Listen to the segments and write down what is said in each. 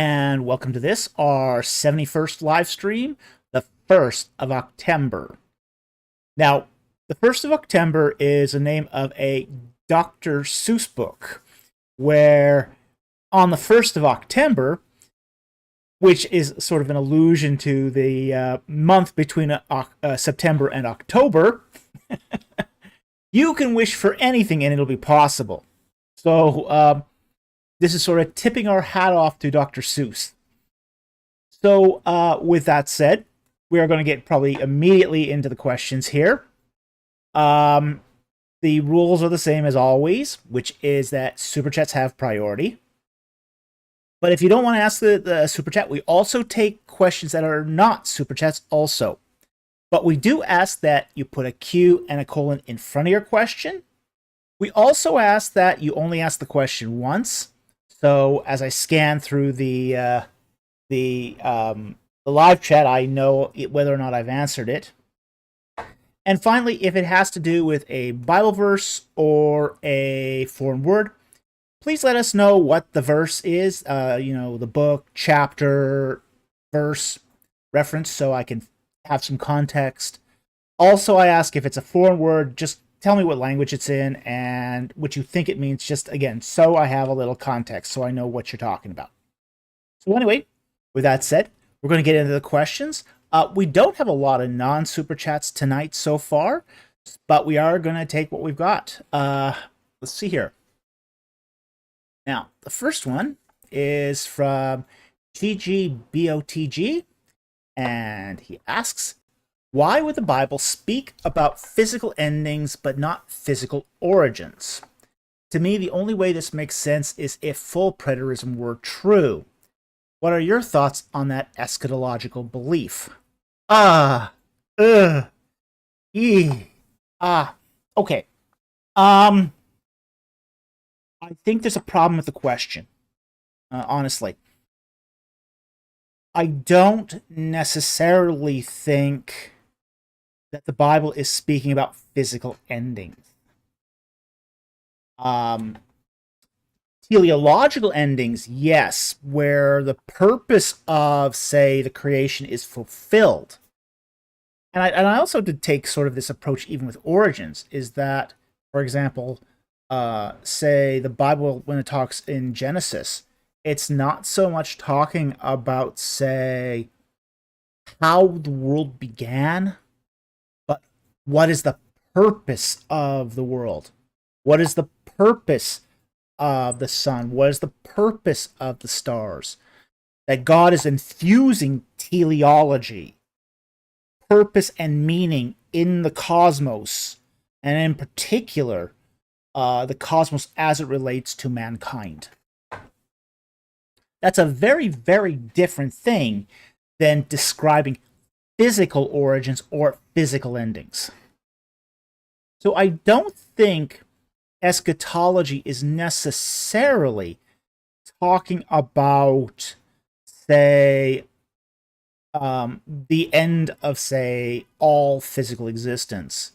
and welcome to this, our 71st live stream, the 1st of Octember. Now, the 1st of Octember is the name of a Dr. Seuss book, where on the 1st of Octember, which is sort of an allusion to the month between September and October, you can wish for anything and it'll be possible. So, this is sort of tipping our hat off to Dr. Seuss. So, with that said, we are going to get probably immediately into the questions here. The rules are the same as always, which is that super chats have priority. But if you don't want to ask the super chat, we also take questions that are not super chats also. But we do ask that you put a Q and a colon in front of your question. We also ask that you only ask the question once. So as I scan through the live chat, I know whether or not I've answered it. And finally, if it has to do with a Bible verse or a foreign word, please let us know what the verse is, the book, chapter, verse, reference, so I can have some context. Also, I ask if it's a foreign word, just tell me what language it's in and what you think it means, just again, so I have a little context, so I know what you're talking about. So anyway, with that said, we're going to get into the questions. We don't have a lot of non-super chats tonight so far, but we are going to take what we've got. Let's see here. Now, the first one is from GGBOTG, and he asks, why would the Bible speak about physical endings but not physical origins? To me, the only way this makes sense is if full preterism were true. What are your thoughts on that eschatological belief? Okay. I think there's a problem with the question, honestly. I don't necessarily think that the Bible is speaking about physical endings. Teleological endings, yes, where the purpose of, say, the creation is fulfilled. And I also did take sort of this approach even with origins, is that, for example, say the Bible, when it talks in Genesis, it's not so much talking about, say, how the world began, but what is the purpose of the world? What is the purpose of the sun? What is the purpose of the stars? That God is infusing teleology, purpose and meaning in the cosmos, and in particular, the cosmos as it relates to mankind. That's a very, very different thing than describing physical origins or physical endings. So I don't think eschatology is necessarily talking about, say, the end of, say, all physical existence.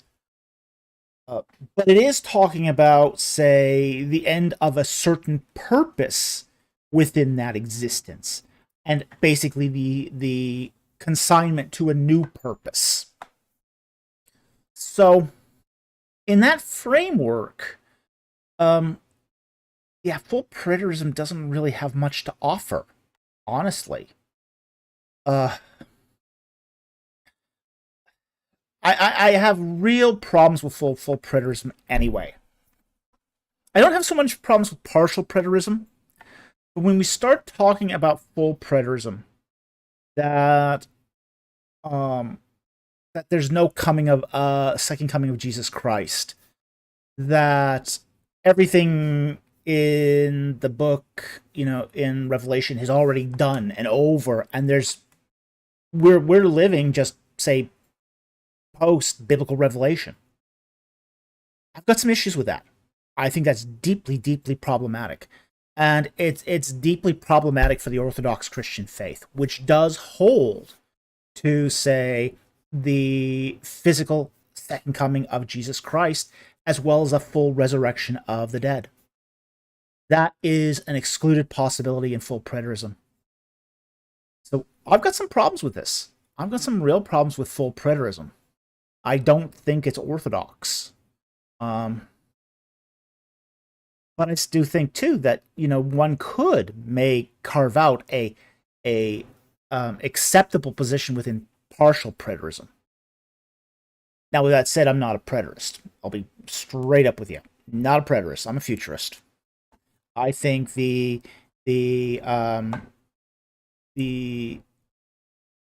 But it is talking about, say, the end of a certain purpose within that existence, and basically the consignment to a new purpose. So, in that framework, full preterism doesn't really have much to offer, honestly. I have real problems with full preterism anyway. I don't have so much problems with partial preterism, but when we start talking about full preterism, that there's no second coming of Jesus Christ, that everything in the book, in Revelation is already done and over, and we're living just, say, post-biblical revelation. I've got some issues with that. I think that's deeply, deeply problematic. And it's deeply problematic for the Orthodox Christian faith, which does hold to, say, the physical second coming of Jesus Christ, as well as a full resurrection of the dead. That is an excluded possibility in full preterism. I've got some problems with this. I've got some real problems with full preterism. I don't think it's orthodox. But I do think too that one could carve out a acceptable position within partial preterism. Now, with that said, I'm not a preterist. I'll be straight up with you. Not a preterist. I'm a futurist. I think the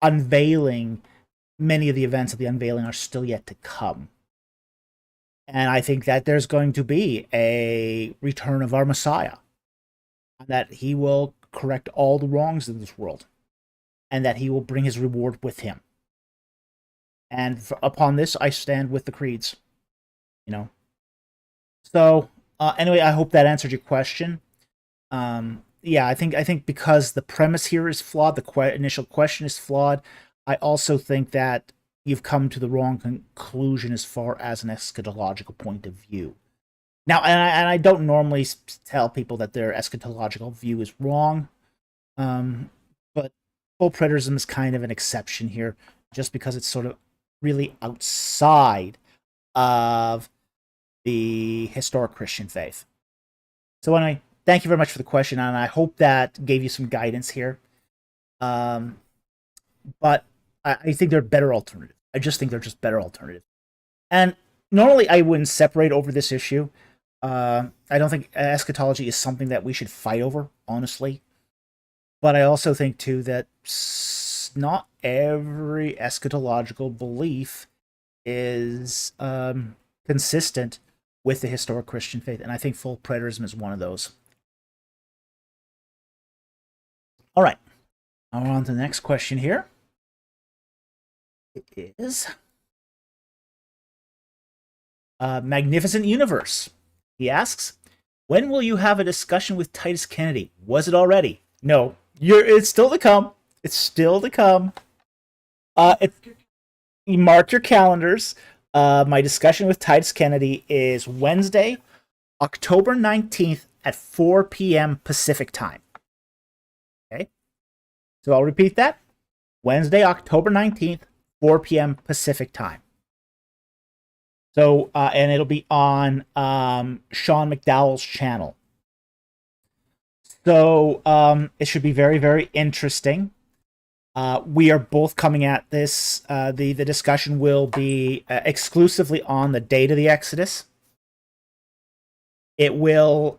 unveiling, many of the events of the unveiling are still yet to come. And I think that there's going to be a return of our Messiah, that he will correct all the wrongs of this world, and that he will bring his reward with him. And upon this, I stand with the creeds. So anyway, I hope that answered your question. Yeah, I think because the premise here is flawed, the initial question is flawed. I also think that you've come to the wrong conclusion as far as an eschatological point of view. Now, and I don't normally tell people that their eschatological view is wrong, but full preterism is kind of an exception here, just because it's sort of really outside of the historic Christian faith. So anyway, thank you very much for the question, and I hope that gave you some guidance here. But I think they're better alternatives. I just think they're just better alternatives. And normally I wouldn't separate over this issue. I don't think eschatology is something that we should fight over, honestly. But I also think, too, that not every eschatological belief is consistent with the historic Christian faith. And I think full preterism is one of those. All right. Now we're on to the next question here. It is Magnificent Universe. He asks, when will you have a discussion with Titus Kennedy? Was it already? No, it's still to come. It's still to come. You mark your calendars. My discussion with Titus Kennedy is Wednesday, October 19th at 4 p.m. Pacific time. Okay? So I'll repeat that. Wednesday, October 19th, 4 p.m. Pacific time. So, and it'll be on Sean McDowell's channel. So, it should be very, very interesting. We are both coming at this. The discussion will be exclusively on the date of the Exodus. It will,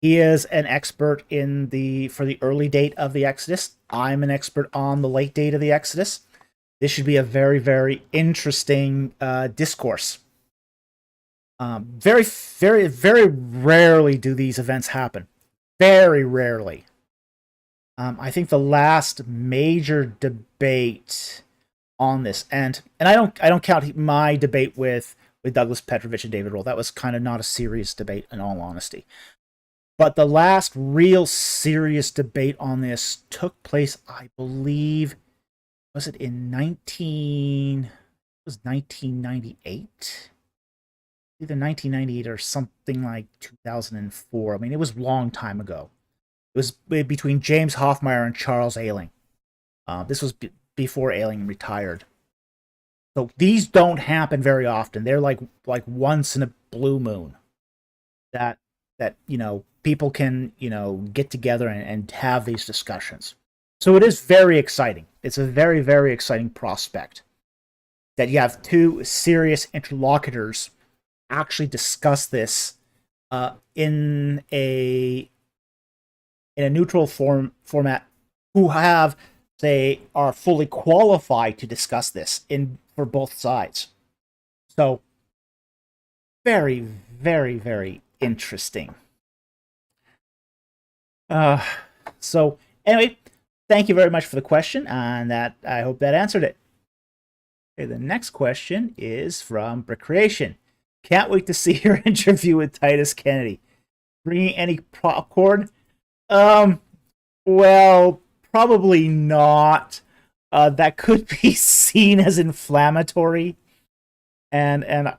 he is an expert for the early date of the Exodus. I'm an expert on the late date of the Exodus. This should be a very, very interesting discourse. Very, very, very rarely do these events happen. Very rarely. I think the last major debate on this, and I don't count my debate with Douglas Petrovich and David Rohl. That was kind of not a serious debate, in all honesty. But the last real serious debate on this took place, I believe, was it in 1998? Either 1998 or something like 2004. I mean, it was a long time ago. It was between James Hoffmeyer and Charles Ailing. This was before Ailing retired. So these don't happen very often. They're like once in a blue moon. That people can get together and have these discussions. So it is very exciting. It's a very, very exciting prospect that you have two serious interlocutors actually discuss this in a neutral format, who are fully qualified to discuss this for both sides. So very, very, very interesting. So anyway, thank you very much for the question, and I hope that answered it. Okay, the next question is from Brick Creation. Can't wait to see your interview with Titus Kennedy. Bringing any popcorn? Well, probably not. That could be seen as inflammatory, and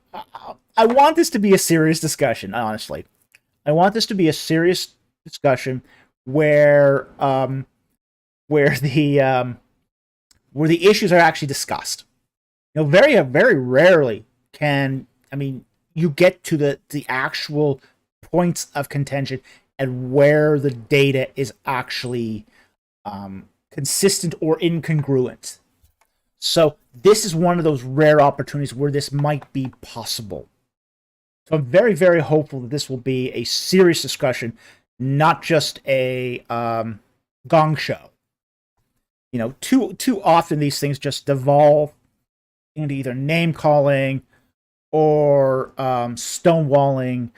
I want this to be a serious discussion. Honestly, I want this to be a serious discussion where where the issues are actually discussed. Very very rarely can you get to the actual points of contention and where the data is actually consistent or incongruent. So this is one of those rare opportunities where this might be possible. So I'm very, very hopeful that this will be a serious discussion, not just a gong show. Too often these things just devolve into either name calling or stonewalling.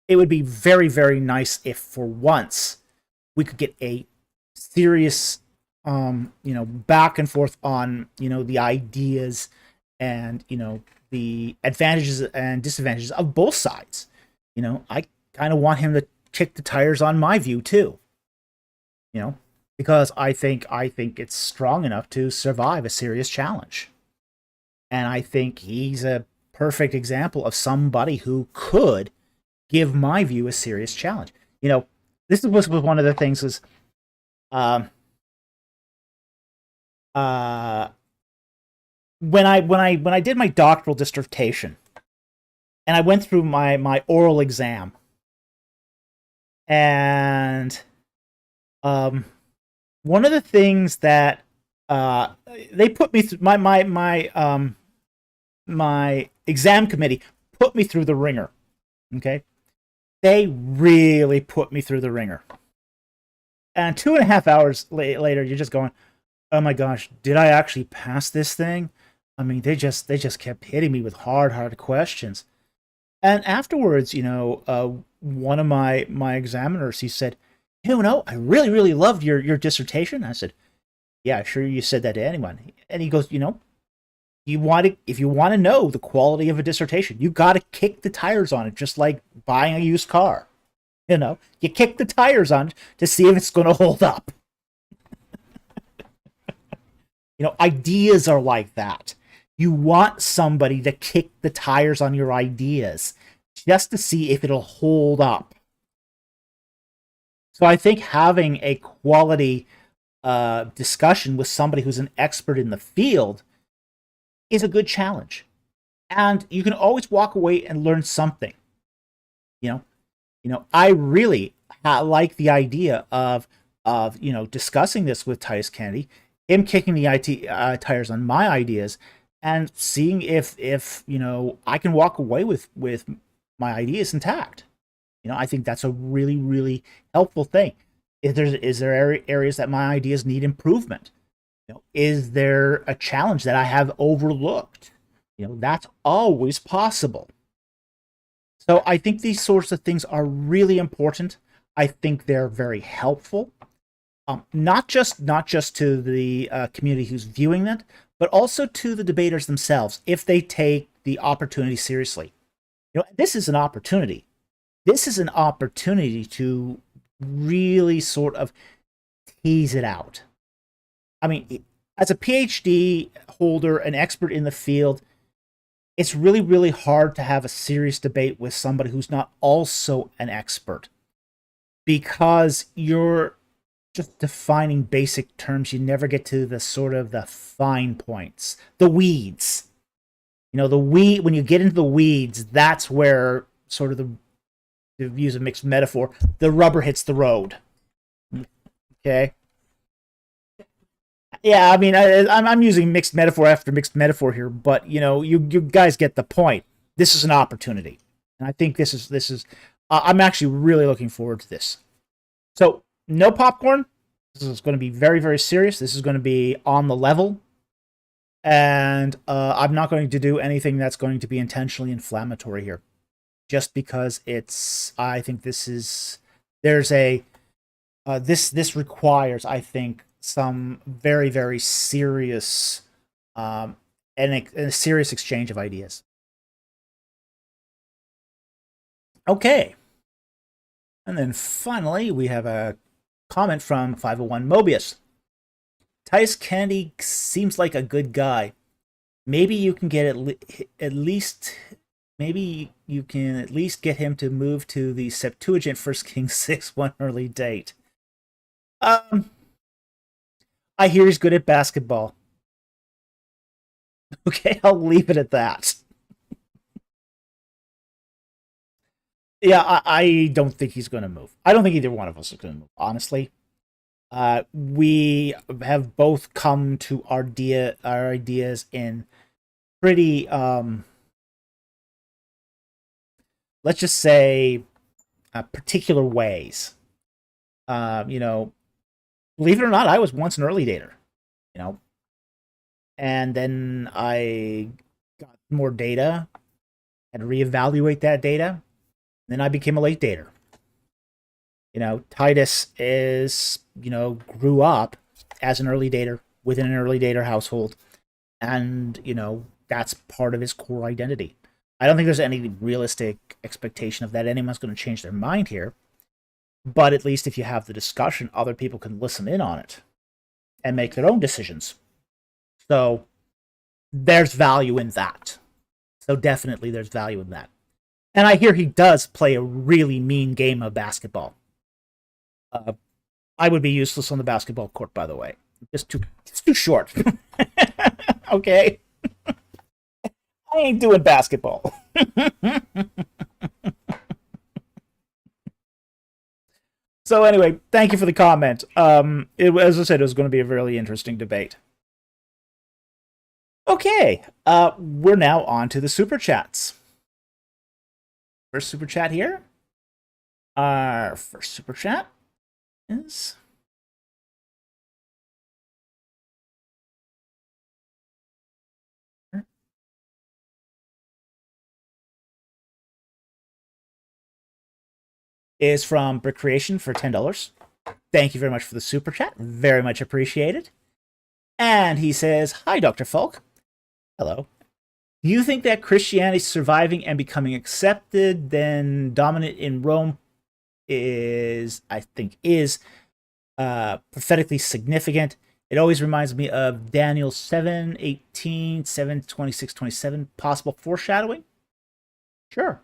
It would be very, very nice if for once we could get a serious back and forth on the ideas and the advantages and disadvantages of both sides. I kind of want him to kick the tires on my view too, because I think it's strong enough to survive a serious challenge. And I think he's a perfect example of somebody who could give my view a serious challenge. This was one of the things is when I did my doctoral dissertation and I went through my oral exam, and one of the things that they put me through, my exam committee put me through the ringer. Okay, they really put me through the ringer. And 2.5 hours later, you're just going, oh my gosh, did I actually pass this thing? They just kept hitting me with hard questions. And afterwards, one of my examiners, he said, I really, really loved your dissertation. I said, yeah, sure, you said that to anyone. And he goes, if you want to know the quality of a dissertation, you got to kick the tires on it, just like buying a used car. You kick the tires on it to see if it's going to hold up. Ideas are like that. You want somebody to kick the tires on your ideas just to see if it'll hold up. So I think having a quality discussion with somebody who's an expert in the field is a good challenge. And you can always walk away and learn something. I really like the idea of discussing this with Titus Kennedy, him kicking the tires on my ideas, and seeing if I can walk away with my ideas intact. I think that's a really, really helpful thing. Is there areas that my ideas need improvement? Is there a challenge that I have overlooked? That's always possible. So I think these sorts of things are really important. I think they're very helpful. Not just to the community who's viewing that, but also to the debaters themselves, if they take the opportunity seriously. This is an opportunity. This is an opportunity to really sort of tease it out. As a PhD holder, an expert in the field, it's really, really hard to have a serious debate with somebody who's not also an expert, because you're just defining basic terms. You never get to the sort of the fine points, the weeds. When you get into the weeds, that's where sort of to use a mixed metaphor, the rubber hits the road. Okay. Yeah, I'm using mixed metaphor after mixed metaphor here, but you guys get the point. This is an opportunity, and I think this is. I'm actually really looking forward to this. So no popcorn. This is going to be very, very serious. This is going to be on the level, and I'm not going to do anything that's going to be intentionally inflammatory here, just because I think this requires, I think, some very, very serious and a serious exchange of ideas. Okay. And then finally, we have a comment from 501 Mobius. Titus Kennedy seems like a good guy. Maybe you can get at least get him to move to the Septuagint 1 Kings 6 one early date. I hear he's good at basketball. Okay, I'll leave it at that. Yeah, I don't think he's going to move. I don't think either one of us is going to move, honestly. We have both come to our ideas in pretty, let's just say, particular ways. You know, believe it or not, I was once an early dater. You know, and then I got more data and reevaluate that data. Then I became a late dater. You know, Titus is, grew up as an early dater within an early dater household. And, that's part of his core identity. I don't think there's any realistic expectation of that anyone's going to change their mind here. But at least if you have the discussion, other people can listen in on it and make their own decisions. So there's value in that. So definitely there's value in that. And I hear he does play a really mean game of basketball. I would be useless on the basketball court, by the way. It's too short. Okay? I ain't doing basketball. So anyway, thank you for the comment. As I said, it was going to be a really interesting debate. Okay, we're now on to the super chats. First super chat here. Our first super chat is from Brick Creation for $10. Thank you very much for the super chat. Very much appreciated. And he says, "Hi, Dr. Falk. Hello. Do you think that Christianity surviving and becoming accepted, then dominant in Rome, is prophetically significant? It always reminds me of Daniel 7:18, 7:26, 27. Possible foreshadowing? Sure.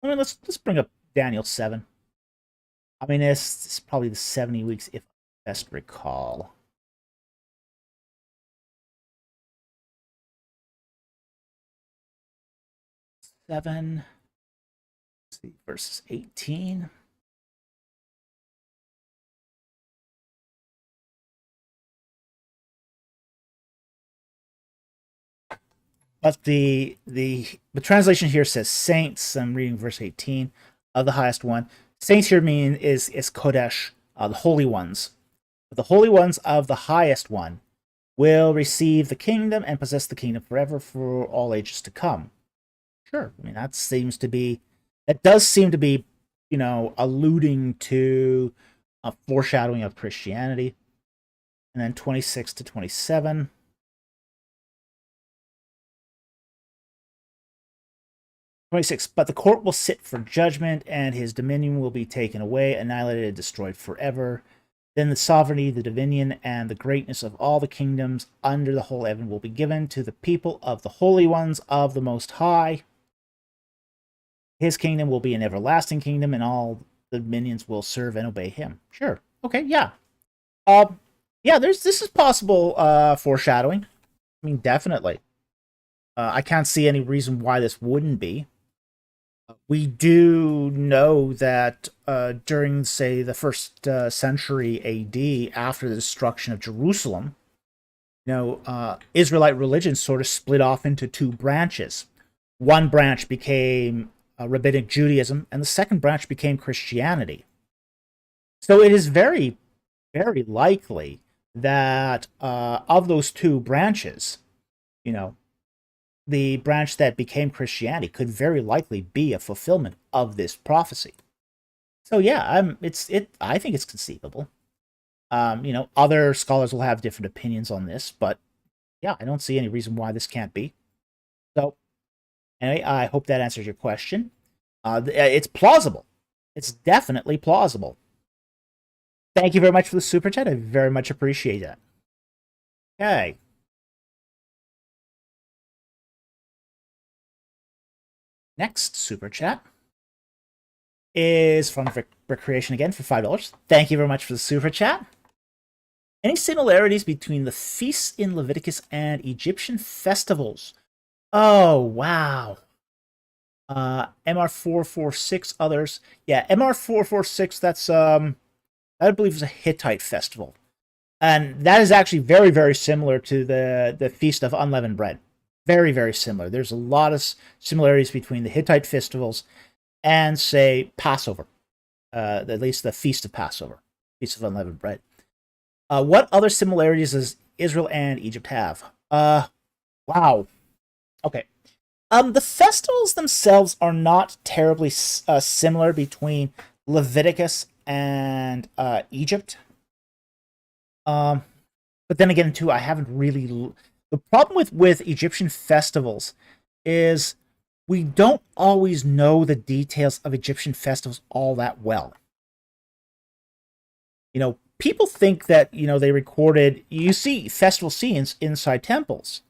Let's bring up Daniel 7. I mean, it's probably the 70 weeks, if I best recall. Seven. Let's see, verses 18. But the translation here says saints. I'm reading verse 18 of the highest one. Saints here mean is Kodesh, the holy ones. But the holy ones of the highest one will receive the kingdom and possess the kingdom forever for all ages to come. Sure. I mean, that does seem to be, alluding to a foreshadowing of Christianity. And then 26 to 27. 26. But the court will sit for judgment, and his dominion will be taken away, annihilated, and destroyed forever. Then the sovereignty, the dominion, and the greatness of all the kingdoms under the whole heaven will be given to the people of the holy ones of the Most High. His kingdom will be an everlasting kingdom, and all the dominions will serve and obey him. Sure. Okay, yeah. This is possible foreshadowing. I mean, definitely. I can't see any reason why this wouldn't be. We do know that during, say, the first century AD, after the destruction of Jerusalem, Israelite religion sort of split off into two branches. One branch became Rabbinic Judaism, and the second branch became Christianity. So it is very, very likely that of those two branches, the branch that became Christianity could very likely be a fulfillment of this prophecy. So yeah, I think it's conceivable. Other scholars will have different opinions on this, but yeah, I don't see any reason why this can't be. So anyway, I hope that answers your question. It's plausible. It's definitely plausible. Thank you very much for the super chat. I very much appreciate that. Okay. Next super chat is from Recreation again for $5. Thank you very much for the super chat. Any similarities between the feasts in Leviticus and Egyptian festivals? Oh, wow. MR446, others. Yeah, MR446, that's, I believe is a Hittite festival. And that is actually very, very similar to the Feast of Unleavened Bread. Very, very similar. There's a lot of similarities between the Hittite festivals and, say, Passover. At least the Feast of Passover, Feast of Unleavened Bread. What other similarities does Israel and Egypt have? Wow. Okay. The festivals themselves are not terribly similar between Leviticus and Egypt. But then again, too, I haven't really. The problem with Egyptian festivals is we don't always know the details of Egyptian festivals all that well. People think that, they recorded. You see festival scenes inside temples.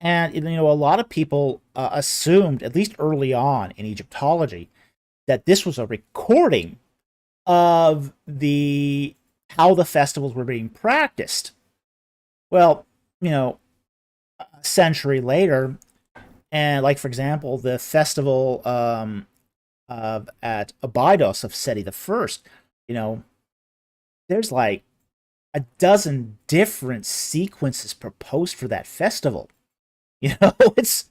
And, a lot of people assumed, at least early on in Egyptology, that this was a recording of how the festivals were being practiced. Well, a century later, and like, for example, the festival at Abydos of Seti I, there's like a dozen different sequences proposed for that festival. It's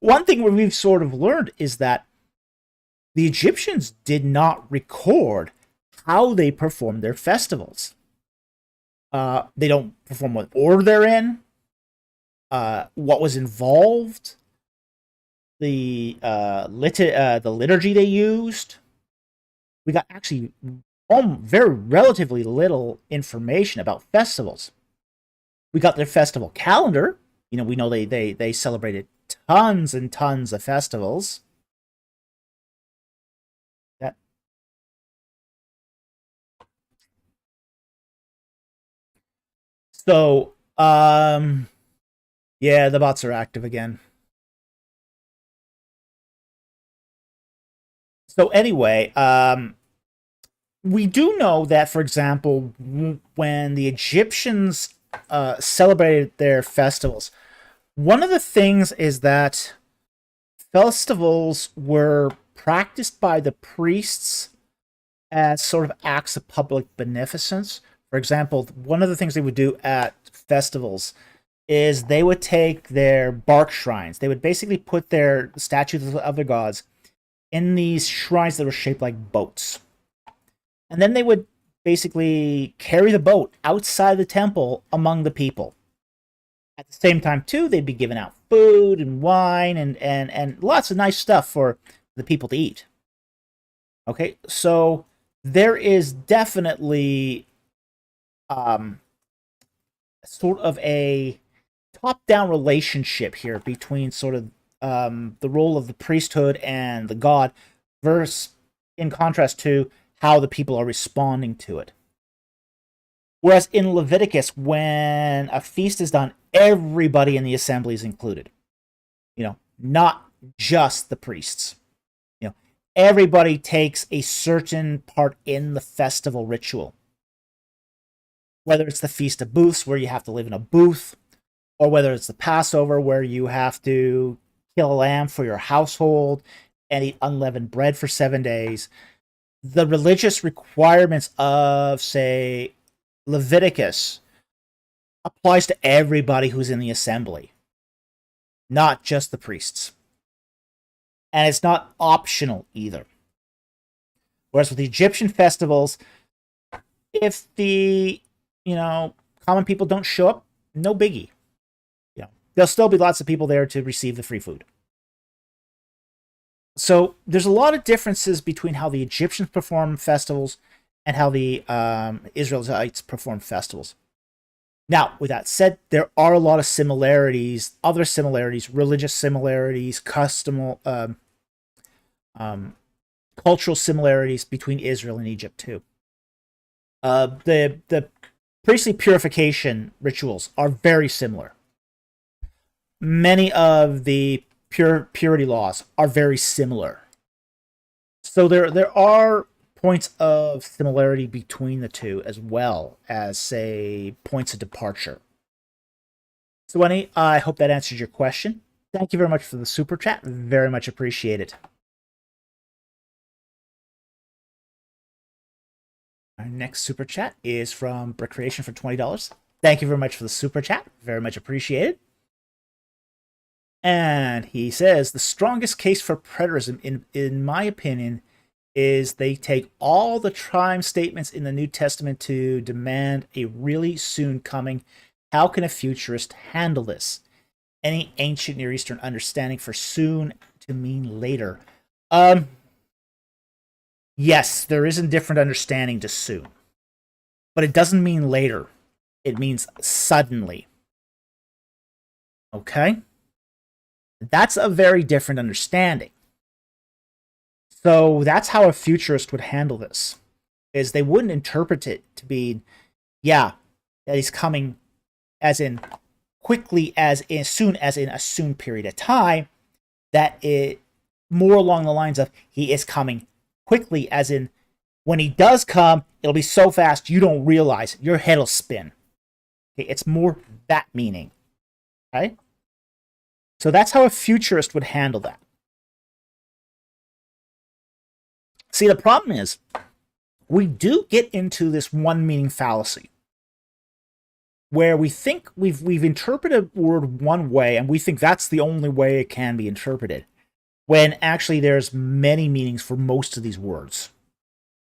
one thing where we've sort of learned is that the Egyptians did not record how they performed their festivals. They don't perform what order they're in, what was involved, the liturgy they used. We got actually very relatively little information about festivals. We got their festival calendar. We know they celebrated tons and tons of festivals. That so yeah, the bots are active again. So anyway, we do know that, for example, when the Egyptians celebrated their festivals, one of the things is that festivals were practiced by the priests as sort of acts of public beneficence. For example, one of the things they would do at festivals is they would take their bark shrines. They would basically put their statues of their gods in these shrines that were shaped like boats. And then they would basically carry the boat outside the temple among the people. At the same time, too, they'd be giving out food and wine and lots of nice stuff for the people to eat. Okay, so there is definitely sort of a top-down relationship here between sort of the role of the priesthood and the god versus, in contrast to, how the people are responding to it. Whereas in Leviticus, when a feast is done, everybody in the assembly is included. Not just the priests. Everybody takes a certain part in the festival ritual. Whether it's the Feast of Booths, where you have to live in a booth, or whether it's the Passover, where you have to kill a lamb for your household and eat unleavened bread for 7 days. The religious requirements of, say, Leviticus applies to everybody who's in the assembly, not just the priests. And it's not optional either. Whereas with the Egyptian festivals, if the, common people don't show up, no biggie. There'll still be lots of people there to receive the free food. So there's a lot of differences between how the Egyptians perform festivals and how the Israelites perform festivals. Now, with that said, there are a lot of similarities, other similarities, religious similarities, cultural similarities between Israel and Egypt too. The priestly purification rituals are very similar. Many of the purity laws are very similar. So there are points of similarity between the two, as well as, say, points of departure. So, Winnie, I hope that answers your question. Thank you very much for the super chat. Very much appreciated. Our next super chat is from Brick Creation for $20. Thank you very much for the super chat. Very much appreciated. And he says, the strongest case for preterism, in my opinion, is they take all the time statements in the New Testament to demand a really soon coming. How can a futurist handle this? Any ancient Near Eastern understanding for soon to mean later? Yes, there is a different understanding to soon. But it doesn't mean later. It means suddenly. Okay? That's a very different understanding. So that's how a futurist would handle this. Is they wouldn't interpret it to be, yeah, that he's coming as in quickly, as soon as in a soon period of time. That it more along the lines of he is coming quickly, as in when he does come, it'll be so fast you don't realize it. Your head will spin. Okay, it's more that meaning. Okay? So that's how a futurist would handle that. See, the problem is, we do get into this one meaning fallacy, where we think we've interpreted a word one way, and we think that's the only way it can be interpreted, when actually there's many meanings for most of these words.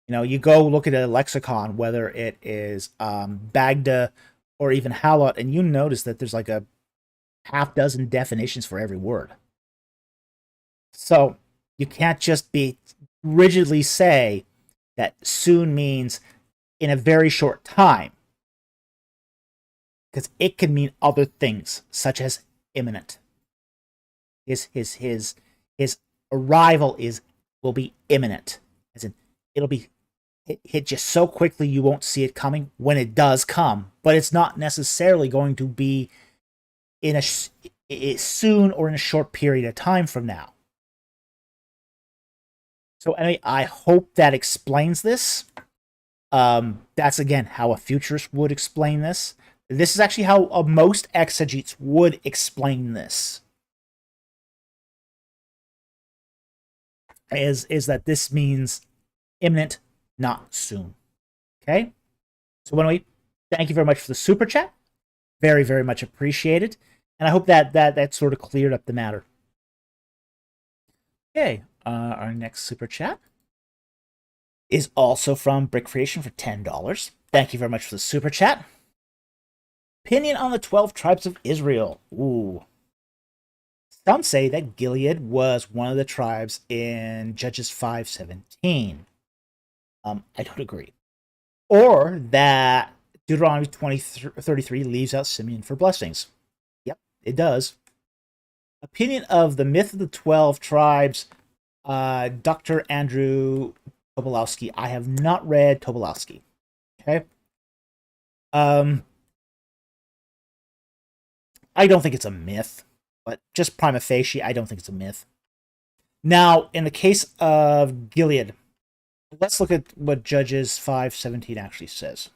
You know, you go look at a lexicon, whether it is Bagda or even Halot, and you notice that there's like a half dozen definitions for every word. So you can't just be rigidly say that soon means in a very short time, because it can mean other things, such as imminent. His arrival will be imminent, as in it'll be hit just so quickly you won't see it coming when it does come, but it's not necessarily going to be in a soon or in a short period of time from now. So anyway, I hope that explains this. That's again how a futurist would explain this. This is actually how most exegetes would explain this. Is that this means imminent, not soon. Okay? So anyway, thank you very much for the super chat. Very, very much appreciated. And I hope that sort of cleared up the matter. Okay, our next super chat is also from Brick Creation for $10. Thank you very much for the super chat. Opinion on the 12 tribes of Israel. Ooh. Some say that Gilead was one of the tribes in Judges 5:17. I don't agree. Or that Deuteronomy 20:33 leaves out Simeon for blessings. Yep, it does. Opinion of the myth of the 12 tribes. Dr. Andrew Tobolowsky. I have not read Tobolowsky. Okay. I don't think it's a myth, but just prima facie, I don't think it's a myth. Now, in the case of Gilead, let's look at what Judges 5:17 actually says.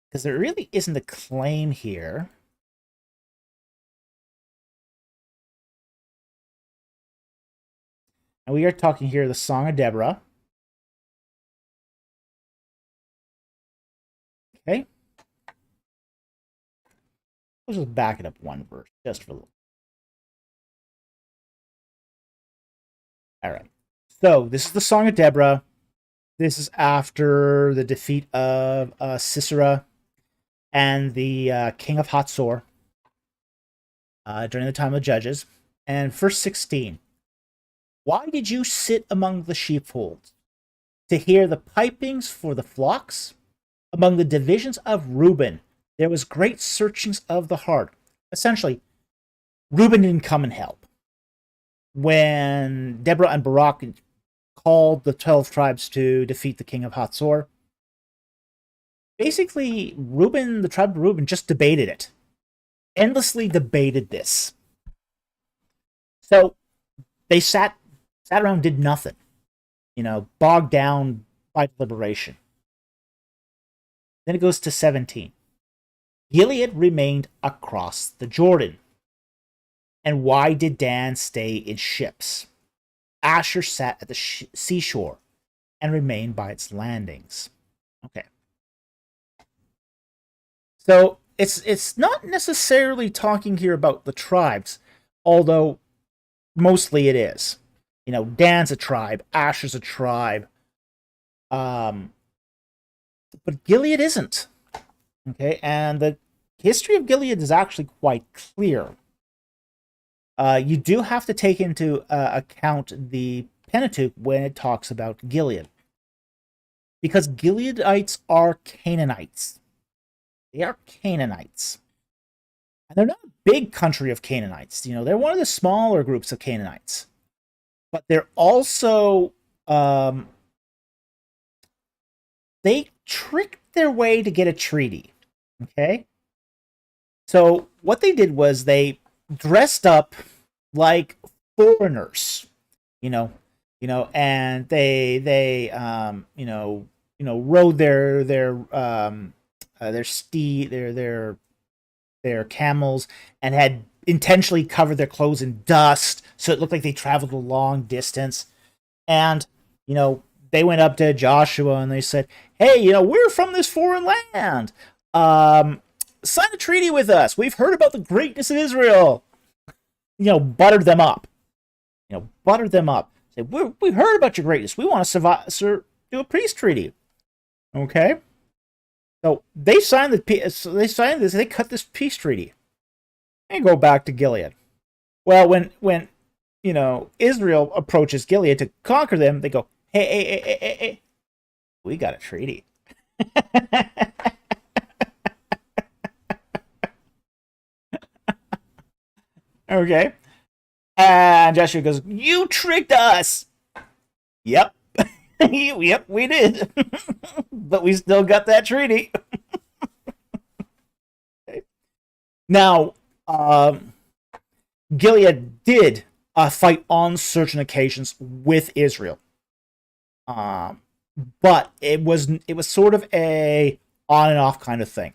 Because there really isn't a claim here. And we are talking here the Song of Deborah. Okay. Let's just back it up one verse, just for a little. All right. So this is the Song of Deborah. This is after the defeat of Sisera and the king of Hatzor during the time of the Judges. And verse 16. Why did you sit among the sheepfolds to hear the pipings for the flocks? Among the divisions of Reuben, there was great searchings of the heart. Essentially, Reuben didn't come and help. When Deborah and Barak called the 12 tribes to defeat the king of Hatzor, basically, Reuben, the tribe of Reuben, just debated it. Endlessly debated this. So they sat sat around, did nothing. Bogged down by deliberation. Then it goes to 17. Gilead remained across the Jordan. And why did Dan stay in ships? Asher sat at the seashore and remained by its landings. Okay. So it's not necessarily talking here about the tribes, although mostly it is. Dan's a tribe, Asher's a tribe, but Gilead isn't. Okay, and the history of Gilead is actually quite clear. You do have to take into account the Pentateuch when it talks about Gilead, because Gileadites are Canaanites. They are Canaanites. And they're not a big country of Canaanites. They're one of the smaller groups of Canaanites. But they're also, they tricked their way to get a treaty. Okay? So what they did was they dressed up like foreigners, and they rode their camels, and had intentionally covered their clothes in dust so it looked like they traveled a long distance. And they went up to Joshua and they said, hey, we're from this foreign land, sign a treaty with us, we've heard about the greatness of Israel. Buttered them up. Say, we heard about your greatness, we want to do a peace treaty. Okay, so they signed they cut this peace treaty and go back to Gilead. Well, when Israel approaches Gilead to conquer them, they go, hey, we got a treaty. Okay, and Joshua goes, you tricked us. Yep. Yep, we did. But we still got that treaty. Okay. Now, Gilead did fight on certain occasions with Israel, but it was sort of a on and off kind of thing.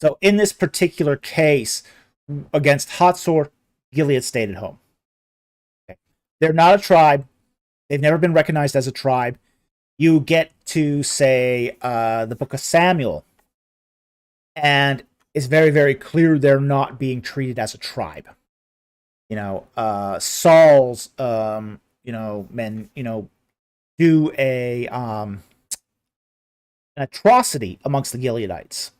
So in this particular case, against Hyksos, Gilead stayed at home. Okay. They're not a tribe. They've never been recognized as a tribe. You get to, say, the book of Samuel, and it's very, very clear they're not being treated as a tribe. Saul's, men, do an atrocity amongst the Gileadites.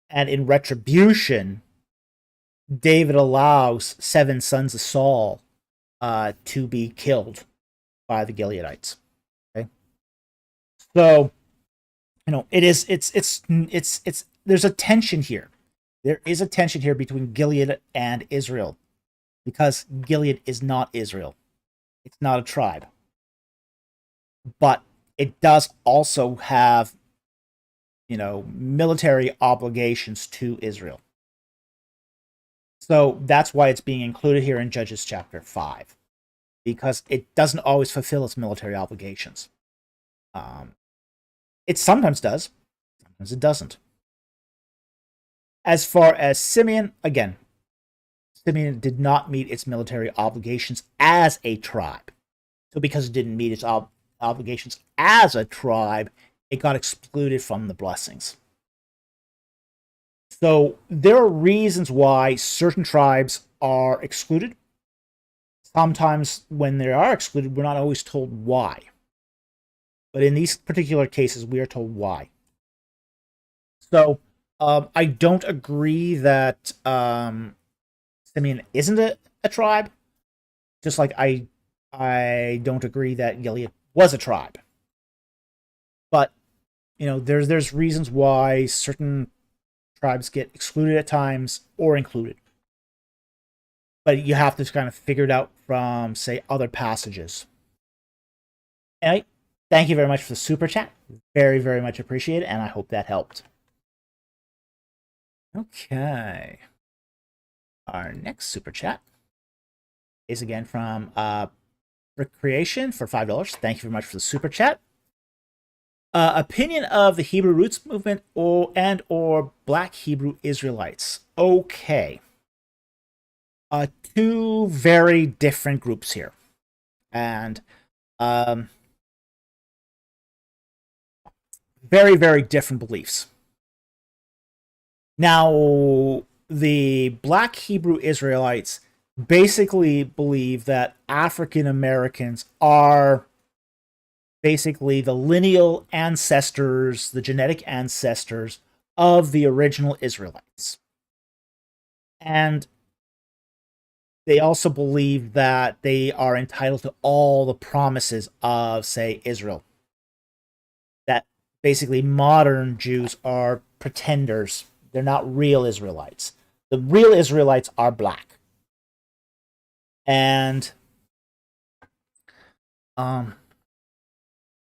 And in retribution, David allows 7 sons of Saul to be killed by the Gileadites. Okay, so it's there's a tension here. There is a tension here between Gilead and Israel, because Gilead is not Israel. It's not a tribe, but it does also have military obligations to Israel. So that's why it's being included here in Judges chapter 5, because it doesn't always fulfill its military obligations. It sometimes does, sometimes it doesn't. As far as Simeon, again, Simeon did not meet its military obligations as a tribe. So because it didn't meet its obligations as a tribe, it got excluded from the blessings. So there are reasons why certain tribes are excluded. Sometimes when they are excluded, we're not always told why. But in these particular cases, we are told why. So I don't agree that Simeon isn't a tribe, just like I don't agree that Gilead was a tribe. But there's reasons why certain tribes get excluded at times or included. But you have to kind of figure it out from, say, other passages. Anyway, thank you very much for the super chat. Very, very much appreciated, and I hope that helped. Okay. Our next super chat is again from Recreation for $5. Thank you very much for the super chat. Opinion of the Hebrew Roots movement or Black Hebrew Israelites. Okay. Two very different groups here. And very, very different beliefs. Now, the Black Hebrew Israelites basically believe that African Americans are basically the lineal ancestors, the genetic ancestors of the original Israelites. And they also believe that they are entitled to all the promises of, say, Israel. That basically modern Jews are pretenders. They're not real Israelites. The real Israelites are black. And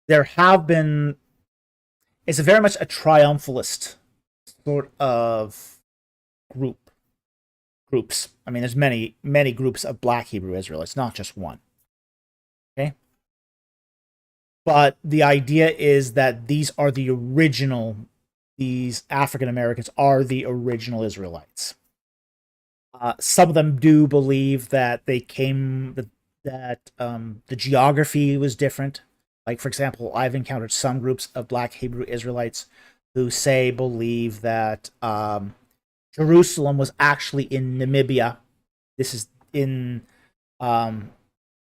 there have been, it's very much a triumphalist sort of groups. I mean, there's many groups of Black Hebrew Israelites, not just one. Okay? But the idea is that these are the original, these African Americans are the original Israelites. Some of them do believe that they came, that the geography was different. Like, for example, I've encountered some groups of Black Hebrew Israelites who believe that Jerusalem was actually in Namibia. This is in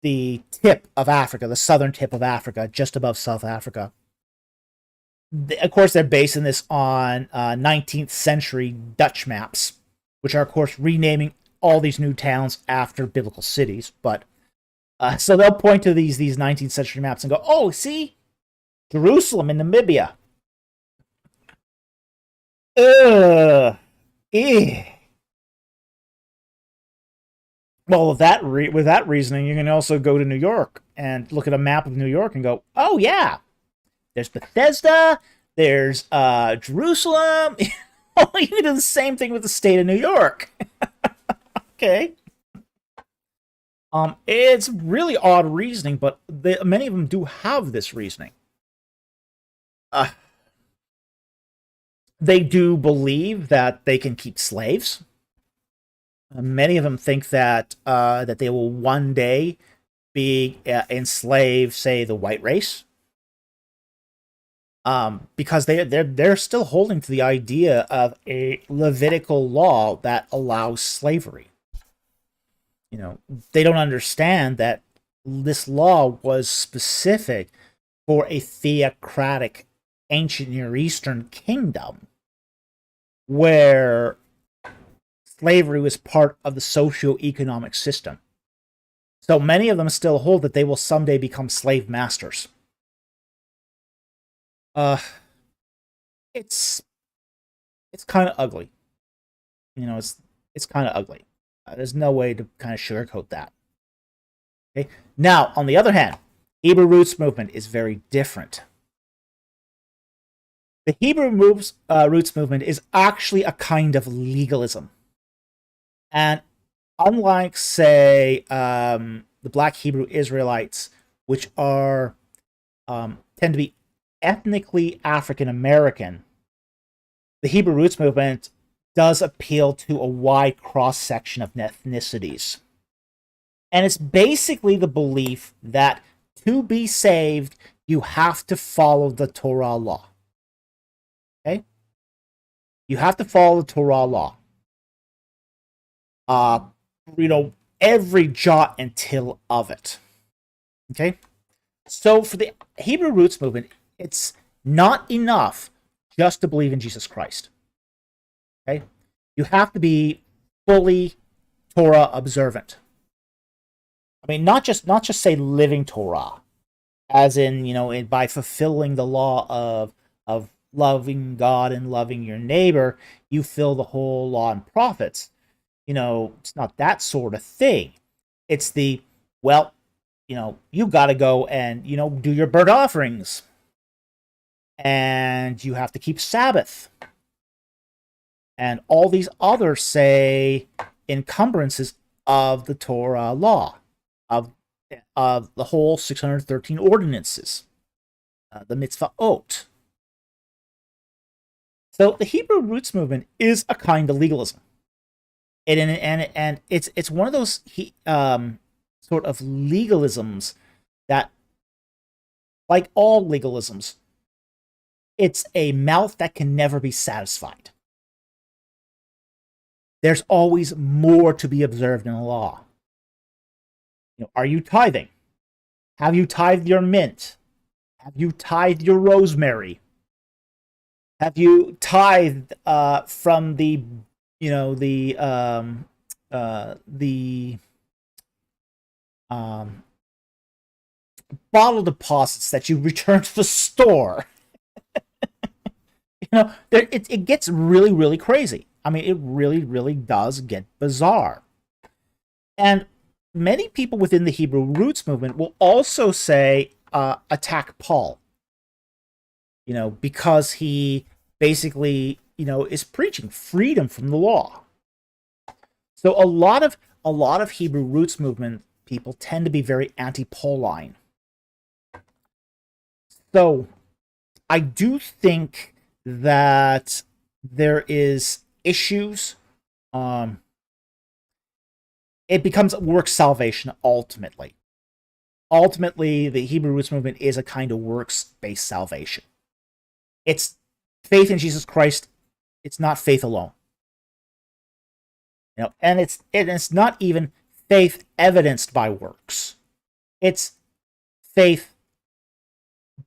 the tip of Africa, the southern tip of Africa, just above South Africa. Of course, they're basing this on 19th century Dutch maps, which are, of course, renaming all these new towns after biblical cities. But so they'll point to these 19th century maps and go, "Oh, see, Jerusalem in Namibia." Well, with that reasoning, you can also go to New York and look at a map of New York and go, "Oh yeah, there's Bethesda, there's Jerusalem." You can do the same thing with the state of New York. Okay. It's really odd reasoning, but many of them do have this reasoning. They do believe that they can keep slaves. Many of them think that that they will one day be enslave, say, the white race, because they're still holding to the idea of a Levitical law that allows slavery. You know, they don't understand that this law was specific for a theocratic ancient Near Eastern kingdom where slavery was part of the socio-economic system. So many of them still hold that they will someday become slave masters. It's kind of ugly. You know, it's kind of ugly. There's no way to kind of sugarcoat that. Okay. Now, on the other hand, Hebrew Roots movement is very different. The Hebrew Roots movement is actually a kind of legalism. And unlike, say, the Black Hebrew Israelites, which are tend to be ethnically African American, the Hebrew Roots movement does appeal to a wide cross-section of ethnicities. And it's basically the belief that to be saved, you have to follow the Torah law. Okay? You have to follow the Torah law. You know, every jot and tittle of it. Okay? So for the Hebrew Roots movement, it's not enough just to believe in Jesus Christ. Okay? You have to be fully Torah observant. I mean, not just say living Torah, as in, you know, by fulfilling the law of loving God and loving your neighbor, you fill the whole law and prophets. You know, it's not that sort of thing. It's the, well, you know, you got to go and, you know, do your burnt offerings. And you have to keep Sabbath. And all these other, say, encumbrances of the Torah law, of of the whole 613 ordinances, the mitzvahot. So the Hebrew roots movement is a kind of legalism, and it's one of those sort of legalisms that, like all legalisms, it's a mouth that can never be satisfied. There's always more to be observed in the law. Are you tithing? Have you tithed your mint? Have you tithed your rosemary? Have you tithed from the bottle deposits that you return to the store? It gets really, really crazy. I mean, it really, really does get bizarre. And many people within the Hebrew roots movement will also say, attack Paul, because he basically, is preaching freedom from the law. So a lot of Hebrew roots movement people tend to be very anti-Pauline. So I do think that there is issues. It becomes works salvation ultimately. Ultimately, the Hebrew roots movement is a kind of works-based salvation. It's faith in Jesus Christ. It's not faith alone. And it's not even faith evidenced by works. It's faith,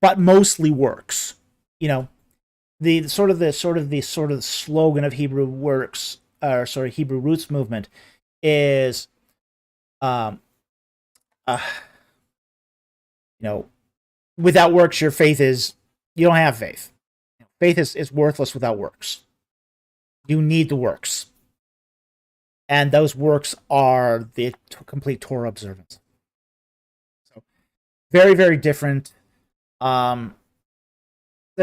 but mostly works. The slogan of Hebrew Hebrew roots movement is, without works, your faith is, you don't have faith. Faith is worthless without works. You need the works. And those works are the complete Torah observance. So, very, very different. They're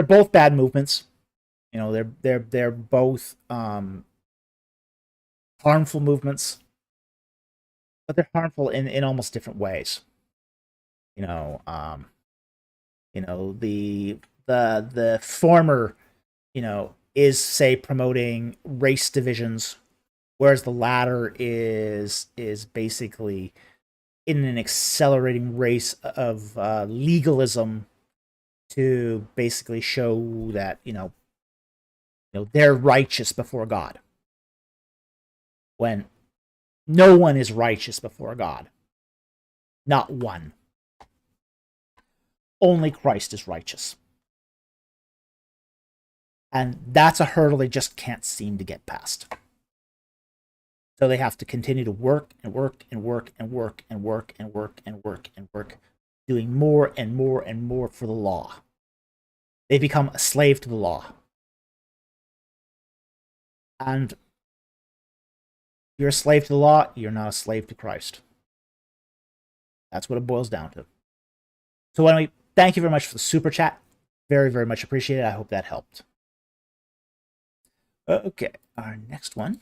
both bad movements. They're both harmful movements, but they're harmful in almost different ways. The former, is, say, promoting race divisions, whereas the latter is basically in an accelerating race of legalism to basically show that they're righteous before God, when no one is righteous before God. Not one. Only Christ is righteous. And that's a hurdle they just can't seem to get past. So they have to continue to work and work and work and work and work and work and work and work, doing more and more and more for the law. They become a slave to the law. And if you're a slave to the law, you're not a slave to Christ. That's what it boils down to. So anyway, thank you very much for the super chat. Very, very much appreciated. I hope that helped. Okay, our next one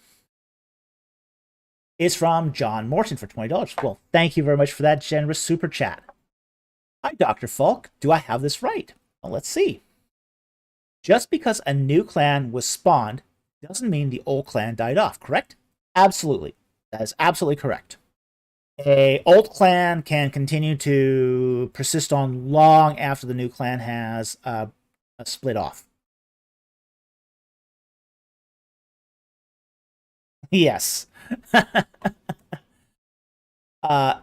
is from John Morton for $20. Well, thank you very much for that generous super chat. Hi, Dr. Falk. Do I have this right? Well, let's see. Just because a new clan was spawned doesn't mean the old clan died off, correct? Absolutely. That is absolutely correct. A old clan can continue to persist on long after the new clan has split off. Yes.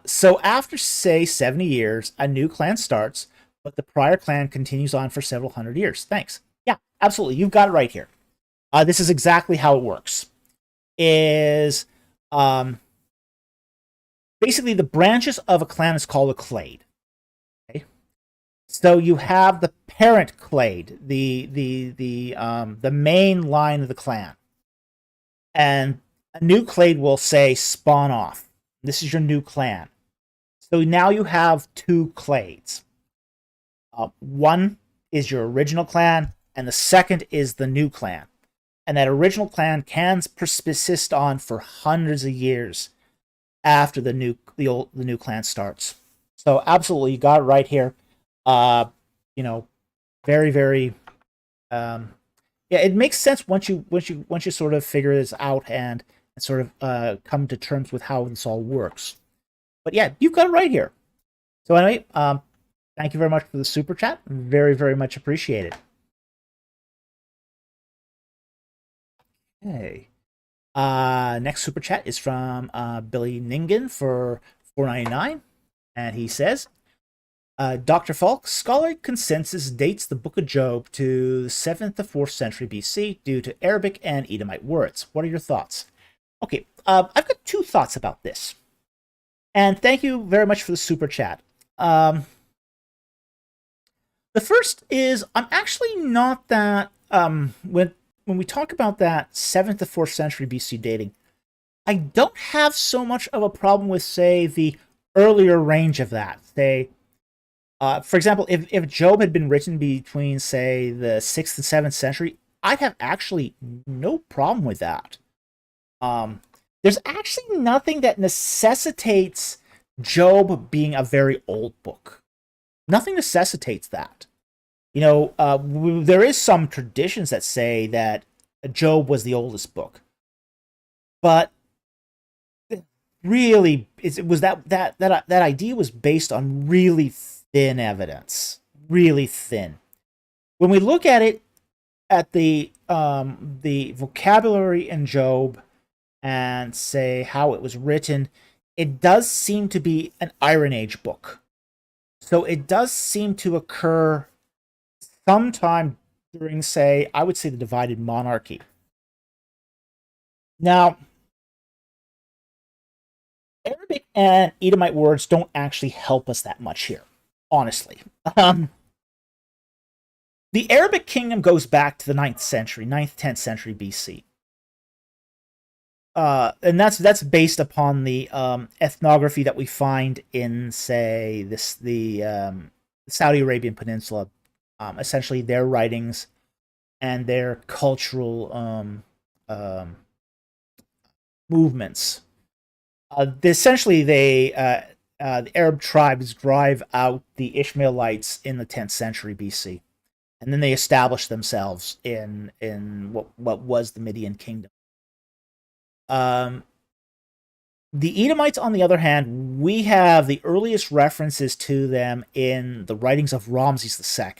So after, say, 70 years, a new clan starts, but the prior clan continues on for several hundred years. Thanks. Yeah, absolutely. You've got it right here. This is exactly how it works. Basically the branches of a clan is called a clade. Okay? So you have the parent clade, the main line of the clan. And a new clade will say spawn off. This is your new clan. So now you have two clades. One is your original clan, and the second is the new clan. And that original clan can persist on for hundreds of years after the new clan starts. So absolutely, you got it right here. You know, very, very, yeah, it makes sense once you sort of figure this out and sort of come to terms with how this all works. But yeah, you've got it right here. So anyway, thank you very much for the super chat. Very, very much appreciated. Okay. Next super chat is from Billy Ningen for $4.99, and he says, Dr. Falk, scholarly consensus dates the Book of Job to the 7th to 4th century BC due to Arabic and Edomite words. What are your thoughts? Okay, I've got two thoughts about this. And thank you very much for the super chat. The first is, I'm actually not that, when we talk about that 7th to 4th century BC dating, I don't have so much of a problem with, say, the earlier range of that. Say, for example, if Job had been written between, say, the 6th and 7th century, I'd have actually no problem with that. There's actually nothing that necessitates Job being a very old book. Nothing necessitates that. You know, there is some traditions that say that Job was the oldest book, but really, it was that idea was based on really thin evidence, really thin. When we look at it, at the vocabulary in Job, and say how it was written, it does seem to be an Iron Age book. So it does seem to occur sometime during, say, I would say the divided monarchy. Now, Arabic and Edomite words don't actually help us that much here, honestly. The Arabic kingdom goes back to the 9th century, 9th, 10th century BC. And that's based upon the ethnography that we find in, say, the Saudi Arabian Peninsula, essentially their writings and their cultural movements. Essentially, the Arab tribes drive out the Ishmaelites in the 10th century BC, and then they establish themselves in what was the Median Kingdom. The Edomites, on the other hand, we have the earliest references to them in the writings of Ramses II.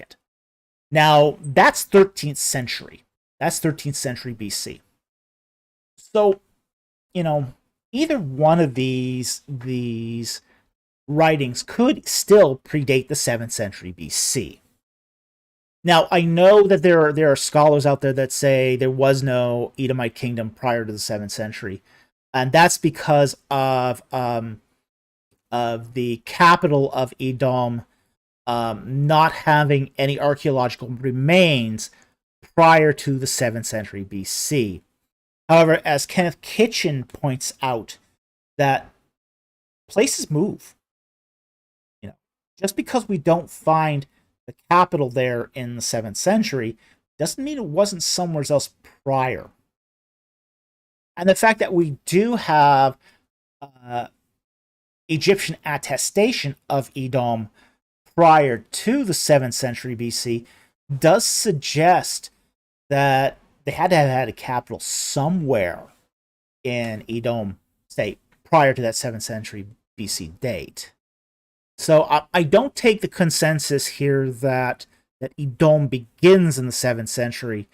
Now, that's 13th century. That's 13th century BC. So, you know, either one of these writings could still predate the 7th century BC. Now, I know that there are scholars out there that say there was no Edomite kingdom prior to the 7th century, and that's because of the capital of Edom not having any archaeological remains prior to the 7th century BC. However, as Kenneth Kitchen points out, that places move. You know, just because we don't find the capital there in the 7th century doesn't mean it wasn't somewhere else prior. And the fact that we do have Egyptian attestation of Edom prior to the 7th century BC does suggest that they had to have had a capital somewhere in Edom, say, prior to that 7th century BC date. So I don't take the consensus here that Edom begins in the 7th century,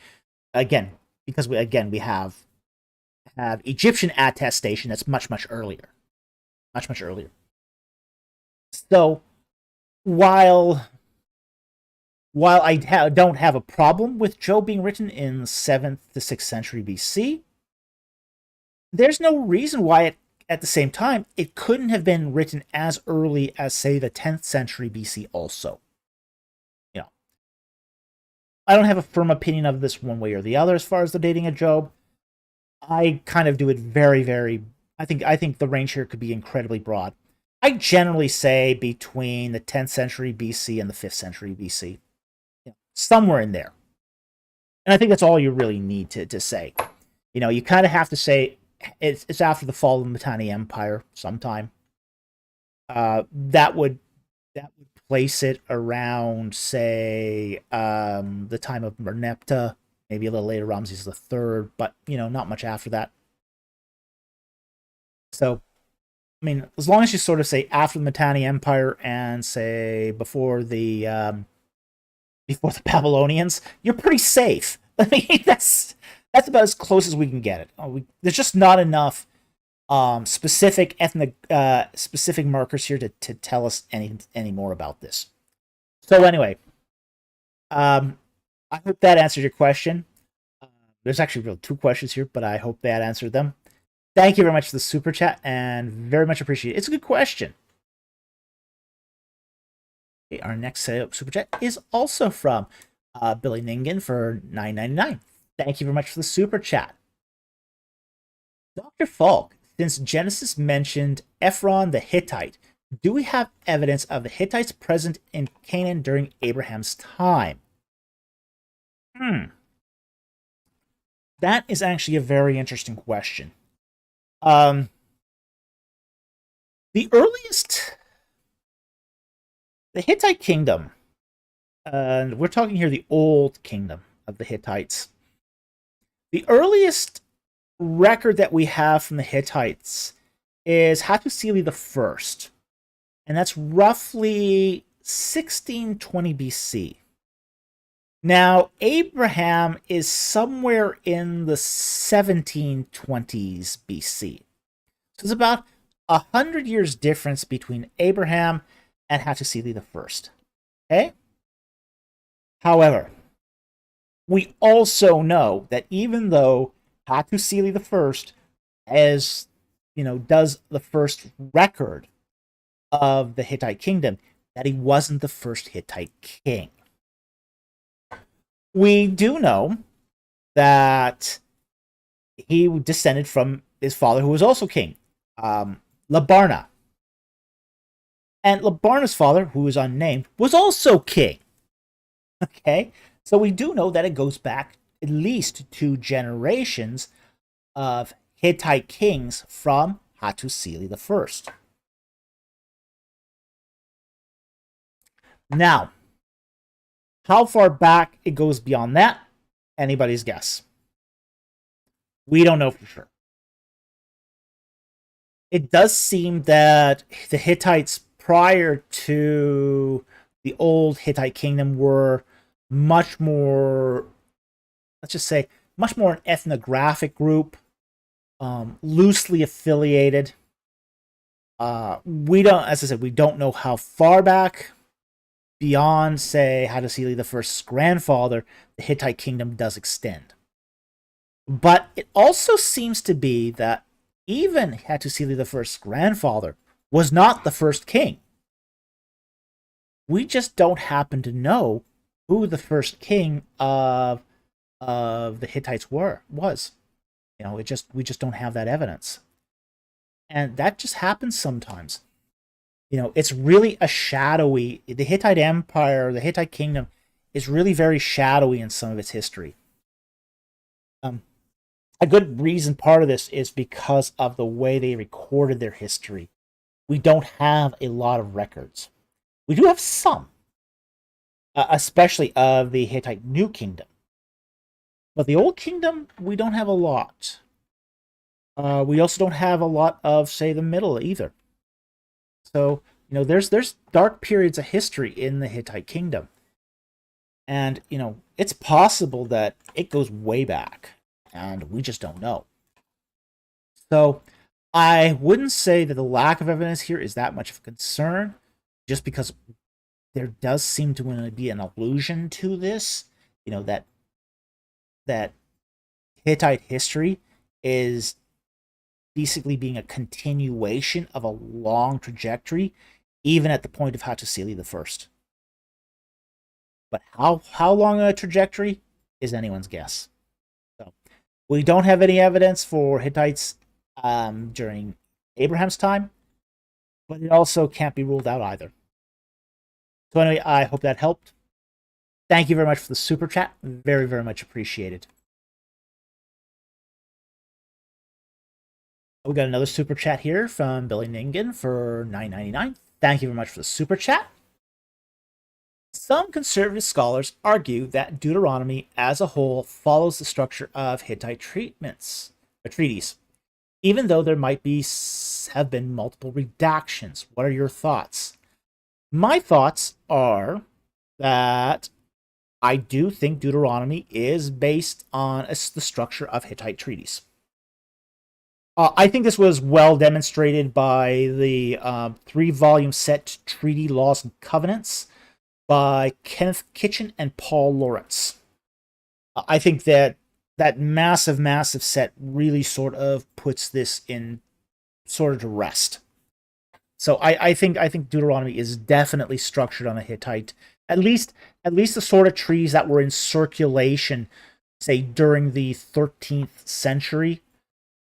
again, because we have Egyptian attestation that's much earlier. Much earlier. So while I don't have a problem with Job being written in the 7th to 6th century BC, there's no reason why at the same time it couldn't have been written as early as, say, the 10th century BC also. You know, I don't have a firm opinion of this one way or the other as far as the dating of Job. I kind of do it very, very... I think the range here could be incredibly broad. I generally say between the 10th century BC and the 5th century BC. You know, somewhere in there. And I think that's all you really need to say. You know, you kind of have to say it's after the fall of the Mitanni Empire sometime. That would that would place it around, say, the time of Merneptah, maybe a little later, Ramses III, but, not much after that. So, I mean, as long as you sort of say after the Mitanni Empire and say before the Babylonians, you're pretty safe. I mean, that's about as close as we can get it. There's just not enough specific specific markers here to tell us any more about this. So anyway, I hope that answered your question. There's actually really two questions here, but I hope that answered them. Thank you very much for the super chat, and very much appreciate it. It's a good question. Okay, our next super chat is also from Billy Ningen for $9.99. Thank you very much for the super chat. Dr. Falk, since Genesis mentioned Ephron the Hittite, do we have evidence of the Hittites present in Canaan during Abraham's time? That is actually a very interesting question. The Hittite kingdom, we're talking here the old kingdom of the Hittites. The earliest record that we have from the Hittites is Hattusili I, and that's roughly 1620 BC. Now, Abraham is somewhere in the 1720s BC. So it's about 100 years difference between Abraham and Hattusili I. Okay? However, we also know that even though Hattusili I does the first record of the Hittite kingdom, that he wasn't the first Hittite king. We do know that he descended from his father, who was also king, Labarna. And Labarna's father, who is unnamed, was also king. Okay? So we do know that it goes back at least 2 generations of Hittite kings from Hattusili I. Now, how far back it goes beyond that, anybody's guess. We don't know for sure. It does seem that the Hittites prior to the old Hittite kingdom were much more, let's just say, much more an ethnographic group, loosely affiliated. We don't, as I said, we don't know how far back beyond, say, Hattusili I's grandfather the Hittite kingdom does extend. But it also seems to be that even Hattusili I's grandfather was not the first king. We just don't happen to know who the first king of the Hittites was. We just don't have that evidence. And that just happens sometimes. It's really a shadowy, the Hittite Empire, the Hittite kingdom is really very shadowy in some of its history. A good reason part of this is because of the way they recorded their history. We don't have a lot of records. We do have some, especially of the Hittite New Kingdom. But the Old Kingdom, we don't have a lot. We also don't have a lot of, say, the Middle either. So, there's dark periods of history in the Hittite kingdom. And, it's possible that it goes way back, and we just don't know. So, I wouldn't say that the lack of evidence here is that much of a concern, just because there does seem to be an allusion to this, that Hittite history is basically being a continuation of a long trajectory, even at the point of Hattusili I. But how long a trajectory is anyone's guess. So we don't have any evidence for Hittites during Abraham's time, but it also can't be ruled out either. So anyway, I hope that helped. Thank you very much for the super chat. Very, very much appreciated. We got another super chat here from Billy Ningen for $9.99. Thank you very much for the super chat. Some conservative scholars argue that Deuteronomy as a whole follows the structure of Hittite treaties, even though there might have been multiple redactions. What are your thoughts? My thoughts are that I do think Deuteronomy is based on the structure of Hittite treaties. I think this was well demonstrated by the 3-volume set Treaty Laws and Covenants by Kenneth Kitchen and Paul Lawrence. I think that massive set really sort of puts this in sort of to rest. So I think Deuteronomy is definitely structured on a Hittite, at least the sort of trees that were in circulation, say during the 13th century,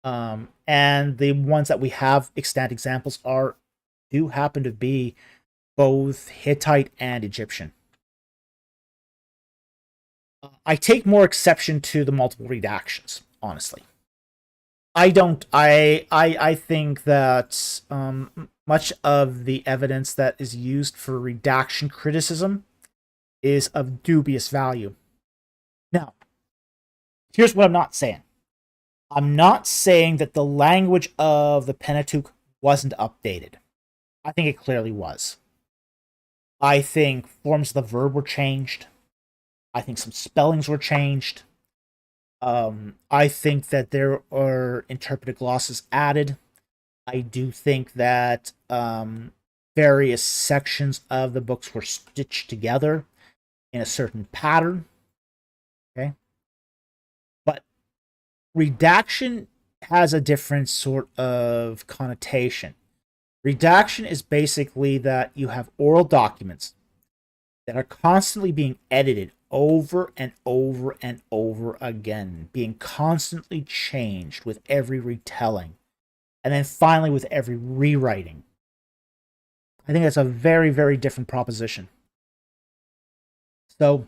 and the ones that we have extant examples do happen to be both Hittite and Egyptian. I take more exception to the multiple redactions, honestly. I don't. I think that much of the evidence that is used for redaction criticism is of dubious value. Now, here's what I'm not saying. I'm not saying that the language of the Pentateuch wasn't updated. I think it clearly was. I think forms of the verb were changed. I think some spellings were changed. I think that there are interpretive glosses added. I do think that various sections of the books were stitched together in a certain pattern. Okay. But redaction has a different sort of connotation. Redaction is basically that you have oral documents that are constantly being edited over and over and over again, being constantly changed with every retelling, and then finally with every rewriting. I think that's a very, very different proposition. So,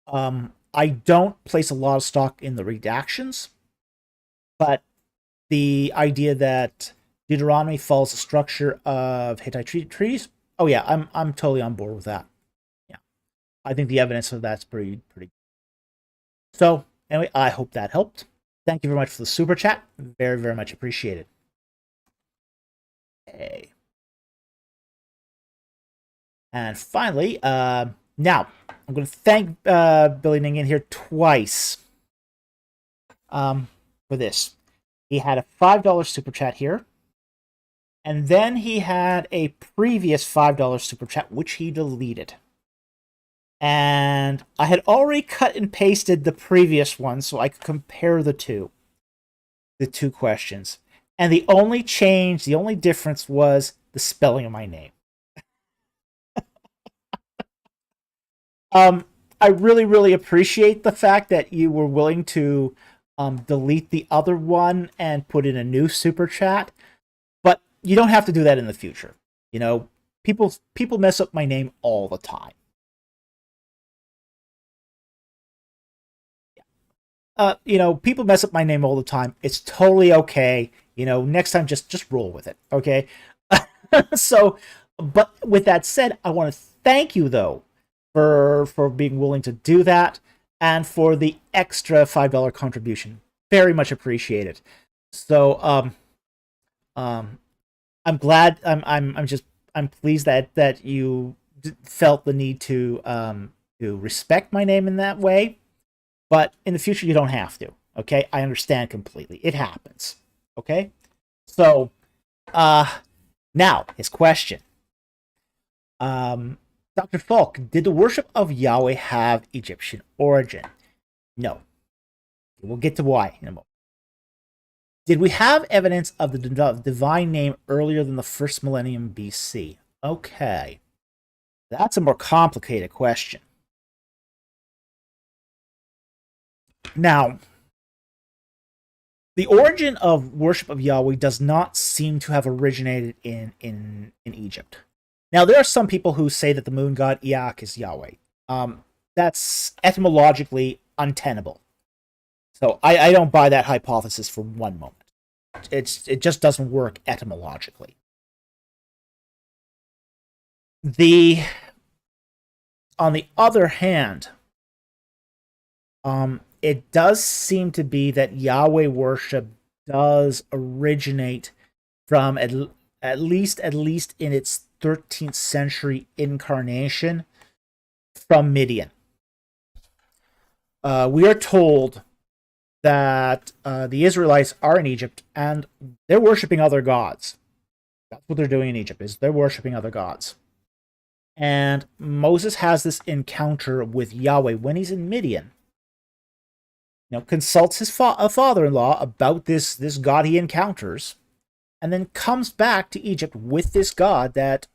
I don't place a lot of stock in the redactions, but the idea that Deuteronomy follows the structure of Hittite treaties, oh yeah, I'm totally on board with that. Yeah, I think the evidence of that's pretty. So anyway, I hope that helped. Thank you very much for the super chat. Very, very much appreciated. Okay. And finally, now I'm going to thank Billy Ningen here twice for this. He had a $5 super chat here. And then he had a previous $5 super chat, which he deleted. And I had already cut and pasted the previous one so I could compare the two questions. And the only difference was the spelling of my name. I really, really appreciate the fact that you were willing to delete the other one and put in a new super chat. But you don't have to do that in the future. You know, people mess up my name all the time. People mess up my name all the time. It's totally okay. Next time just roll with it. Okay. So, but with that said, I want to thank you though for being willing to do that and for the extra $5 contribution. Very much appreciated. So, I'm glad. I'm pleased that you felt the need to respect my name in that way. But in the future, you don't have to. Okay, I understand completely. It happens. Okay, so now his question. Dr. Falk, did the worship of Yahweh have Egyptian origin? No. We'll get to why in a moment. Did we have evidence of the divine name earlier than the first millennium BC? Okay. That's a more complicated question. Now, the origin of worship of Yahweh does not seem to have originated in Egypt. Now, there are some people who say that the moon god Iak is Yahweh. That's etymologically untenable. So I don't buy that hypothesis for one moment. It just doesn't work etymologically. The on the other hand, it does seem to be that Yahweh worship does originate from at least in its 13th century incarnation from Midian. We are told that the Israelites are in Egypt and they're worshiping other gods. That's what they're doing in Egypt, is they're worshiping other gods. And Moses has this encounter with Yahweh when he's in Midian. Consults his father-in-law about this god he encounters, and then comes back to Egypt with this god that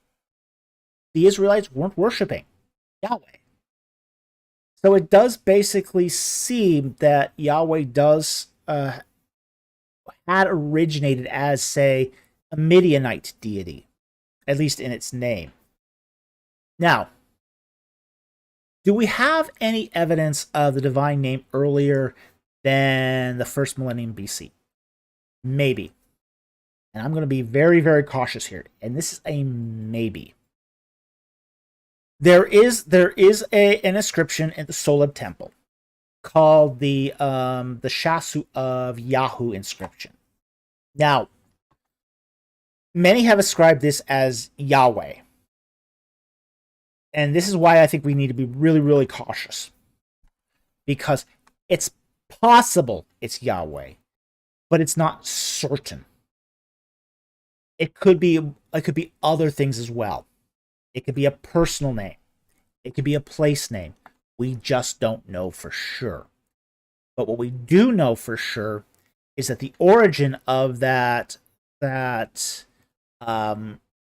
the Israelites weren't worshiping, Yahweh. So it does basically seem that Yahweh does had originated as, say, a Midianite deity, at least in its name. Now, do we have any evidence of the divine name earlier than the first millennium BC? Maybe. And I'm going to be very, very cautious here. And this is a maybe. There is an inscription in the Soleb Temple called the Shasu of Yahu inscription. Now, many have ascribed this as Yahweh. And this is why I think we need to be really, really cautious. Because it's possible it's Yahweh, but it's not certain. It could be other things as well. It could be a personal name. It could be a place name. We just don't know for sure. But what we do know for sure is that the origin of that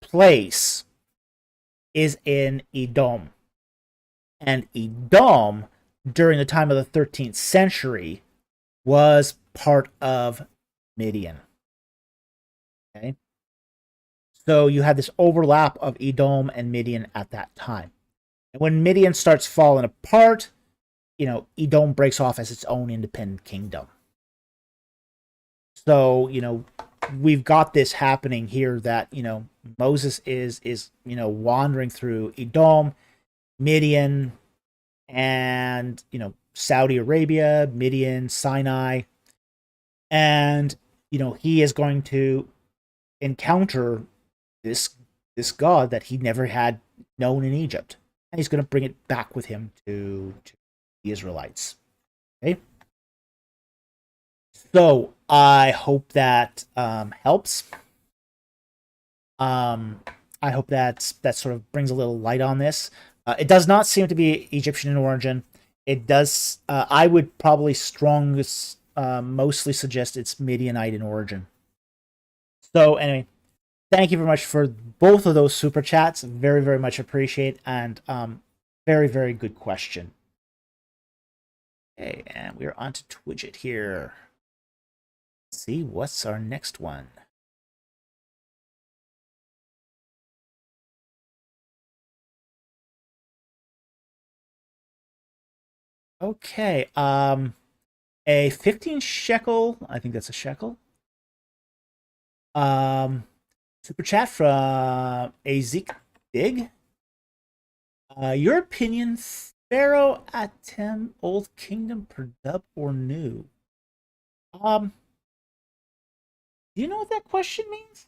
place is in Edom. And Edom, during the time of the 13th century, was part of Midian. Okay? So you had this overlap of Edom and Midian at that time. And when Midian starts falling apart, Edom breaks off as its own independent kingdom. So, we've got this happening here that, Moses is wandering through Edom, Midian, and, Saudi Arabia, Midian, Sinai. And, he is going to encounter this god that he never had known in Egypt. And he's going to bring it back with him to the Israelites. Okay? So, I hope that helps. I hope that sort of brings a little light on this. It does not seem to be Egyptian in origin. It does. I would probably mostly suggest it's Midianite in origin. So anyway, thank you very much for both of those super chats. Very, very much appreciate, and very, very good question. Okay, and we're on to Twidget here. Let's see, what's our next one? Okay, a 15 shekel, I think that's a shekel. Super chat from Azik Dig. Your opinion, Pharaoh Atem, Old Kingdom, Perdub, or New? Do you know what that question means?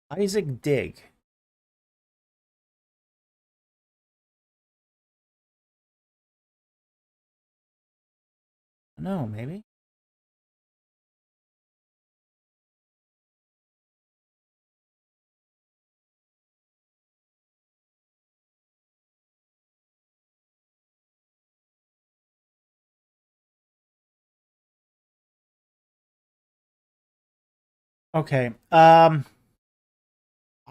Isaac Dig. No, maybe. Okay. I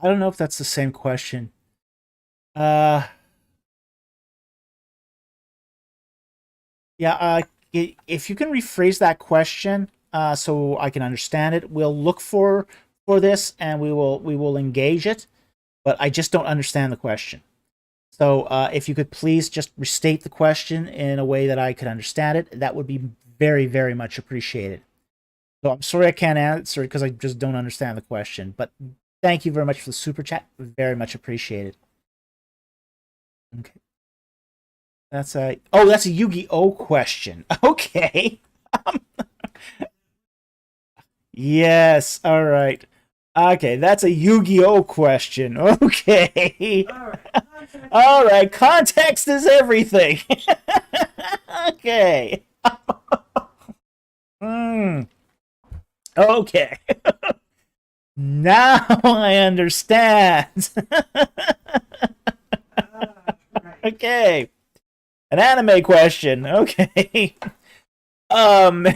don't know if that's the same question. Yeah, if you can rephrase that question so I can understand it, we'll look for this and we will engage it, but I just don't understand the question. So if you could please just restate the question in a way that I could understand it, that would be very, very much appreciated. So I'm sorry I can't answer it because I just don't understand the question. But thank you very much for the super chat. Very much appreciated. Okay. That's that's a Yu-Gi-Oh question. Okay. Yes. All right. Okay, that's a Yu-Gi-Oh question. Okay. All right. Context is everything. Okay. Okay. Now I understand. Okay. An anime question. Okay. Um.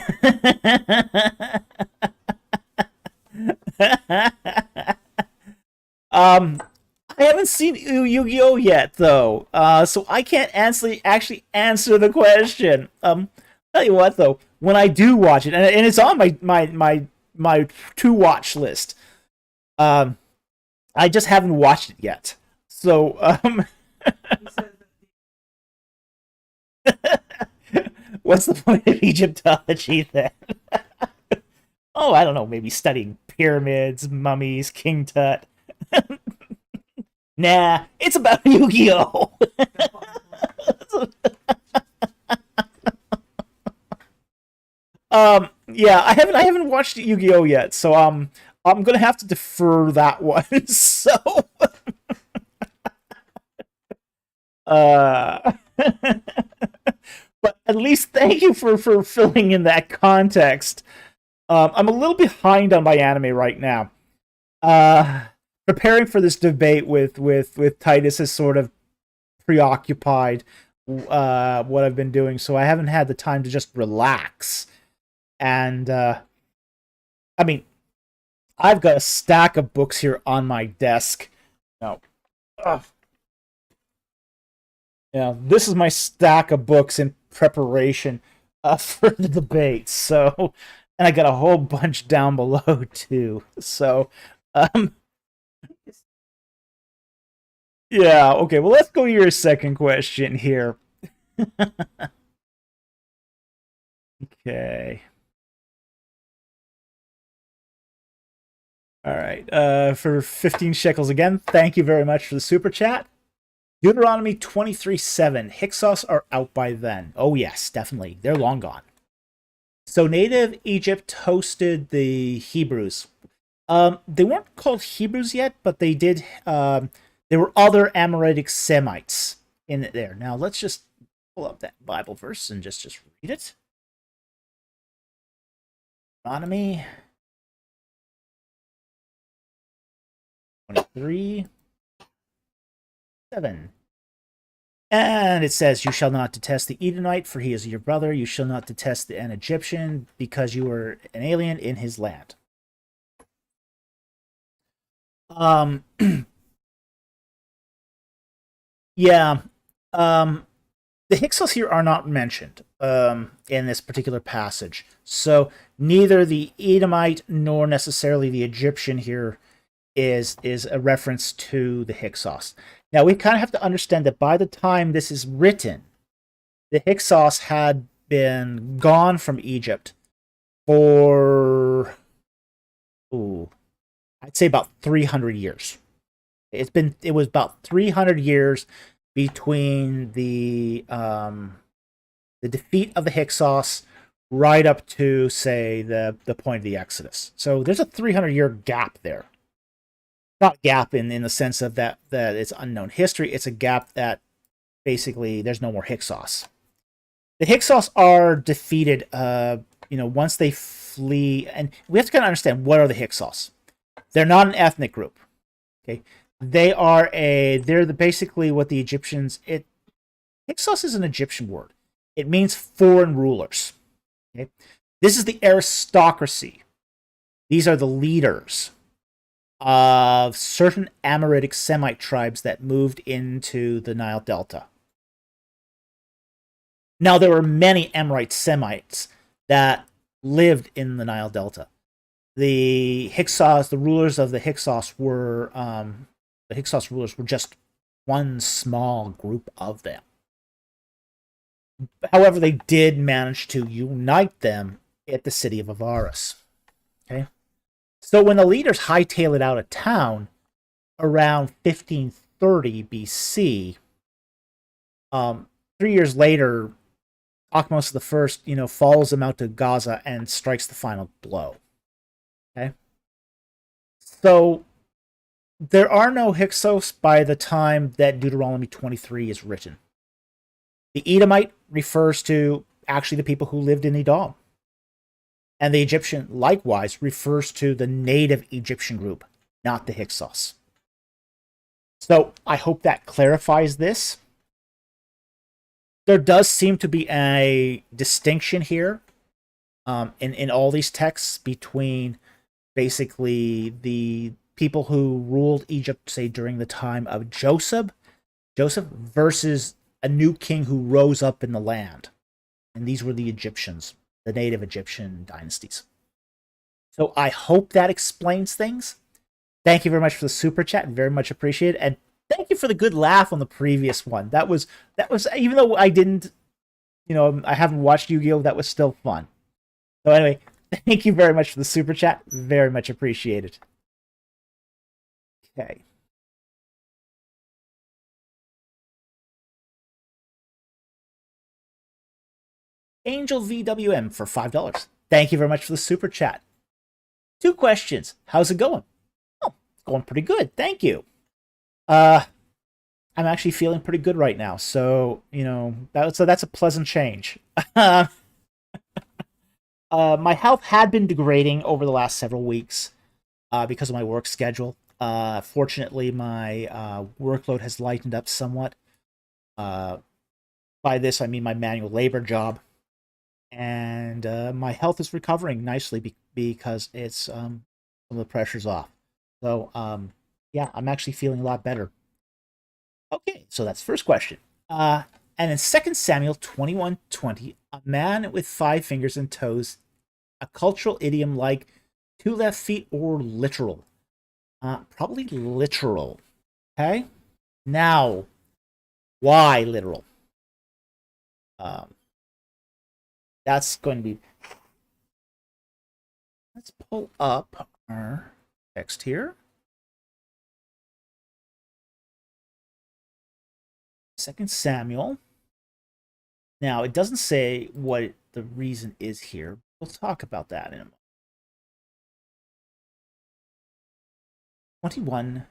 um. I haven't seen Yu-Gi-Oh yet, though. So I can't actually answer the question. Tell you what, though, when I do watch it, and it's on my to watch list. I just haven't watched it yet. So what's the point of Egyptology then? Oh, I don't know. Maybe studying pyramids, mummies, King Tut. Nah, it's about Yu-Gi-Oh. Yeah, I haven't watched Yu-Gi-Oh yet, so I'm gonna have to defer that one. So uh but at least thank you for filling in that context. I'm a little behind on my anime right now. Uh Preparing for this debate with Titus has sort of preoccupied what I've been doing, so I haven't had the time to just relax. And I mean, I've got a stack of books here on my desk. No. Yeah, this is my stack of books in preparation for the debate. So, and I got a whole bunch down below too. So, um, yeah, okay. Well, let's go to your second question here. Okay. All right. For 15 shekels again, thank you very much for the super chat. Deuteronomy 23:7. Hyksos are out by then. Oh, yes, definitely. They're long gone. So, native Egypt hosted the Hebrews. They weren't called Hebrews yet, but they did. There were other Amoritic Semites in there. Now, let's just pull up that Bible verse and just read it. Deuteronomy 23:7. And it says, "You shall not detest the Edomite, for he is your brother. You shall not detest an Egyptian, because you are an alien in his land." Yeah. The Hyksos here are not mentioned in this particular passage. So neither the Edomite nor necessarily the Egyptian here is a reference to the Hyksos. Now we kind of have to understand that by the time this is written, the Hyksos had been gone from Egypt for I'd say about 300 years. It was about 300 years between the defeat of the Hyksos right up to, say, the point of the Exodus. So there's a 300-year gap there. Not gap in the sense of that it's unknown history. It's a gap that basically there's no more Hyksos. The Hyksos are defeated once they flee, and we have to kind of understand what are the Hyksos. They're not an ethnic group. Okay. They're basically what the Egyptians. Hyksos is an Egyptian word. It means foreign rulers. Okay? This is the aristocracy. These are the leaders of certain Amoritic Semite tribes that moved into the Nile Delta. Now, there were many Amorite Semites that lived in the Nile Delta. The Hyksos, the rulers of the Hyksos were just one small group of them. However, they did manage to unite them at the city of Avaris. Okay, so when the leaders hightail it out of town around 1530 BC, 3 years later, Ahmose the First, follows them out to Gaza and strikes the final blow. Okay, so there are no Hyksos by the time that Deuteronomy 23 is written. The Edomite refers to actually the people who lived in Edom. And the Egyptian, likewise, refers to the native Egyptian group, not the Hyksos. So I hope that clarifies this. There does seem to be a distinction here in all these texts between basically the people who ruled Egypt, say, during the time of Joseph versus a new king who rose up in the land. And these were the Egyptians, the native Egyptian dynasties. So I hope that explains things. Thank you very much for the super chat, very much appreciated. And thank you for the good laugh on the previous one. That was even though I didn't, I haven't watched Yu-Gi-Oh, that was still fun. So anyway, thank you very much for the super chat. Very much appreciated. Okay. Angel VWM for $5. Thank you very much for the super chat. 2 questions. How's it going? Oh, it's going pretty good. Thank you. I'm actually feeling pretty good right now, so that's a pleasant change. My health had been degrading over the last several weeks because of my work schedule. Fortunately, my workload has lightened up somewhat. By this, I mean my manual labor job. And my health is recovering nicely because it's some of the pressure's off. So, yeah, I'm actually feeling a lot better. Okay, so that's the first question. And in 2 Samuel 21:20, a man with 5 fingers and toes, a cultural idiom like 2 left feet or literal. Probably literal. Okay? Now, why literal? That's going to be... Let's pull up our text here. 2 Samuel. Now, it doesn't say what the reason is here. We'll talk about that in a moment. 21.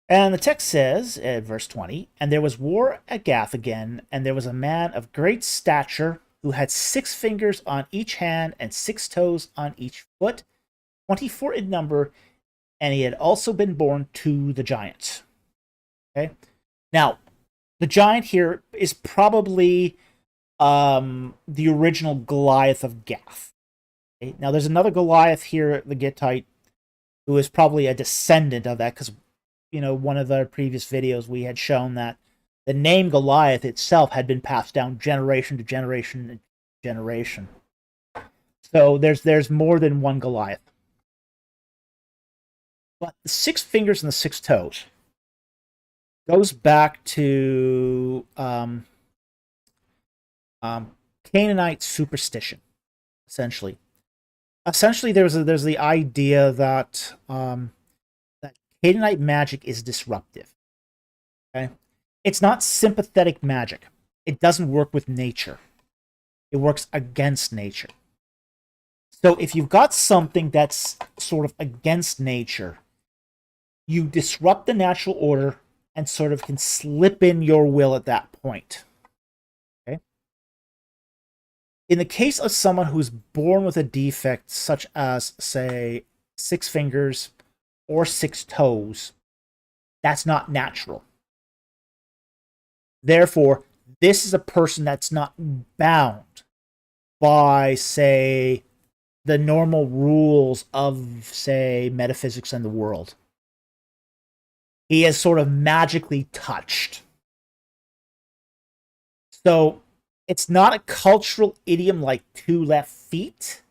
And the text says, verse 20, and there was war at Gath again, and there was a man of great stature who had 6 fingers on each hand and 6 toes on each foot, 24 in number, and he had also been born to the giant. Okay? Now, the giant here is probably the original Goliath of Gath. Okay? Now, there's another Goliath here, the Gittite, who is probably a descendant of that, because one of our previous videos, we had shown that the name Goliath itself had been passed down generation to generation to generation. So there's more than one Goliath. But the 6 fingers and the 6 toes goes back to Canaanite superstition, essentially. Essentially, there's the idea that Canaanite magic is disruptive. Okay? It's not sympathetic magic. It doesn't work with nature. It works against nature. So if you've got something that's sort of against nature, you disrupt the natural order and sort of can slip in your will at that point. Okay? In the case of someone who's born with a defect such as, say, 6 fingers or 6 toes, that's not natural. Therefore, this is a person that's not bound by, say, the normal rules of, say, metaphysics and the world. He is sort of magically touched. So, it's not a cultural idiom like 2 left feet,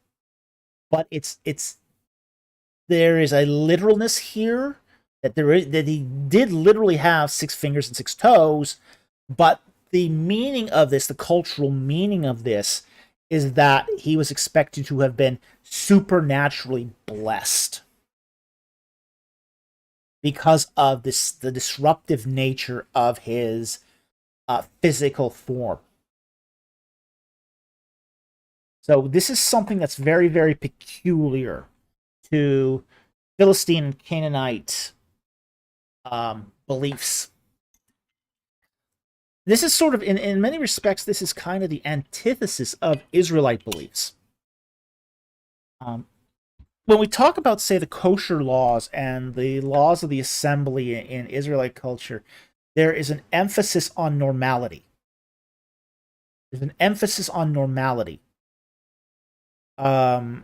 but there is a literalness here that he did literally have 6 fingers and 6 toes, But the meaning of this, the cultural meaning of this, is that he was expected to have been supernaturally blessed because of the disruptive nature of his physical form. So this is something that's very, very peculiar to Philistine and Canaanite beliefs. This is sort of, in many respects, this is kind of the antithesis of Israelite beliefs. When we talk about, say, the kosher laws and the laws of the assembly in Israelite culture, there is an emphasis on normality. There's an emphasis on normality. For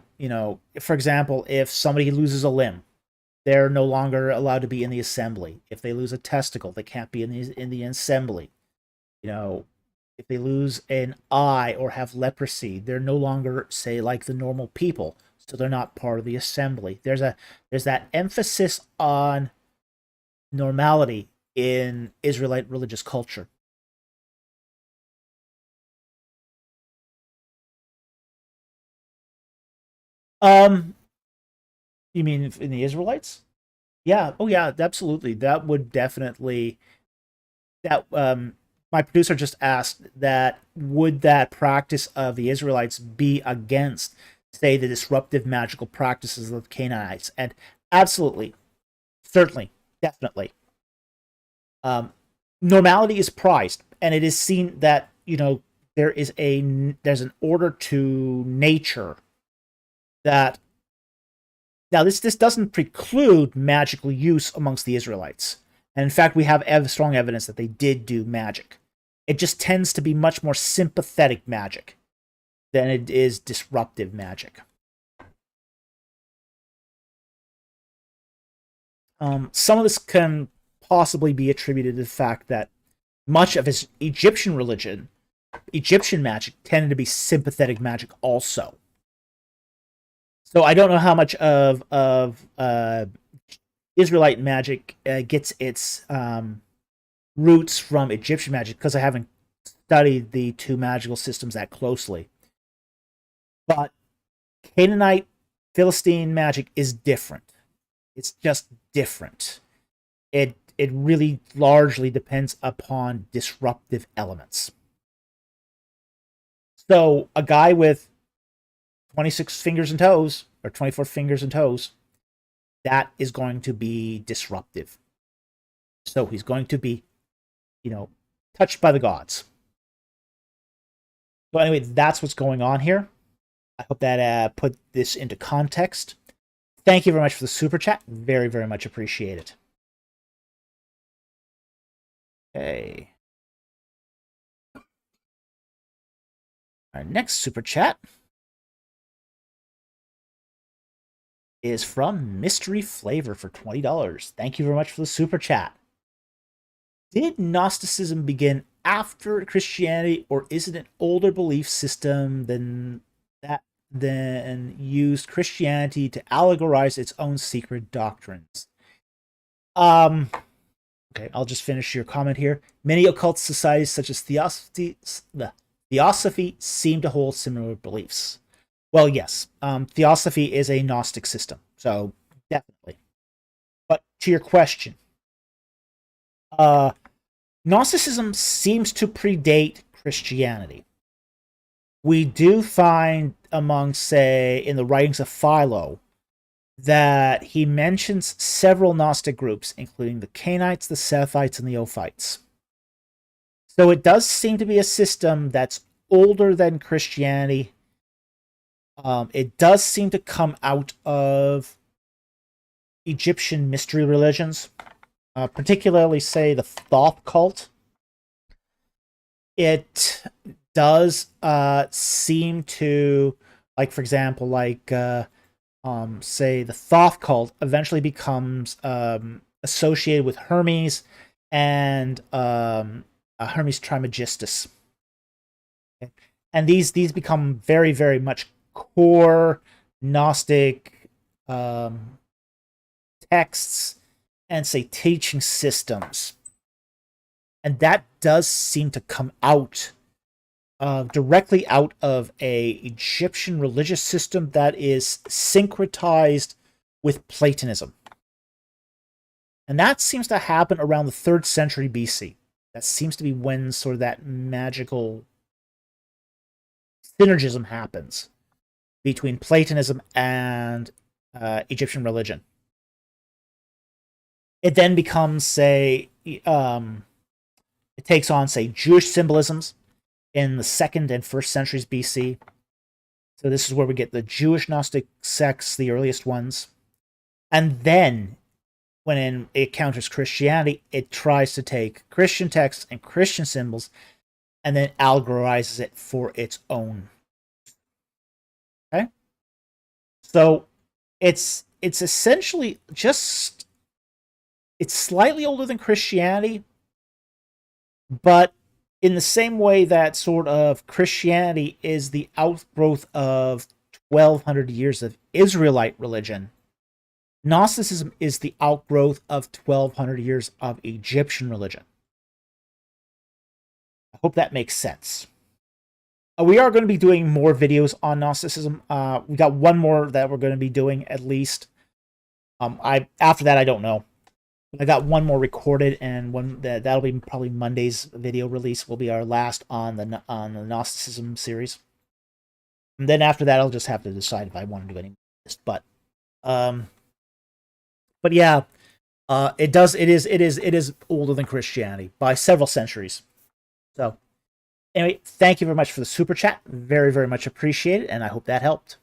example, if somebody loses a limb, they're no longer allowed to be in the assembly. If they lose a testicle, they can't be in the assembly. If they lose an eye or have leprosy, they're no longer, say, like the normal people, so they're not part of the assembly. There's that emphasis on normality in Israelite religious culture. You mean in the Israelites? Yeah. Oh, yeah. Absolutely. That would definitely. That My producer just asked that would that practice of the Israelites be against, say, the disruptive magical practices of the Canaanites? And absolutely, certainly, definitely. Normality is prized, and it is seen that there's an order to nature that. Now, this doesn't preclude magical use amongst the Israelites. And in fact, we have strong evidence that they did do magic. It just tends to be much more sympathetic magic than it is disruptive magic. Some of this can possibly be attributed to the fact that much of his Egyptian religion, Egyptian magic, tended to be sympathetic magic also. So I don't know how much of Israelite magic gets its roots from Egyptian magic, because I haven't studied the two magical systems that closely. But Canaanite Philistine magic is different. It's just different. It really largely depends upon disruptive elements. So a guy with 26 fingers and toes, or 24 fingers and toes, that is going to be disruptive. So he's going to be, touched by the gods. So anyway, that's what's going on here. I hope that put this into context. Thank you very much for the super chat. Very, very much appreciate it. Okay. Our next super chat is from Mystery Flavor for $20. Thank you very much for the super chat. Did Gnosticism begin after Christianity, or is it an older belief system than used Christianity to allegorize its own secret doctrines? Okay, I'll just finish your comment here. Many occult societies, such as Theosophy, seem to hold similar beliefs. Well, yes, Theosophy is a Gnostic system, so definitely. But to your question, Gnosticism seems to predate Christianity. We do find among, say, in the writings of Philo, that he mentions several Gnostic groups, including the Canaanites, the Sethites, and the Ophites. So it does seem to be a system that's older than Christianity. It does seem to come out of Egyptian mystery religions, particularly, say, the Thoth cult. It does seem to, like, for example, say, the Thoth cult eventually becomes associated with Hermes and Hermes Trismegistus. Okay. And these become very, very much core Gnostic texts and, say, teaching systems. And that does seem to come out directly out of a Egyptian religious system that is syncretized with Platonism. And that seems to happen around the 3rd century BC. That seems to be when sort of that magical synergism happens between Platonism and Egyptian religion. It then becomes, say, it takes on, say, Jewish symbolisms in the 2nd and 1st centuries BC. So this is where we get the Jewish Gnostic sects, the earliest ones. And then, when it encounters Christianity, it tries to take Christian texts and Christian symbols and then allegorizes it for its own. Okay? So it's essentially just, it's slightly older than Christianity, but in the same way that sort of Christianity is the outgrowth of 1,200 years of Israelite religion, Gnosticism is the outgrowth of 1,200 years of Egyptian religion. I hope that makes sense. We are going to be doing more videos on Gnosticism. We got one more that we're going to be doing at least. After that, I don't know. I got one more recorded, and one that'll be probably Monday's video release. Will be our last on the Gnosticism series. And then after that, I'll just have to decide if I want to do any more. But yeah, it is older than Christianity by several centuries. So anyway, thank you very much for the super chat. Very, very much appreciated, and I hope that helped.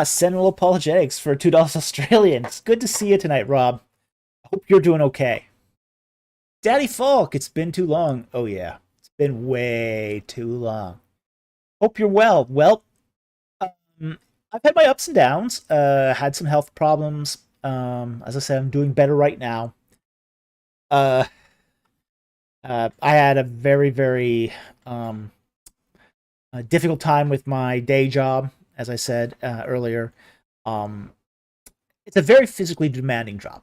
Sentinel Apologetics for $2 Australian. It's good to see you tonight, Rob. I hope you're doing okay. Daddy Falk, it's been too long. Oh yeah, it's been way too long. Hope you're well. Well, I've had my ups and downs. Had some health problems. As I said, I'm doing better right now. I had a very, very difficult time with my day job, as I said earlier. It's a very physically demanding job.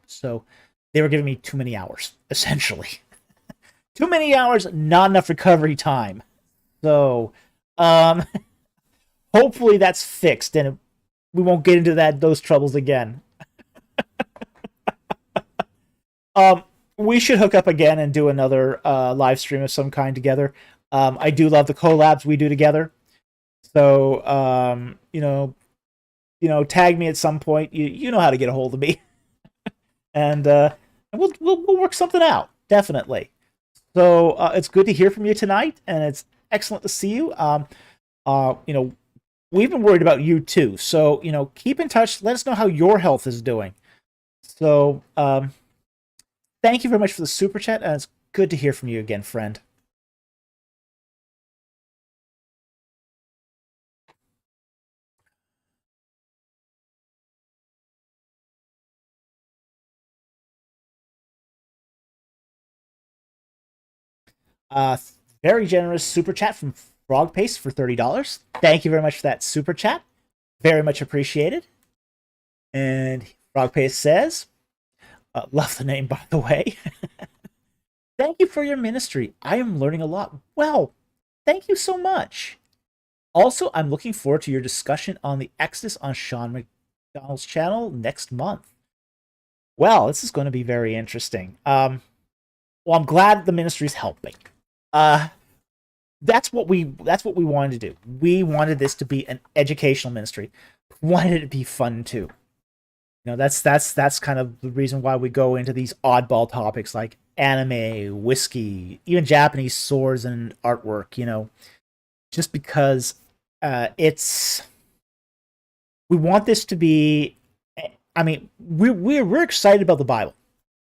So they were giving me too many hours, essentially. Too many hours, not enough recovery time. So, hopefully that's fixed, and we won't get into those troubles again. We should hook up again and do another live stream of some kind together. I do love the collabs we do together. So, tag me at some point. You know how to get a hold of me, and we'll work something out, definitely. So it's good to hear from you tonight, and it's excellent to see you. We've been worried about you too. So, keep in touch. Let us know how your health is doing. So, thank you very much for the super chat, and it's good to hear from you again, friend. Very generous super chat from Frog Paste for $30. Thank you very much for that super chat. Very much appreciated. And Frog Paste says, love the name, by the way. Thank you for your ministry. I am learning a lot. Well, thank you so much. Also, I'm looking forward to your discussion on the Exodus on Sean McDonald's channel next month. Well, this is going to be very interesting. Well, I'm glad the ministry's helping. That's what we wanted to do. We wanted this to be an educational ministry. We wanted it to be fun too. That's kind of the reason why we go into these oddball topics like anime, whiskey, even Japanese swords and artwork. Just because we want this to be. I mean, we're excited about the Bible.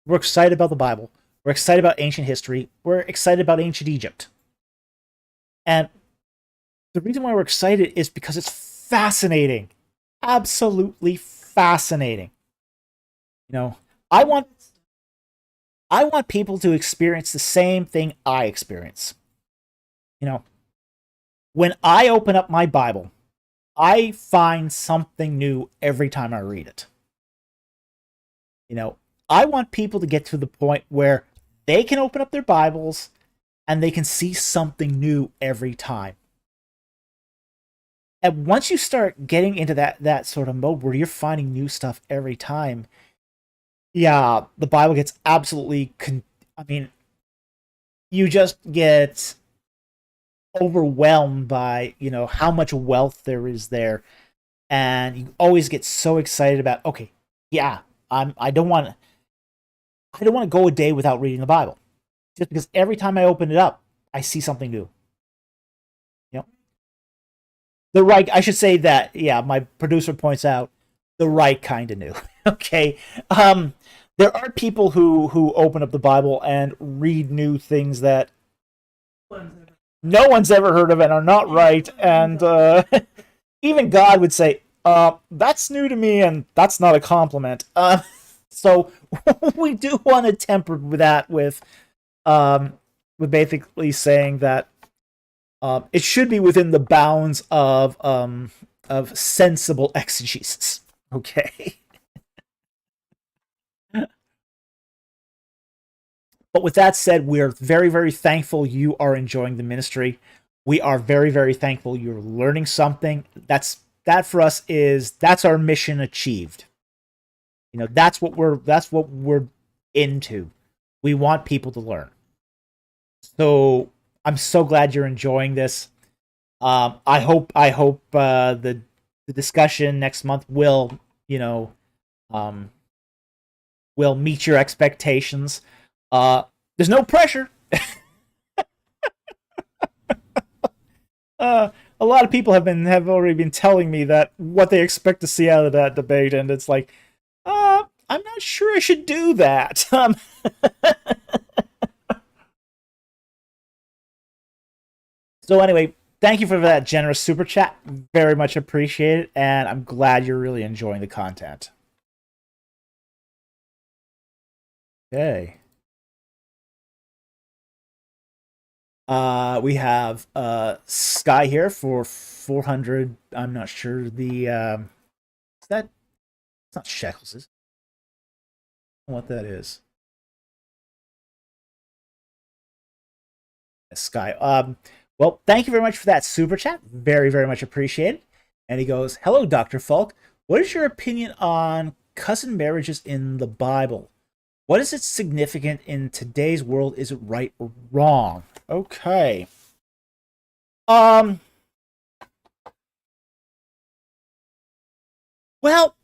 We're excited about the Bible. We're excited about ancient history. We're excited about ancient Egypt. And the reason why we're excited is because it's fascinating. Absolutely fascinating. I want people to experience the same thing I experience. When I open up my Bible, I find something new every time I read it. You know, I want people to get to the point where they can open up their Bibles and they can see something new every time. And once you start getting into that sort of mode where you're finding new stuff every time, yeah, the Bible gets absolutely I mean, you just get overwhelmed by, how much wealth there is there, and you always get so excited about, okay, yeah, I don't want to go a day without reading the Bible, just because every time I open it up, I see something new. You know, the right. I should say that. Yeah, my producer points out the right kind of new. Okay, there are people who open up the Bible and read new things that no one's ever heard of and are not right, and even God would say, that's new to me, and that's not a compliment. So we do want to temper that with basically saying that it should be within the bounds of sensible exegesis. Okay. But with that said, we're very, very thankful you are enjoying the ministry. We are very, very thankful you're learning something. That for us that's our mission achieved. That's what we're into. We want people to learn. So I'm so glad you're enjoying this. I hope the discussion next month um, will meet your expectations. There's no pressure. A lot of people have already been telling me that what they expect to see out of that debate, and it's like, I'm not sure I should do that. So anyway, thank you for that generous super chat. Very much appreciated, and I'm glad you're really enjoying the content. Okay. We have Sky here for 400. I'm not sure the is that it's not shekels, is it? What that is. Sky. Well, thank you very much for that super chat. Very, very much appreciated. And he goes, "Hello, Dr. Falk. What is your opinion on cousin marriages in the Bible? What is its significant in today's world? Is it right or wrong?" Okay. Um. Well,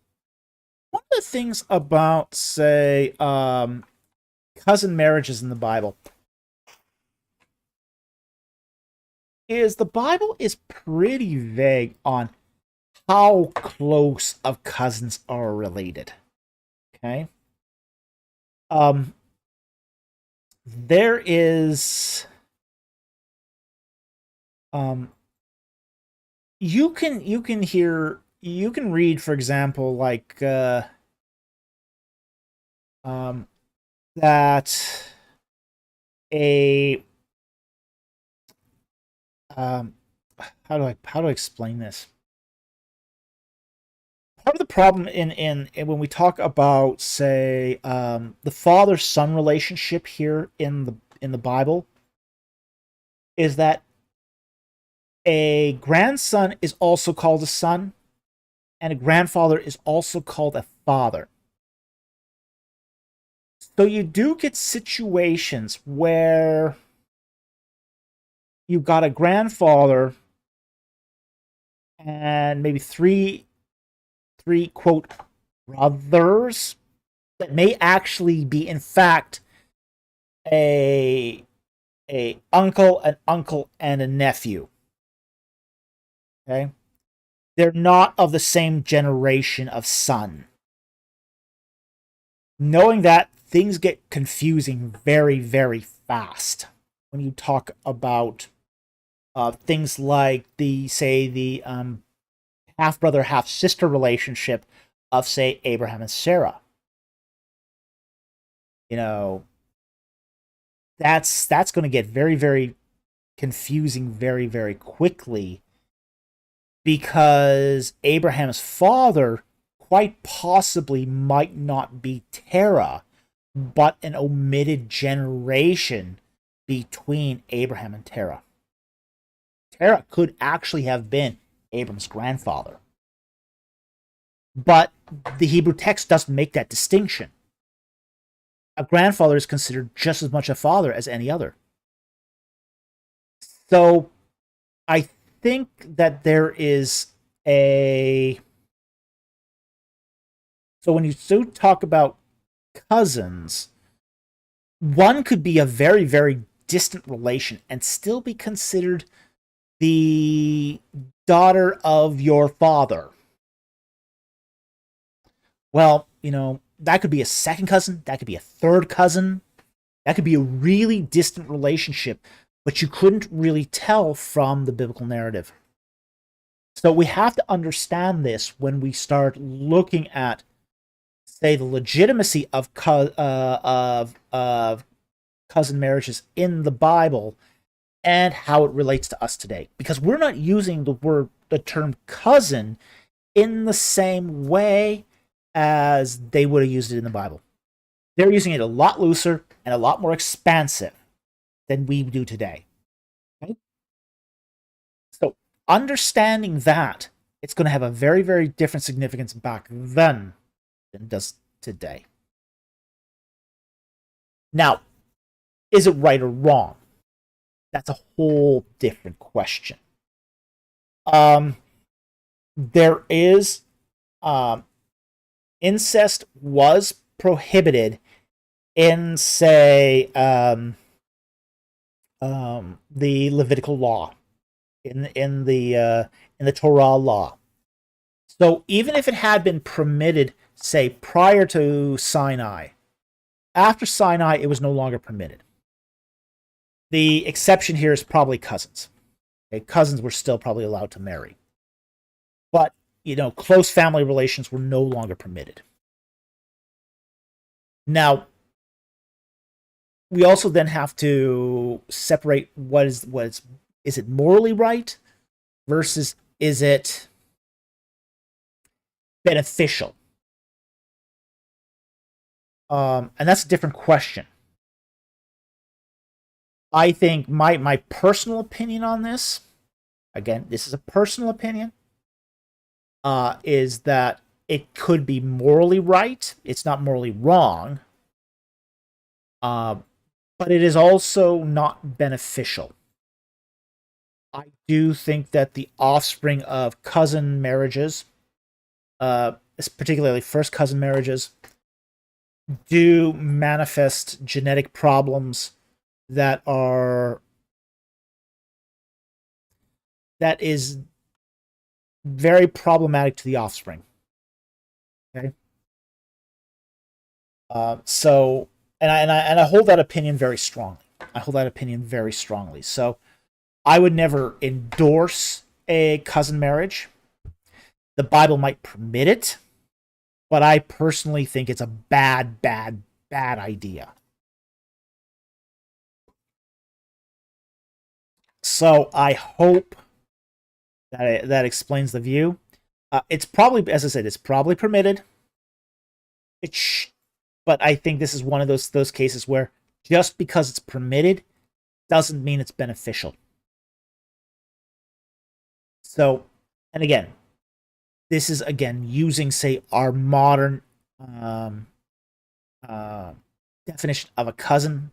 one of the things about, say, cousin marriages in the Bible is the Bible is pretty vague on how close of cousins are related. Okay. Um, there is um, you can read, for example, like um, that a um, how do I explain this? Part of the problem in when we talk about, say, the father son relationship here in the Bible is that a grandson is also called a son, and a grandfather is also called a father. So you do get situations where you've got a grandfather and maybe three quote brothers that may actually be in fact a an uncle and a nephew. Okay, they're not of the same generation of son. Knowing that, things get confusing very, very fast when you talk about things like the half brother, half sister relationship of, say, Abraham and Sarah. You know, that's going to get very, very confusing very, very quickly because Abraham's father quite possibly might not be Terah, but an omitted generation between Abraham and Terah. Terah could actually have been Abram's grandfather. But the Hebrew text doesn't make that distinction. A grandfather is considered just as much a father as any other. So I think that there is a... So when you do talk about cousins, one could be a very, very distant relation and still be considered the daughter of your father. Well, that could be a second cousin, that could be a third cousin, that could be a really distant relationship, but you couldn't really tell from the biblical narrative. So we have to understand this when we start looking at, say, the legitimacy of cousin marriages in the Bible and how it relates to us today. Because we're not using the term cousin in the same way as they would have used it in the Bible. They're using it a lot looser and a lot more expansive than we do today. Okay? So understanding that, it's going to have a very, very different significance back then than it does today. Now, is it right or wrong? That's a whole different question. There is incest was prohibited in, say, the Levitical law, in the Torah law. So even if it had been permitted, say, prior to Sinai, after Sinai, it was no longer permitted. The exception here is probably cousins. Okay, cousins were still probably allowed to marry. But, close family relations were no longer permitted. Now, we also then have to separate is it morally right versus is it beneficial? And that's a different question. I think my personal opinion on this, again, this is a personal opinion, is that it could be morally right. It's not morally wrong. But it is also not beneficial. I do think that the offspring of cousin marriages, particularly first cousin marriages, do manifest genetic problems that is very problematic to the offspring. Okay. So, and I hold that opinion very strongly. So, I would never endorse a cousin marriage. The Bible might permit it, but I personally think it's a bad idea. So I hope that explains the view. It's probably, as I said, it's probably permitted. But I think this is one of those cases where just because it's permitted doesn't mean it's beneficial. So, and again, this is using, say, our modern definition of a cousin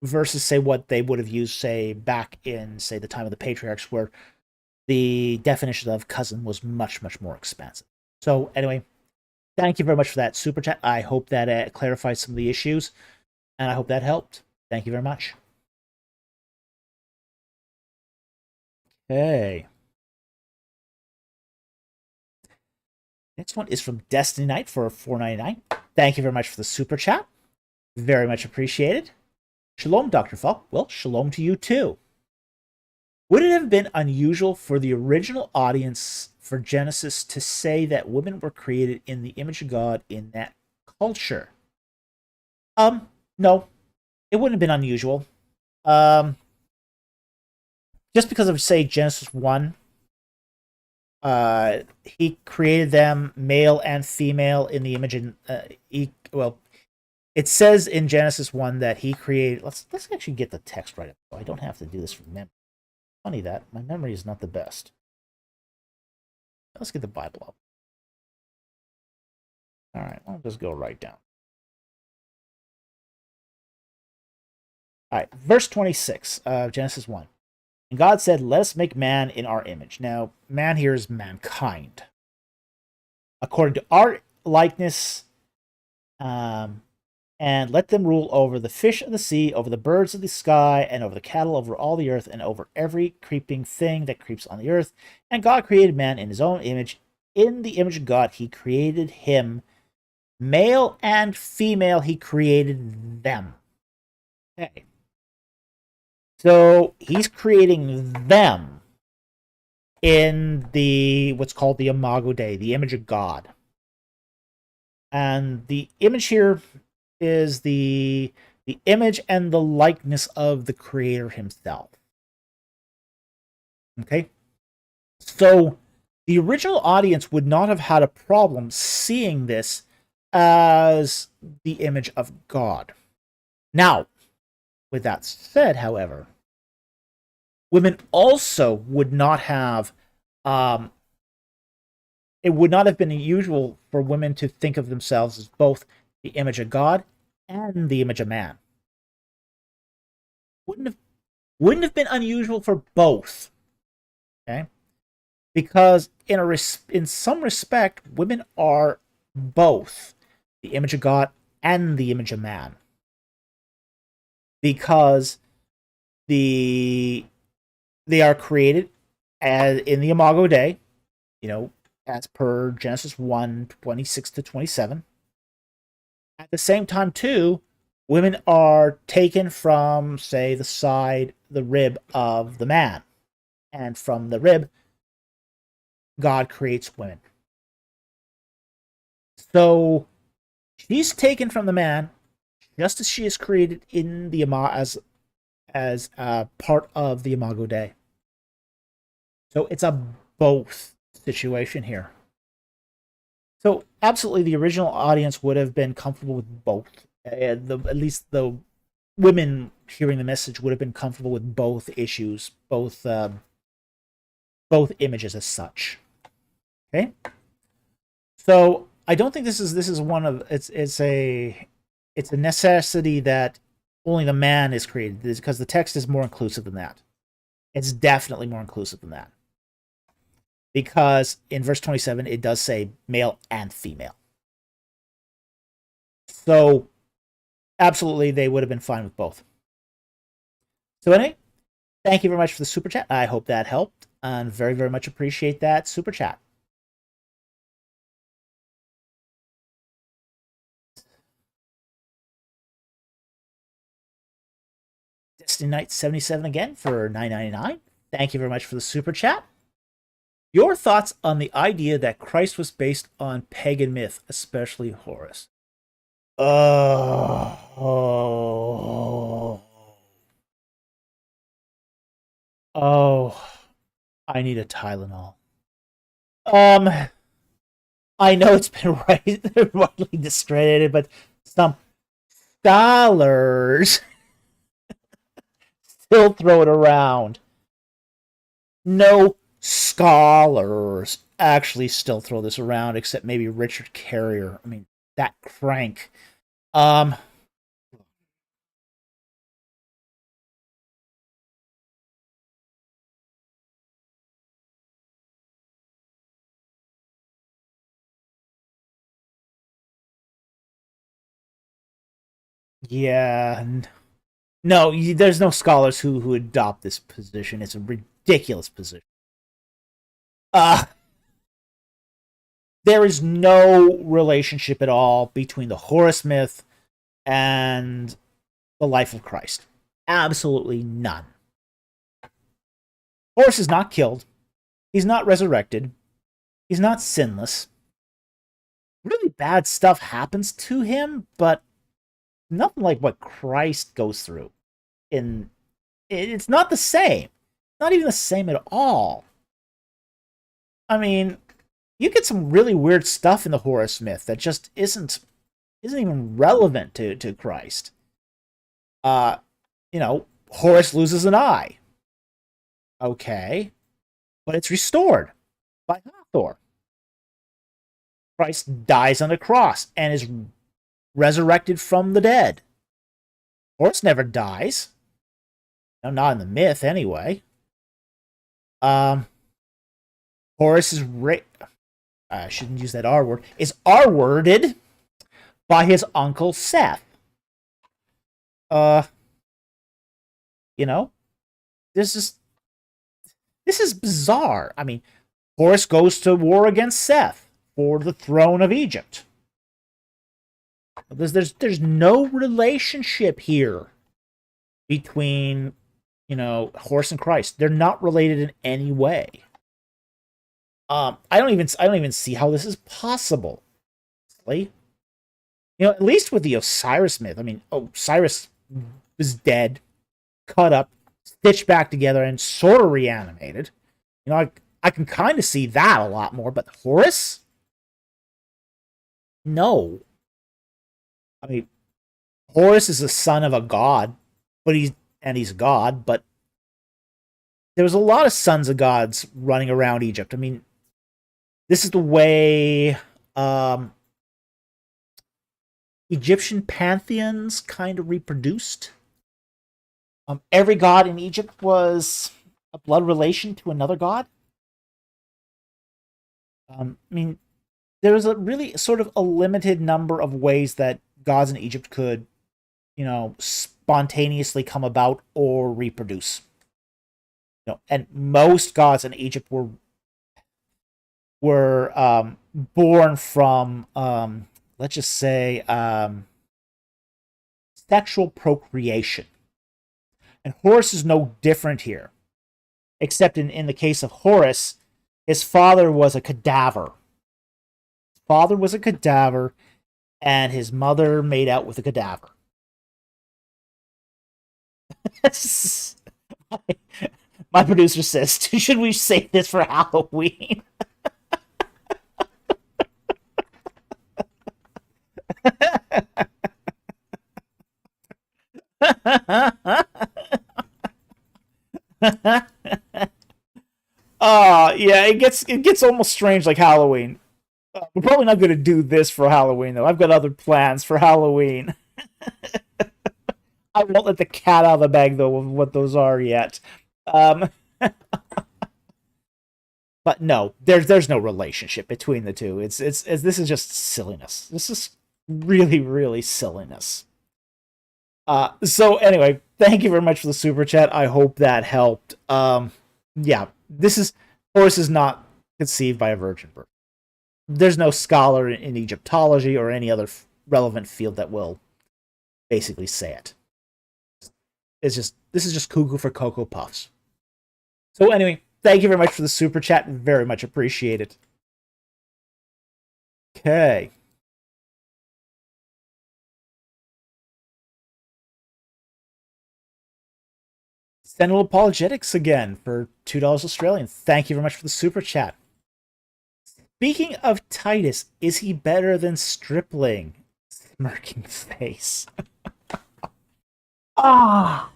versus, say, what they would have used, say, back in, say, the time of the patriarchs, where the definition of cousin was much, much more expansive. So anyway, thank you very much for that super chat. I hope that clarifies some of the issues, and I hope that helped. Thank you very much. Okay. Next one is from Destiny Knight for $4.99. Thank you very much for the super chat. Very much appreciated. Shalom, Dr. Falk. Well, shalom to you too. Would it have been unusual for the original audience for Genesis to say that women were created in the image of God in that culture? No. It wouldn't have been unusual. Just because of, say, Genesis 1, He created them male and female in the image. And well, it says in Genesis 1 that he created. Let's actually get the text right up, so I don't have to do this from memory. Funny that my memory is not the best. Let's get the Bible up. All right, I'll just go right down. All right, verse 26 of Genesis 1. And God said, "Let us make man in our image." Now, man here is mankind. According to our likeness, and let them rule over the fish of the sea, over the birds of the sky, and over the cattle, over all the earth, and over every creeping thing that creeps on the earth. And God created man in his own image. In the image of God, he created him. Male and female, he created them. Okay. So he's creating them in the what's called the Imago Dei, the image of God. And the image here is the image and the likeness of the Creator himself. Okay? So the original audience would not have had a problem seeing this as the image of God. Now, with that said, however, women also would not have, it would not have been unusual for women to think of themselves as both the image of God and the image of man. Wouldn't have been unusual for both. Okay? Because in some respect, women are both the image of God and the image of man. Because they are created as in the Imago Dei, as per Genesis 1, 26 to 27. At the same time, too, women are taken from, say, the rib of the man. And from the rib, God creates women. So she's taken from the man, just as she is created in the as part of the Imago Dei. So it's a both situation here. So absolutely, the original audience would have been comfortable with both. At least the women hearing the message would have been comfortable with both issues, both images as such. Okay. So I don't think this is one of it's a necessity that only the man is created, because the text is more inclusive than that. It's definitely more inclusive than that. Because in verse 27, it does say male and female. So, absolutely, they would have been fine with both. So anyway, thank you very much for the super chat. I hope that helped, and very, very much appreciate that super chat. Destiny Knight 77 again for $9.99. Thank you very much for the super chat. Your thoughts on the idea that Christ was based on pagan myth, especially Horus? Oh, I need a Tylenol. I know it's been widely discredited, but some scholars still throw it around. No scholars actually still throw this around, except maybe Richard Carrier. I mean, that crank. Yeah. No, there's no scholars who adopt this position. It's a ridiculous position. There is no relationship at all between the Horus myth and the life of Christ. Absolutely none. Horus is not killed. He's not resurrected. He's not sinless. Really bad stuff happens to him, but nothing like what Christ goes through. It's not the same. Not even the same at all. I mean, you get some really weird stuff in the Horus myth that just isn't even relevant to Christ. Uh, Horus loses an eye. Okay, but it's restored by Hathor. Christ dies on the cross and is resurrected from the dead. Horus never dies. No, not in the myth, anyway. Horus is I shouldn't use that R word. Is R-worded by his uncle Seth. You know, this is bizarre. I mean, Horus goes to war against Seth for the throne of Egypt. There's no relationship here between, Horus and Christ. They're not related in any way. I don't even see how this is possible. At least with the Osiris myth. I mean, Osiris was dead, cut up, stitched back together, and sort of reanimated. I can kind of see that a lot more, but Horus? No. I mean, Horus is the son of a god, but he's a god, but there was a lot of sons of gods running around Egypt. I mean, this is the way Egyptian pantheons kind of reproduced. Every god in Egypt was a blood relation to another god. I mean, there was a really sort of a limited number of ways that gods in Egypt could, spontaneously come about or reproduce. And most gods in Egypt were born from, let's just say, sexual procreation. And Horus is no different here, except in the case of Horus, his father was a cadaver. His father was a cadaver, and his mother made out with a cadaver. My producer says, should we save this for Halloween? Yeah, it gets almost strange like Halloween. We're probably not going to do this for Halloween, though. I've got other plans for Halloween. I won't let the cat out of the bag, though, of what those are yet. But no, there's no relationship between the two. It's this is just silliness. This is really, really silliness. So anyway, thank you very much for the super chat. I hope that helped. Yeah, Horus is not conceived by a virgin birth. There's no scholar in Egyptology or any other relevant field that will basically say it. This is just cuckoo for Cocoa Puffs. So anyway, thank you very much for the super chat. Very much appreciated. Okay. Sentinel Apologetics again for $2 Australian. Thank you very much for the super chat. Speaking of Titus, is he better than Stripling? Smirking face. Ah.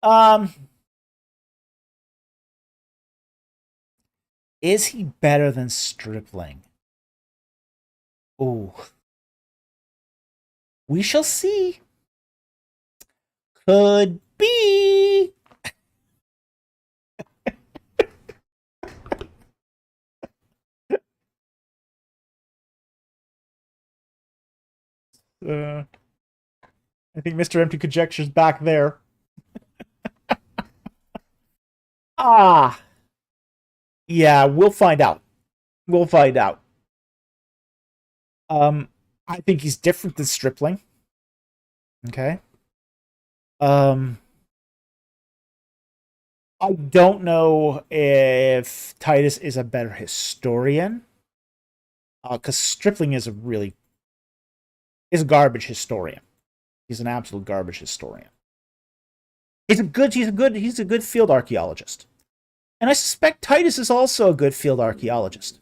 Ugh. Is he better than Stripling? Ooh. We shall see. Could be. I think Mr. Empty Conjecture's back there. Yeah, we'll find out. We'll find out. I think he's different than Stripling. Okay. I don't know if Titus is a better historian. Because Stripling is a garbage historian. He's an absolute garbage historian. He's a good field archaeologist. And I suspect Titus is also a good field archaeologist.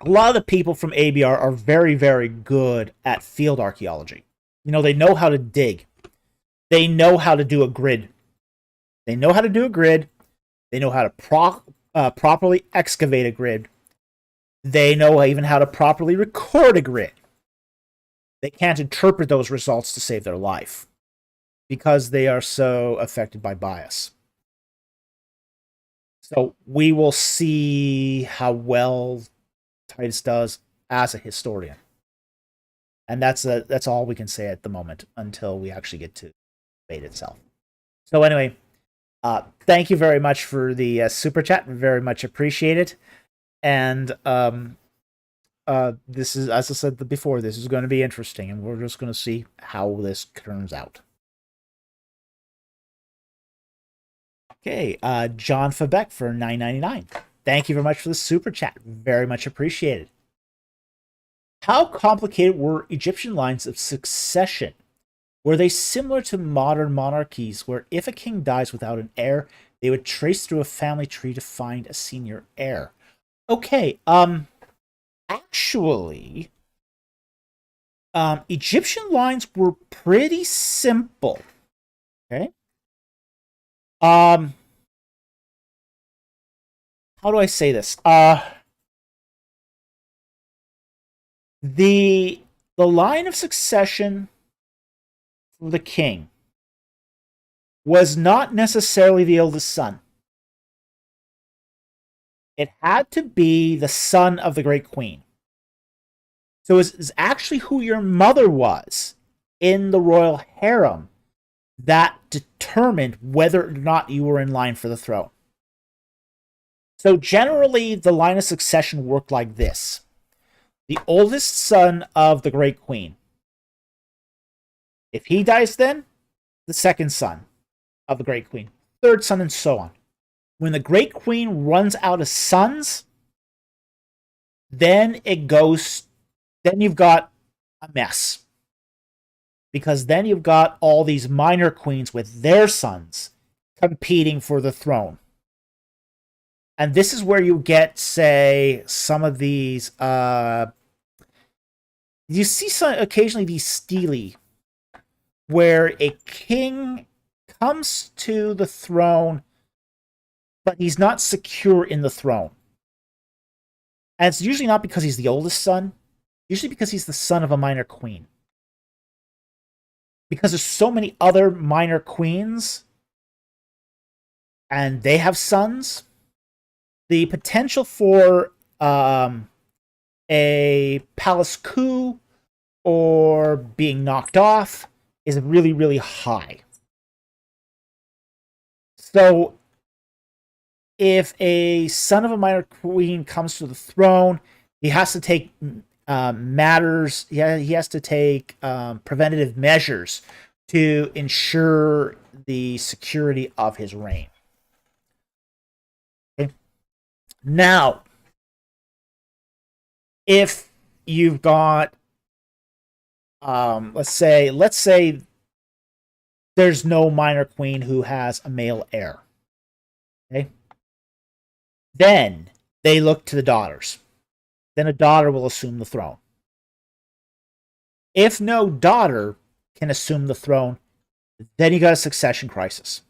A lot of the people from ABR are very, very good at field archaeology. You know, they know how to dig. They know how to do a grid. They know how to do a grid. They know how to properly excavate a grid. They know even how to properly record a grid. They can't interpret those results to save their life because they are so affected by bias. So we will see how well Titus does as a historian. And that's all we can say at the moment until we actually get to the debate itself. So anyway, thank you very much for the super chat. Very much appreciated. And this is, as I said before, this is going to be interesting, and we're just going to see how this turns out. Okay, John Fabeck for $9.99. Thank you very much for the super chat. Very much appreciated. How complicated were Egyptian lines of succession? Were they similar to modern monarchies, where if a king dies without an heir, they would trace through a family tree to find a senior heir? Okay, actually, Egyptian lines were pretty simple. Okay. How do I say this? The line of succession for the king was not necessarily the eldest son. It had to be the son of the great queen. So it's actually who your mother was in the royal harem that determined whether or not you were in line for the throne. So generally, the line of succession worked like this. The oldest son of the great queen. If he dies then, the second son of the great queen. Third son, and so on. When the great queen runs out of sons, then it goes, then you've got a mess. Because then you've got all these minor queens with their sons competing for the throne. And this is where you get, say, some of these, you see occasionally these stele, where a king comes to the throne, but he's not secure in the throne. And it's usually not because he's the oldest son, usually because he's the son of a minor queen. Because there's so many other minor queens, and they have sons, the potential for a palace coup or being knocked off is really, really high. So if a son of a minor queen comes to the throne, he has to take matters. He has to take preventative measures to ensure the security of his reign. Okay. Now, if you've got, let's say there's no minor queen who has a male heir. Okay. Then they look to the daughters. Then a daughter will assume the throne. If no daughter can assume the throne, then you got a succession crisis.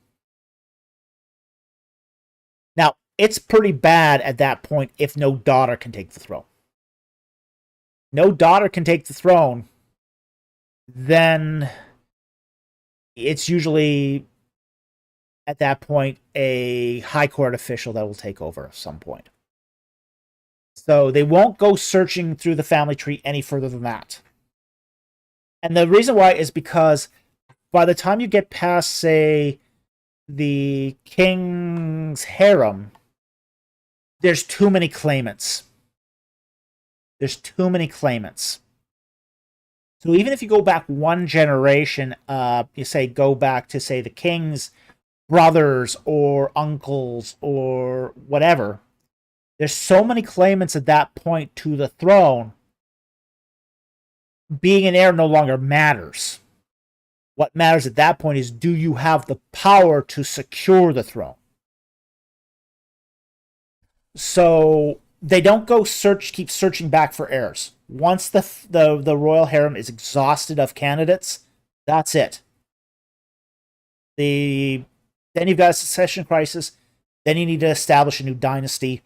Now, it's pretty bad at that point if no daughter can take the throne. No daughter can take the throne, then it's usually at that point a high court official that will take over at some point. So they won't go searching through the family tree any further than that. And the reason why is because by the time you get past, say, the king's harem, there's too many claimants. There's too many claimants. So even if you go back one generation, go back to, say, the king's brothers or uncles or whatever, there's so many claimants at that point to the throne, being an heir no longer matters. What matters at that point is, do you have the power to secure the throne? So they don't go keep searching back for heirs. Once the royal harem is exhausted of candidates, that's it. Then you've got a succession crisis. Then you need to establish a new dynasty,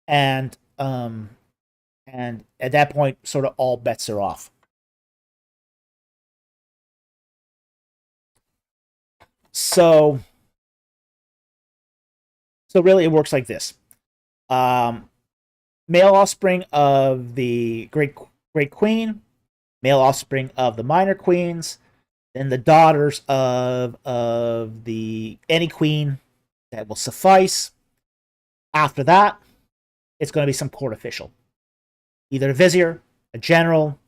and at that point, sort of all bets are off. So really, it works like this. Male offspring of the great queen, male offspring of the minor queens, then the daughters of any queen that will suffice. After that, it's going to be some court official, either a vizier, a general,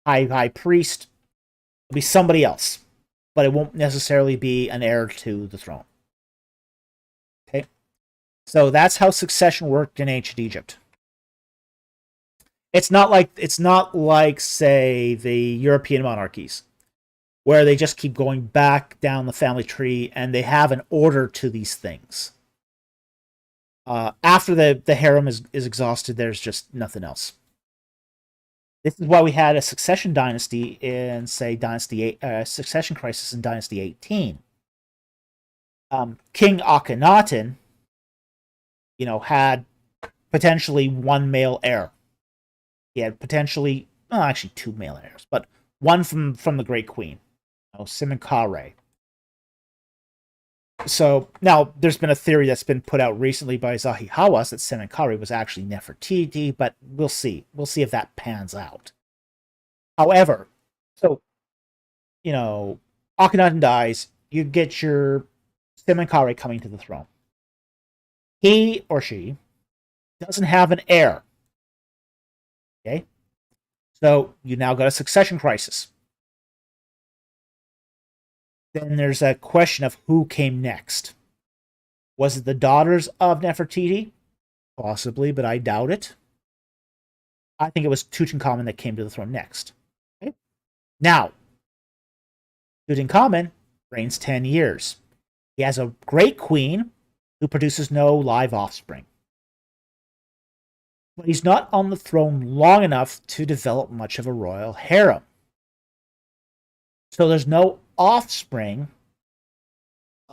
high priest. It'll be somebody else, but it won't necessarily be an heir to the throne. Okay, so that's how succession worked in ancient Egypt. It's not like say the European monarchies, where they just keep going back down the family tree and they have an order to these things. After the harem is exhausted, there's just nothing else. This is why we had a succession dynasty in, say, succession crisis in Dynasty 18. King Akhenaten, had potentially one male heir. He had potentially, actually two male heirs, but one from the Great Queen, Siminkare. So now there's been a theory that's been put out recently by Zahi Hawass that Siminkare was actually Nefertiti, but we'll see. We'll see if that pans out. However, so, Akhenaten dies, you get your Siminkare coming to the throne. He or she doesn't have an heir. Okay? So you now got a succession crisis. Then there's a question of who came next. Was it the daughters of Nefertiti? Possibly, but I doubt it. I think it was Tutankhamun that came to the throne next. Okay? Now, Tutankhamun reigns 10 years. He has a great queen who produces no live offspring. But he's not on the throne long enough to develop much of a royal harem. So there's no offspring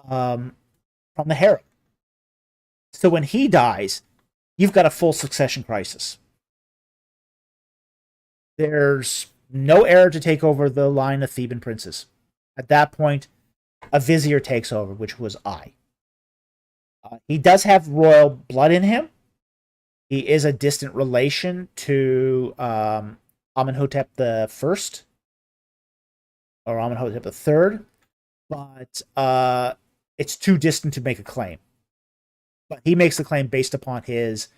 from the harem. So when he dies, you've got a full succession crisis. There's no heir to take over the line of Theban princes. At that point, a vizier takes over, which was I. He does have royal blood in him. He is a distant relation to Amenhotep the First, or Amenhotep the Third, but it's too distant to make a claim. But he makes the claim based upon his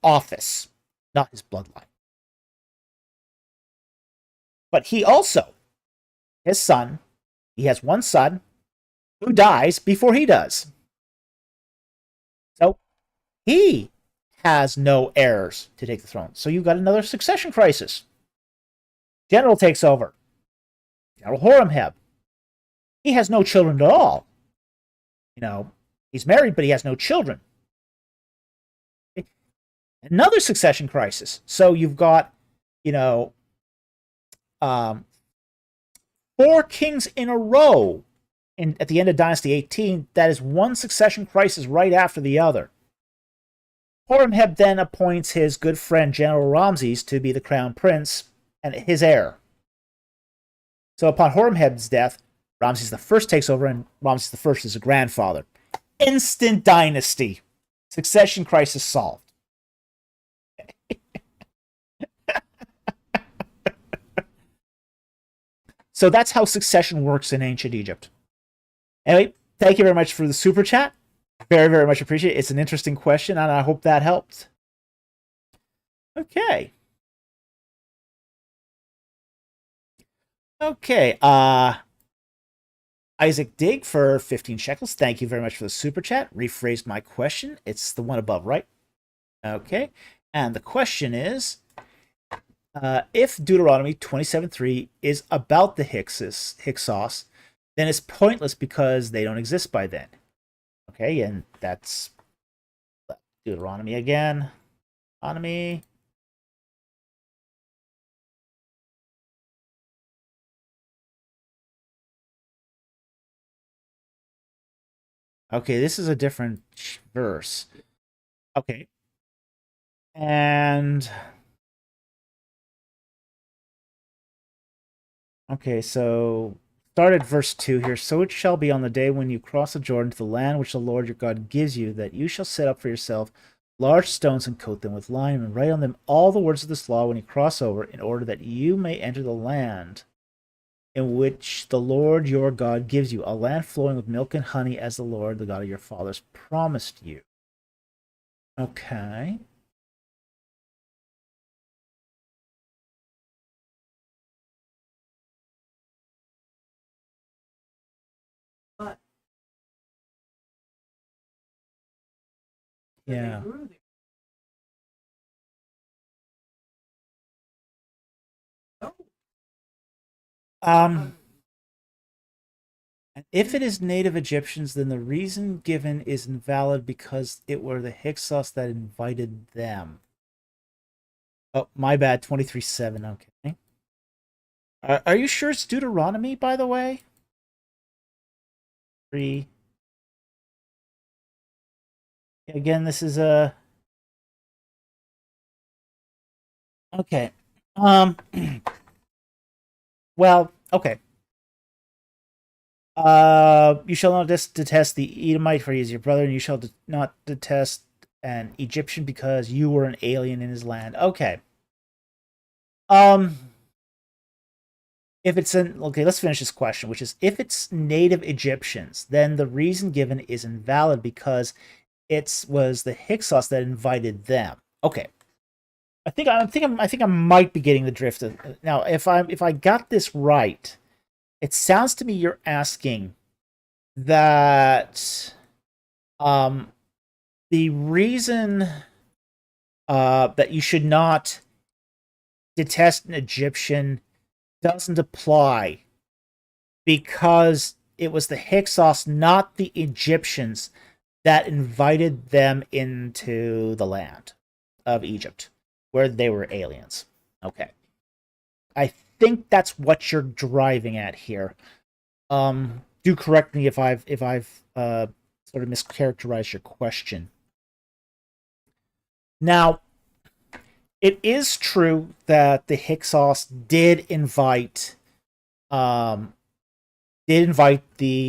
office, not his bloodline. But he also, his son, he has one son who dies before he does. So he has no heirs to take the throne. So you've got another succession crisis. General takes over. General Horemheb. He has no children at all. He's married, but he has no children. Another succession crisis. So you've got, 4 kings in a row at the end of Dynasty 18. That is one succession crisis right after the other. Horemheb then appoints his good friend General Ramses to be the crown prince and his heir. So upon Horemheb's death, Ramses I takes over, and Ramses I is a grandfather. Instant dynasty. Succession crisis solved. So that's how succession works in ancient Egypt. Anyway, thank you very much for the super chat. Very, very much appreciate it. It's an interesting question, and I hope that helped. Okay. Okay. Isaac Dig for 15 shekels. Thank you very much for the super chat. Rephrased my question. It's the one above, right? Okay. And the question is, If Deuteronomy 27:3 is about the Hyksos, then it's pointless because they don't exist by then. Okay, and that's Deuteronomy again. Deuteronomy. Okay, this is a different verse. Okay. And okay, so start at verse 2 here. So it shall be on the day when you cross the Jordan to the land which the Lord your God gives you, that you shall set up for yourself large stones and coat them with lime, and write on them all the words of this law when you cross over, in order that you may enter the land in which the Lord your God gives you, a land flowing with milk and honey, as the Lord, the God of your fathers, promised you. Okay. But yeah. Um, and if it is native Egyptians, then the reason given is invalid because it were the Hyksos that invited them. Oh, my bad. 23:7. Okay. Are you sure it's Deuteronomy, by the way? 3. Again, this is a. Okay. Well, okay. You shall not detest the Edomite, for he is your brother, and you shall not detest an Egyptian because you were an alien in his land. Okay. Um, if it's an okay, let's finish this question, which is if it's native Egyptians, then the reason given is invalid because it was the Hyksos that invited them. Okay. I think I might be getting the drift of now. If I got this right, it sounds to me you're asking that the reason that you should not detest an Egyptian doesn't apply because it was the Hyksos, not the Egyptians, that invited them into the land of Egypt, where they were aliens. Okay. I think that's what you're driving at here. Do correct me if I've sort of mischaracterized your question. Now, it is true that the Hyksos did invite the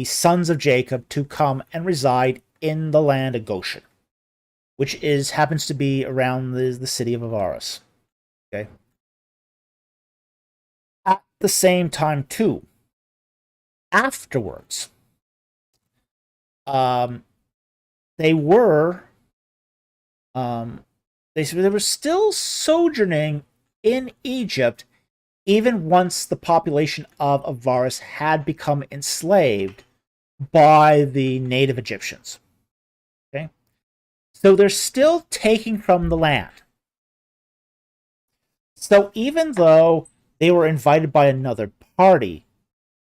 sons of Jacob to come and reside in the land of Goshen, which happens to be around the city of Avaris. Okay. At the same time, too, afterwards, um, they were they were still sojourning in Egypt even once the population of Avaris had become enslaved by the native Egyptians. Okay? So they're still taking from the land. So even though they were invited by another party,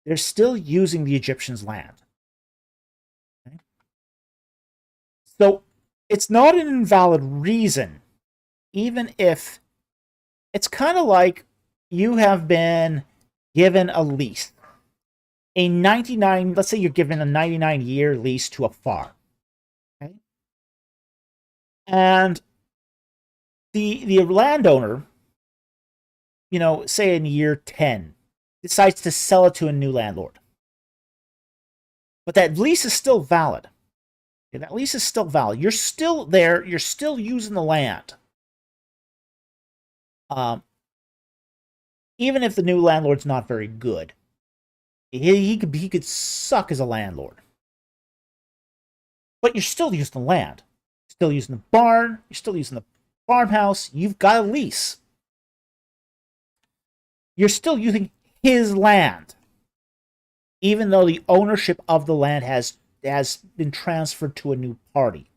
they're still using the Egyptians' land. Okay? So it's not an invalid reason, even if it's kind of like you have been given a lease. A 99, let's say you're given a 99-year lease to a farm. Okay? And the landowner, say in year 10, decides to sell it to a new landlord. But that lease is still valid. Okay, that lease is still valid. You're still there. You're still using the land. Even if the new landlord's not very good, he could suck as a landlord. But you're still using the land. You're still using the barn. You're still using the farmhouse. You've got a lease. You're still using his land, even though the ownership of the land has been transferred to a new party.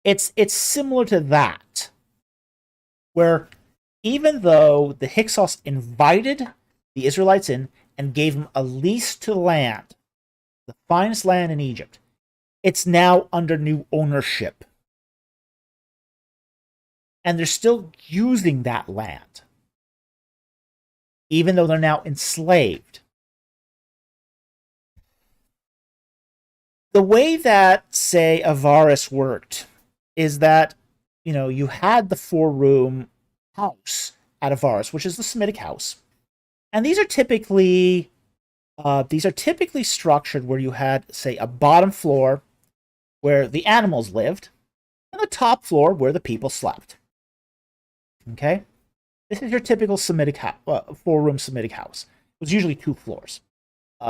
It's similar to that, where even though the Hyksos invited the Israelites in and gave them a lease to land, the finest land in Egypt, it's now under new ownership. And they're still using that land, even though they're now enslaved. The way that, say, Avaris worked is that, you had the 4-room house at Avaris, which is the Semitic house. And these are typically structured where you had, say, a bottom floor where the animals lived, and the top floor where the people slept. Okay? This is your typical Semitic 4-room Semitic house. It was usually 2 floors.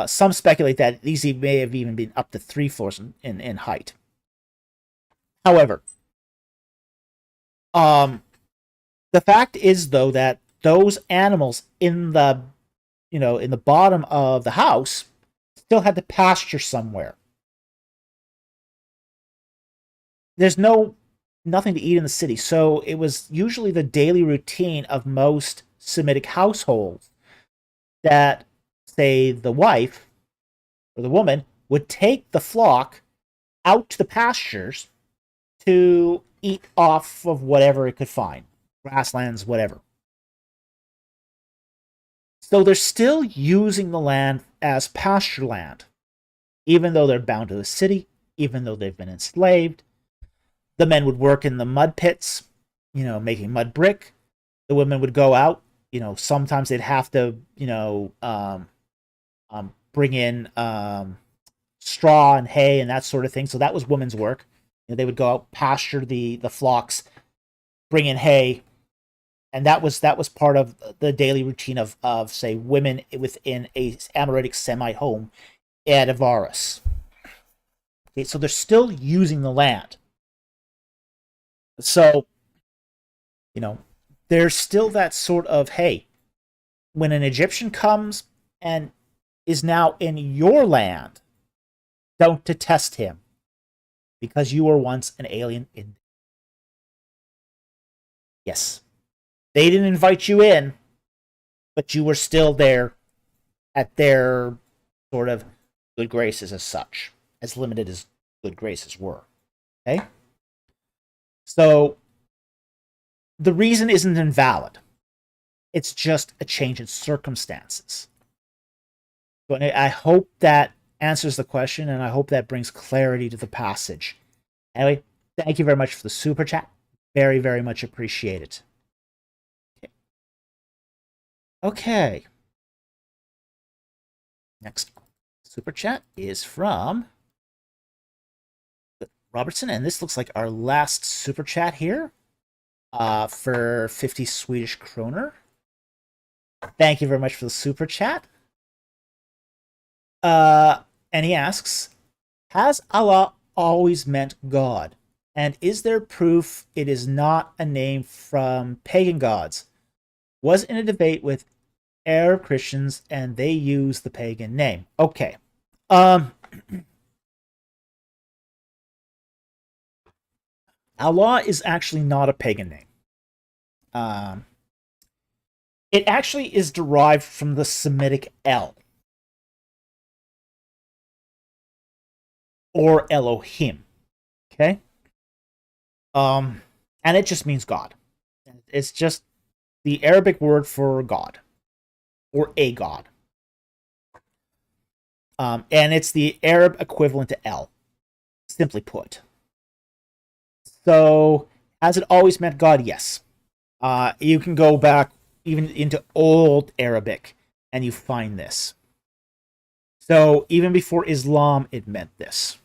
Some speculate that these may have even been up to 3 floors in height. However, the fact is, though, that those animals in the bottom of the house still had to pasture somewhere. There's nothing to eat in the city, so it was usually the daily routine of most Semitic households that, say, the wife or the woman would take the flock out to the pastures to eat off of whatever it could find, grasslands, whatever. So they're still using the land as pasture land, even though they're bound to the city, even though they've been enslaved. The men would work in the mud pits, making mud brick. The women would go out. Sometimes they'd have to, bring in straw and hay and that sort of thing. So that was women's work. They would go out, pasture the flocks, bring in hay, and that was part of the daily routine of say, women within a Amoritic Semite home at Avaris. Okay, so they're still using the land. So, there's still that sort of, hey, when an Egyptian comes and is now in your land, don't detest him, because you were once an alien in. Yes, they didn't invite you in, but you were still there at their sort of good graces as such, as limited as good graces were. Okay? So, the reason isn't invalid. It's just a change in circumstances. So I hope that answers the question, and I hope that brings clarity to the passage. Anyway, thank you very much for the super chat. Very, very much appreciated. Okay. Next super chat is from Robertson, and this looks like our last super chat here for 50 Swedish kroner. Thank you very much for the super chat. And he asks, has Allah always meant God? And is there proof it is not a name from pagan gods? Was in a debate with Arab Christians and they use the pagan name. Okay. Allah is actually not a pagan name. It actually is derived from the Semitic El, or Elohim. Okay? And it just means God. It's just the Arabic word for God, or a god. And it's the Arab equivalent to El, simply put. So, has it always meant God? Yes. You can go back even into Old Arabic, and you find this. So, even before Islam, it meant this.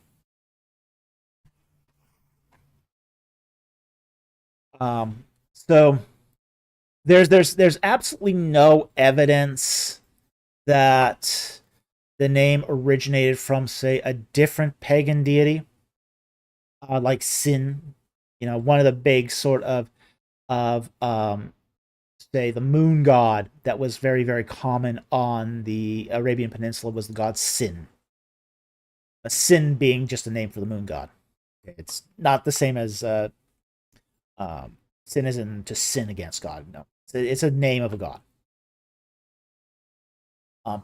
So, there's absolutely no evidence that the name originated from, say, a different pagan deity, like Sin. One of the big sort of say, the moon god that was very, very common on the Arabian Peninsula was the god Sin. Sin being just a name for the moon god. It's not the same as sin as in to sin against God. No, It's a name of a god.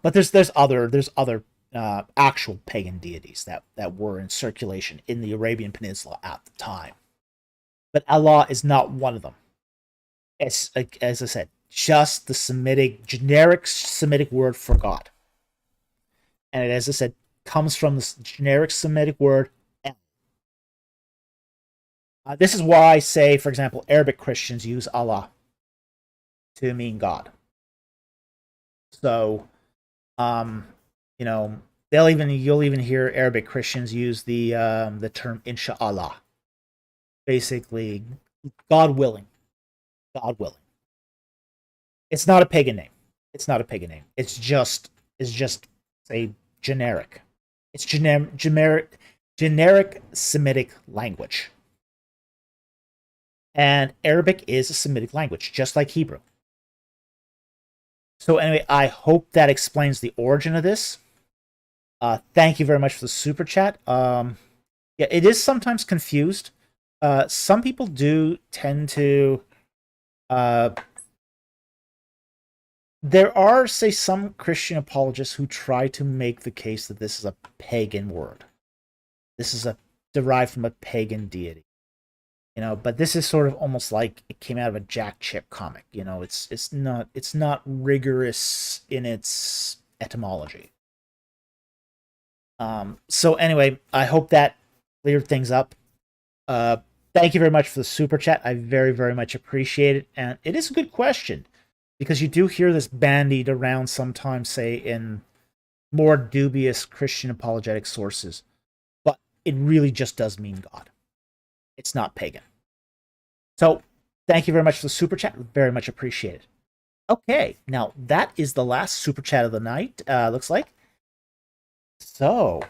But there's other actual pagan deities that were in circulation in the Arabian Peninsula at the time. But Allah is not one of them. As I said, just the generic Semitic word for God. And as I said, comes from the generic Semitic word El. This is why, say, for example, Arabic Christians use Allah to mean God. So, you'll even hear Arabic Christians use the term Inshallah. Basically, God willing. God willing. It's not a pagan name. It's not a pagan name. It's just a generic. It's generic Semitic language. And Arabic is a Semitic language, just like Hebrew. So anyway, I hope that explains the origin of this. Thank you very much for the super chat. Yeah, it is sometimes confused. Some people do tend to. There are, say, some Christian apologists who try to make the case that this is a pagan word. This is derived from a pagan deity. But this is sort of almost like it came out of a Jack Chip comic. It's not rigorous in its etymology. So anyway, I hope that cleared things up. Thank you very much for the super chat. I very, very much appreciate it. And it is a good question, because you do hear this bandied around sometimes, say, in more dubious Christian apologetic sources. But it really just does mean God. It's not pagan. So, thank you very much for the super chat. Very much appreciated. Okay, now that is the last super chat of the night, looks like. So,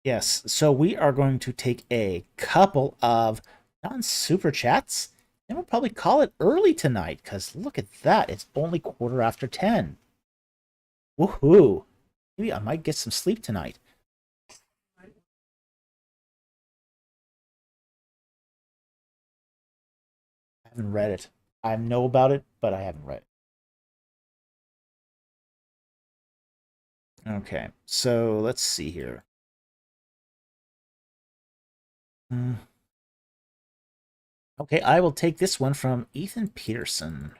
yes, so we are going to take a couple of non-super chats, and we'll probably call it early tonight, because look at that, it's only 10:15. Woohoo! Maybe I might get some sleep tonight. I haven't read it. I know about it, but I haven't read it. Okay, so let's see here. Okay, I will take this one from Ethan Peterson.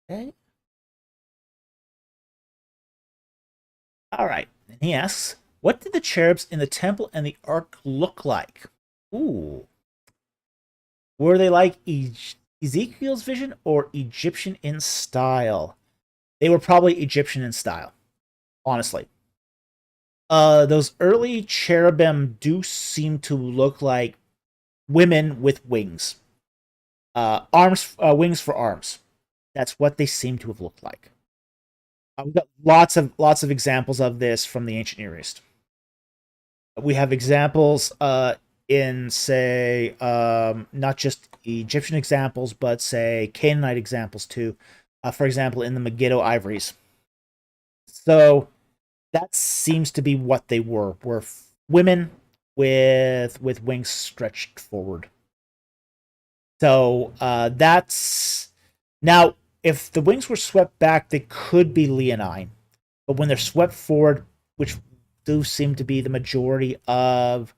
Okay. All right. And he asks, what did the cherubs in the temple and the ark look like? Ooh. Were they like Ezekiel's vision or Egyptian in style? They were probably Egyptian in style, honestly. Those early cherubim do seem to look like women with wings. Wings for arms. That's what they seem to have looked like. We've got lots of examples of this from the ancient Near East. We have examples in, say, not just Egyptian examples, but, say, Canaanite examples too. For example, in the Megiddo ivories. So that seems to be what they were women with wings stretched forward. So that's... Now, if the wings were swept back, they could be leonine. But when they're swept forward, which do seem to be the majority of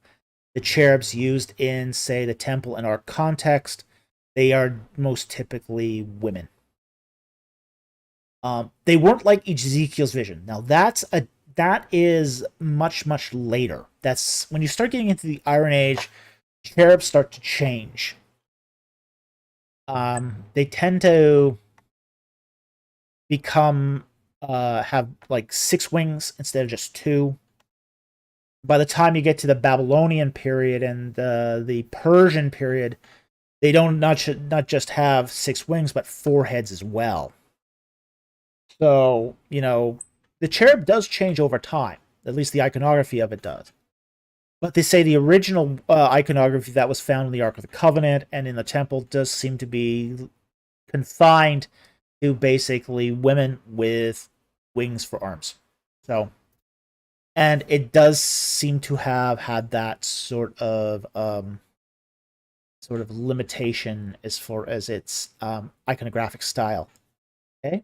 the cherubs used in, say, the temple and ark context, they are most typically women. They weren't like Ezekiel's vision. Now, that is much later. That's when you start getting into the Iron Age, cherubs start to change. They tend to become have like 6 wings instead of just 2. By the time you get to the Babylonian period and the Persian period, they don't not just have 6 wings, but 4 heads as well. So, the cherub does change over time. At least the iconography of it does. But they say the original iconography that was found in the Ark of the Covenant and in the temple does seem to be confined to basically women with wings for arms. So, and it does seem to have had that sort of sort of limitation as far as its iconographic style. Okay.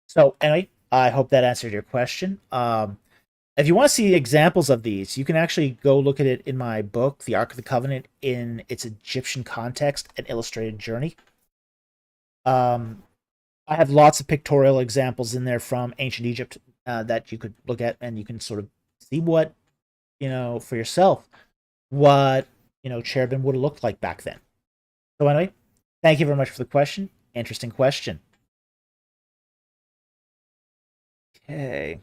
So anyway, I hope that answered your question. If you want to see examples of these, you can actually go look at it in my book, The Ark of the Covenant, in its Egyptian context, an illustrated journey. I have lots of pictorial examples in there from ancient Egypt that you could look at, and you can sort of see what, for yourself, what, cherubim would have looked like back then. So anyway, thank you very much for the question. Interesting question. Okay.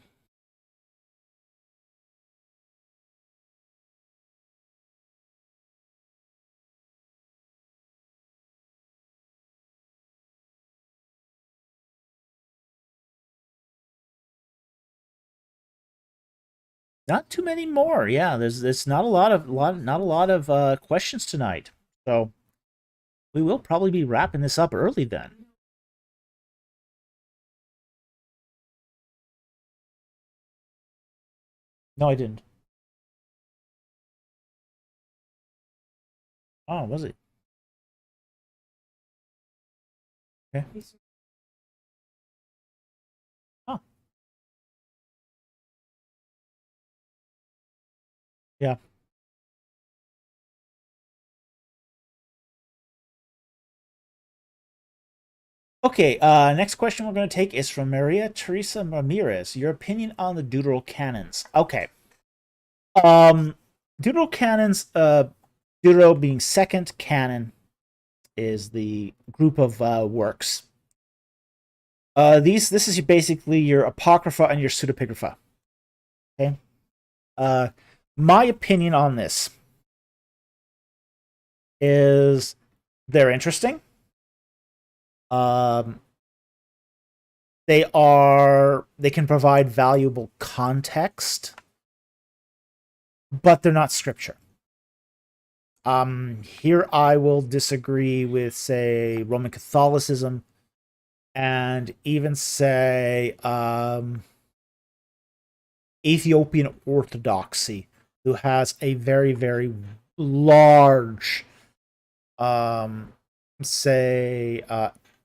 Not too many more. Yeah, there's not a lot of questions tonight. So we will probably be wrapping this up early then. No, I didn't. Oh, was it? Okay. Oh, yeah. Okay, next question we're going to take is from Maria Teresa Ramirez. Your opinion on the Deuterocanons. Okay. Deuterocanons, Deutero being second canon, is the group of works. This is basically your apocrypha and your pseudepigrapha. Okay. My opinion on this is they're interesting. They can provide valuable context, but they're not scripture. Here I will disagree with, say, Roman Catholicism, and even say Ethiopian Orthodoxy, who has a very, very large,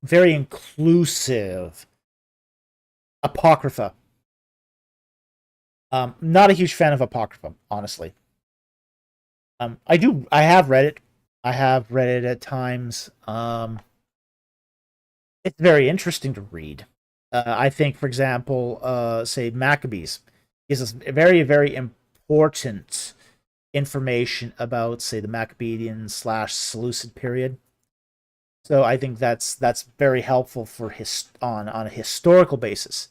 very inclusive apocrypha. Not a huge fan of apocrypha, honestly. I have read it. I have read it at times. It's very interesting to read. I think, for example, say Maccabees gives us very, very important information about, say, the Maccabean / Seleucid period. So I think that's very helpful for on a historical basis.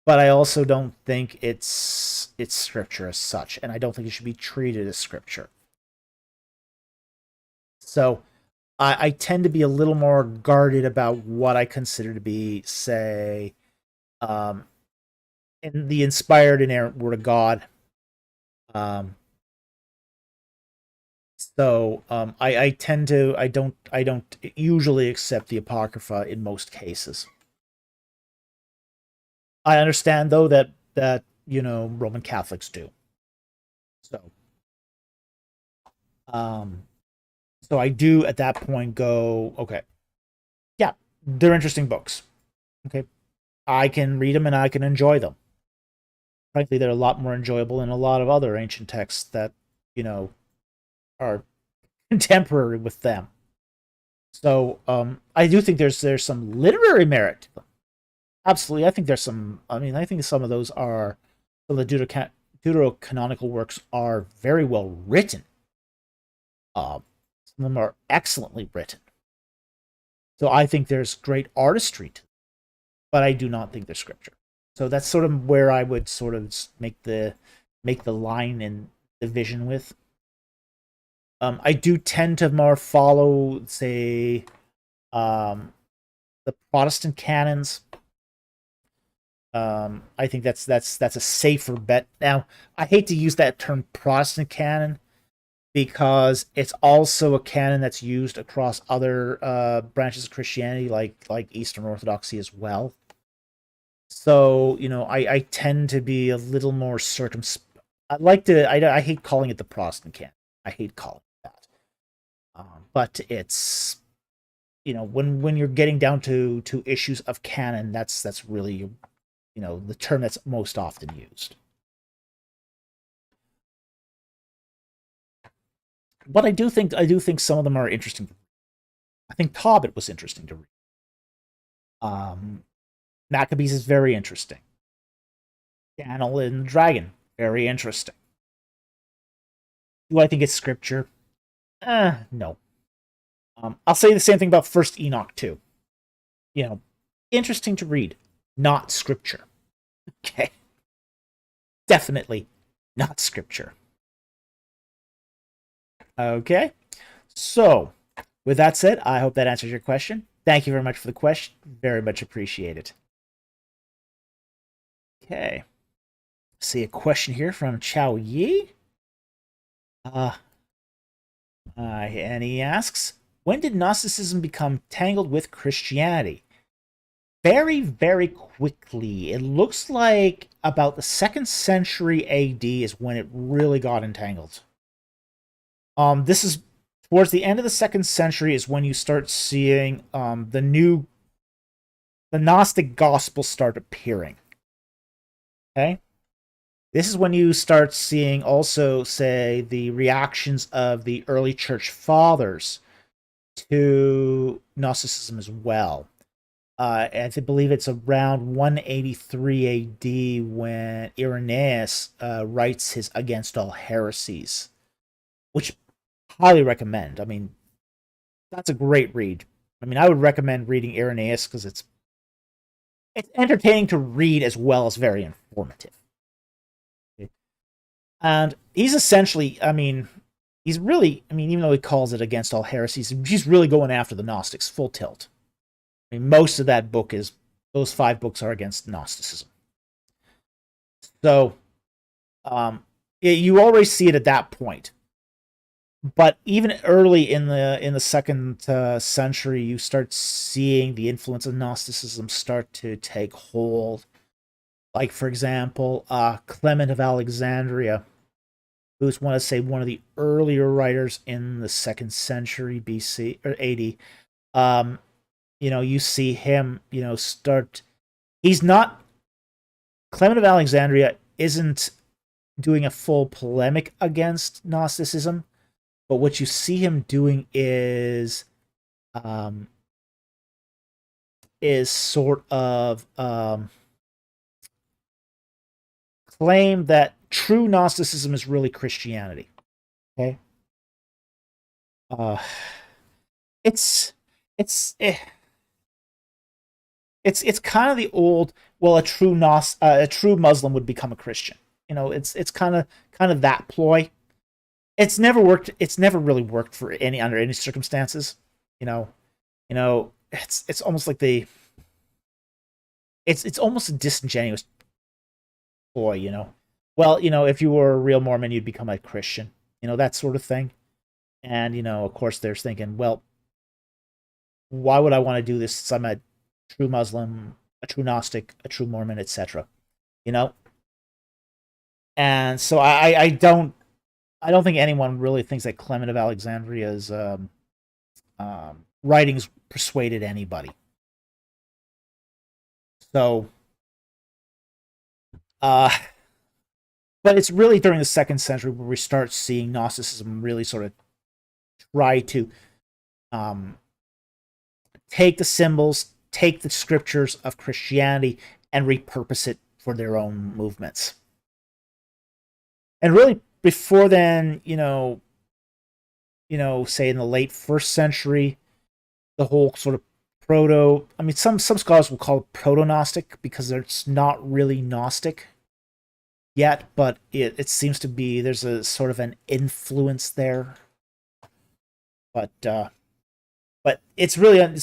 But I also don't think it's scripture as such, and I don't think it should be treated as scripture. So I tend to be a little more guarded about what I consider to be, say, in the inspired, inerrant Word of God. I tend to I don't usually accept the apocrypha in most cases. I understand though that Roman Catholics do. So um so I do at that point go, okay, yeah, they're interesting books. Okay. I can read them and I can enjoy them. Frankly, they're a lot more enjoyable than a lot of other ancient texts that, are contemporary with them. So I do think there's some literary merit to them. Absolutely, I think there's some. I mean, I think some of those are some of the Deuterocanonical works are very well written. Some of them are excellently written. So I think there's great artistry to them, but I do not think they're scripture. So that's sort of where I would sort of make the line and division with. I do tend to more follow, say, the Protestant canons. I think that's a safer bet. Now, I hate to use that term Protestant canon because it's also a canon that's used across other branches of Christianity, like Eastern Orthodoxy as well. So I tend to be a little more circumspect. I hate calling it the Protestant canon. I hate calling it that. But it's, when you're getting down to issues of canon, that's really, the term that's most often used. But I do think some of them are interesting. I think Tobit was interesting to read. Maccabees is very interesting. Daniel and the Dragon, very interesting. Do I think it's scripture? No. I'll say the same thing about First Enoch too. Interesting to read, not scripture. Okay. Definitely not scripture. Okay. So, with that said, I hope that answers your question. Thank you very much for the question. Very much appreciated. Okay. See a question here from Chow Yi. And he asks, when did Gnosticism become tangled with Christianity? Very, very quickly. It looks like about the 2nd century AD is when it really got entangled. This is towards the end of the 2nd century is when you start seeing the Gnostic gospel start appearing. Okay? This is when you start seeing also, say, the reactions of the early church fathers to Gnosticism as well. And I believe it's around 183 AD when Irenaeus writes his Against All Heresies, which I highly recommend. I mean, that's a great read. I mean, I would recommend reading Irenaeus because it's entertaining to read as well as very informative. And he's essentially, he's really, even though he calls it Against All Heresies, he's really going after the Gnostics full tilt. I mean, most of that book is, those 5 books are against Gnosticism. So, you already see it at that point. But even early in the 2nd century, you start seeing the influence of Gnosticism start to take hold. Like, for example, Clement of Alexandria, who's, one of the earlier writers in the 2nd century BC or AD. You see him, start. He's not. Clement of Alexandria isn't doing a full polemic against Gnosticism, but what you see him doing is sort of claim that true Gnosticism is really Christianity. Okay. It's kind of the old, well, a true Muslim would become a Christian. It's kind of that ploy. It's never worked. It's never really worked for under any circumstances. It's almost like it's almost a disingenuous ploy. Well, if you were a real Mormon, you'd become a Christian. That sort of thing. And of course, they're thinking, well, why would I want to do this since I'm a true Muslim, a true Gnostic, a true Mormon, etc. And so I don't think anyone really thinks that Clement of Alexandria's writings persuaded anybody. So, but it's really during the 2nd century where we start seeing Gnosticism really sort of try to take the symbols, take the scriptures of Christianity, and repurpose it for their own movements. And really, before then, say in the late 1st century, the whole sort of some scholars will call it proto-Gnostic because it's not really Gnostic yet, but it seems to be, there's a sort of an influence there. But it's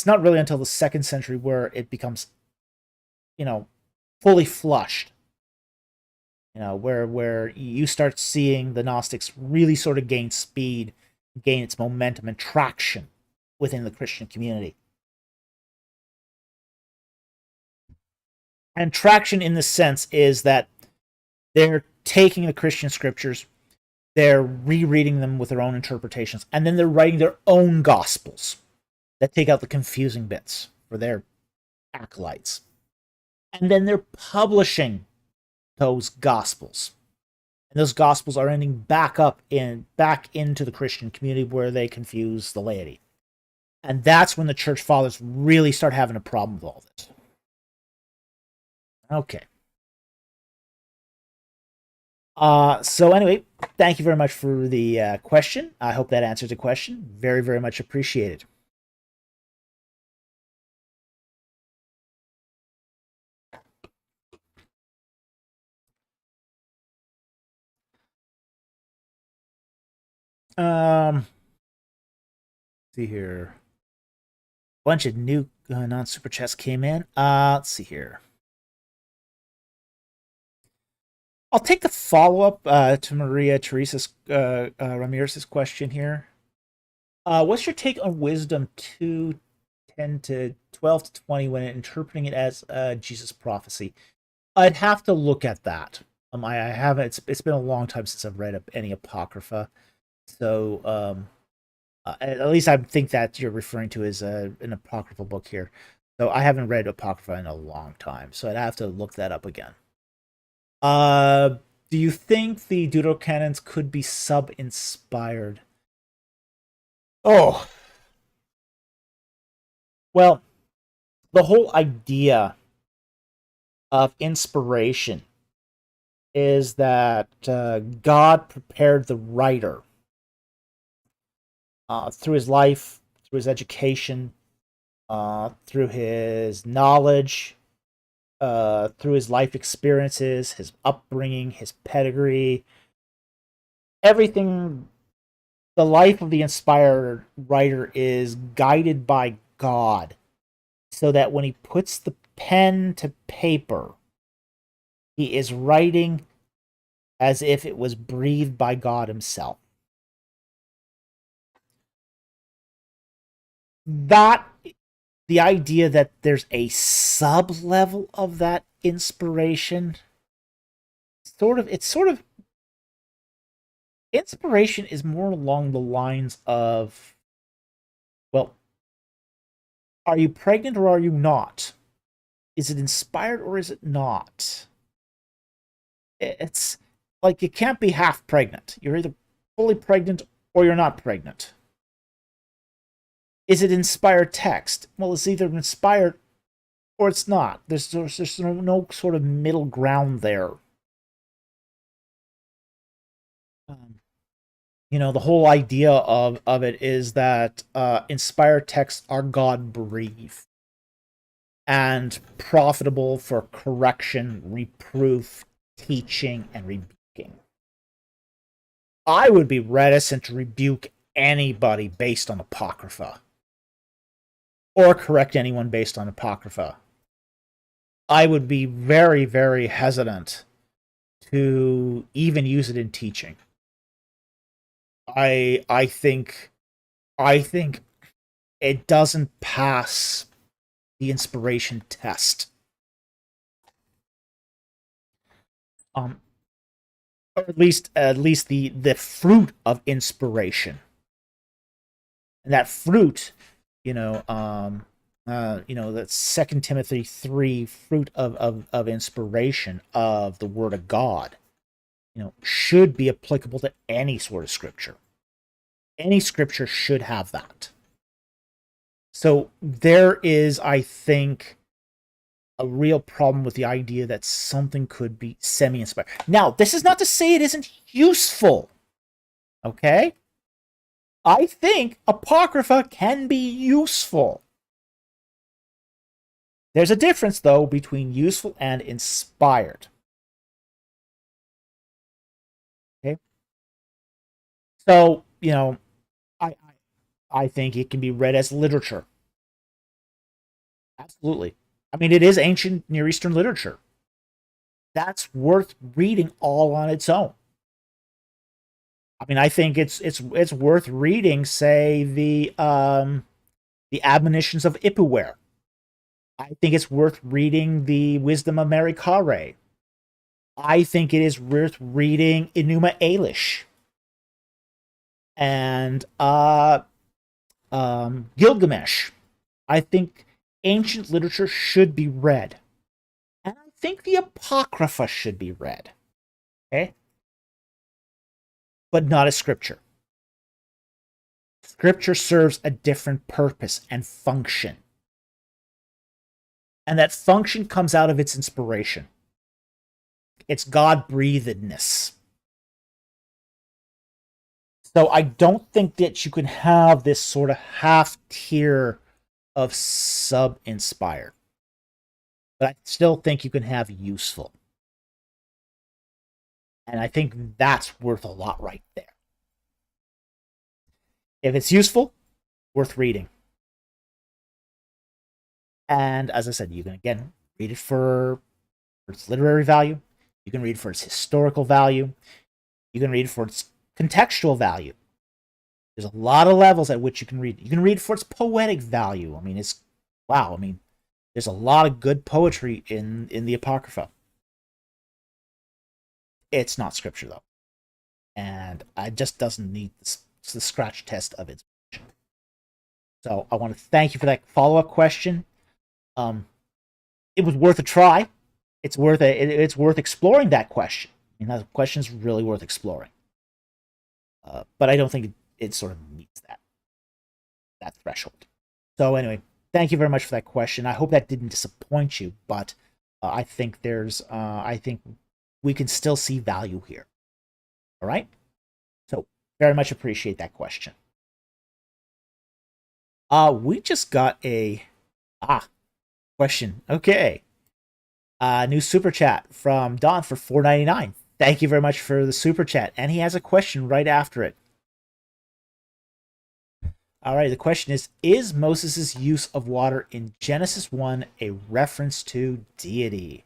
not really until the 2nd century where it becomes, fully flushed. Where you start seeing the Gnostics really sort of gain speed, gain its momentum and traction within the Christian community. And traction in the sense is that they're taking the Christian scriptures, they're rereading them with their own interpretations, and then they're writing their own gospels that take out the confusing bits for their acolytes. And then they're publishing those gospels. And those gospels are ending back into the Christian community where they confuse the laity. And that's when the church fathers really start having a problem with all this. Okay. So anyway, thank you very much for the question. I hope that answers the question. Very, very much appreciated. See here. Bunch of new non-super chats came in. Let's see here. I'll take the follow-up to Maria Teresa's Ramirez's question here. What's your take on Wisdom 2:10 to 12 to 20 when interpreting it as Jesus prophecy? I'd have to look at that. I haven't. It's been a long time since I've read any apocrypha, so at least I think that you're referring to as an apocryphal book here. So I haven't read apocrypha in a long time, so I'd have to look that up again. Do you think the Deuterocanons could be sub-inspired? Oh, well, the whole idea of inspiration is that God prepared the writer through his life, through his education, through his knowledge, through his life experiences, his upbringing, his pedigree, everything. The life of the inspired writer is guided by God, so that when he puts the pen to paper, he is writing as if it was breathed by God himself. That the idea that there's a sub level of that inspiration, it's sort of inspiration is more along the lines of, well, are you pregnant or are you not? Is it inspired or is it not? It's like you can't be half pregnant. You're either fully pregnant or you're not pregnant. Is it inspired text? Well, it's either inspired or it's not. There's no sort of middle ground there. The whole idea of it is that inspired texts are God-breathed and profitable for correction, reproof, teaching, and rebuking. I would be reticent to rebuke anybody based on Apocrypha, or correct anyone based on Apocrypha. I would be very, very hesitant to even use it in teaching. I think it doesn't pass the inspiration test. Or at least the fruit of inspiration. And that fruit, that's 2 Timothy 3, fruit of inspiration of the Word of God, should be applicable to any sort of scripture. Any scripture should have that. So there is, I think, a real problem with the idea that something could be semi-inspired. Now, this is not to say it isn't useful. Okay? I think Apocrypha can be useful. There's a difference, though, between useful and inspired. Okay? So, I think it can be read as literature. Absolutely. I mean, it is ancient Near Eastern literature. That's worth reading all on its own. I mean, I think it's worth reading, say, the admonitions of Ipuwer. I think it's worth reading the Wisdom of Mary Carre. I think it is worth reading Enuma Elish. and Gilgamesh. I think ancient literature should be read. And I think the Apocrypha should be read. Okay? But not as scripture. Scripture serves a different purpose and function. And that function comes out of its inspiration. It's God-breathedness. So I don't think that you can have this sort of half tier of sub-inspired. But I still think you can have useful. And I think that's worth a lot right there. If it's useful, worth reading. And as I said, you can, again, read it for its literary value. You can read it for its historical value. You can read it for its contextual value. There's a lot of levels at which you can read. You can read it for its poetic value. I mean, wow. I mean, there's a lot of good poetry in the Apocrypha. It's not scripture, though. And it just doesn't need the scratch test of its. So I want to thank you for that follow-up question. It was worth a try. It's worth exploring that question. I mean, that question's really worth exploring. But I don't think it sort of meets that threshold. So anyway, thank you very much for that question. I hope that didn't disappoint you, but I think I think we can still see value here. All right? So very much appreciate that question. We just got a question. Okay. New super chat from Don for $4.99. Thank you very much for the super chat. And he has a question right after it. All right, the question is Moses' use of water in Genesis 1 a reference to deity?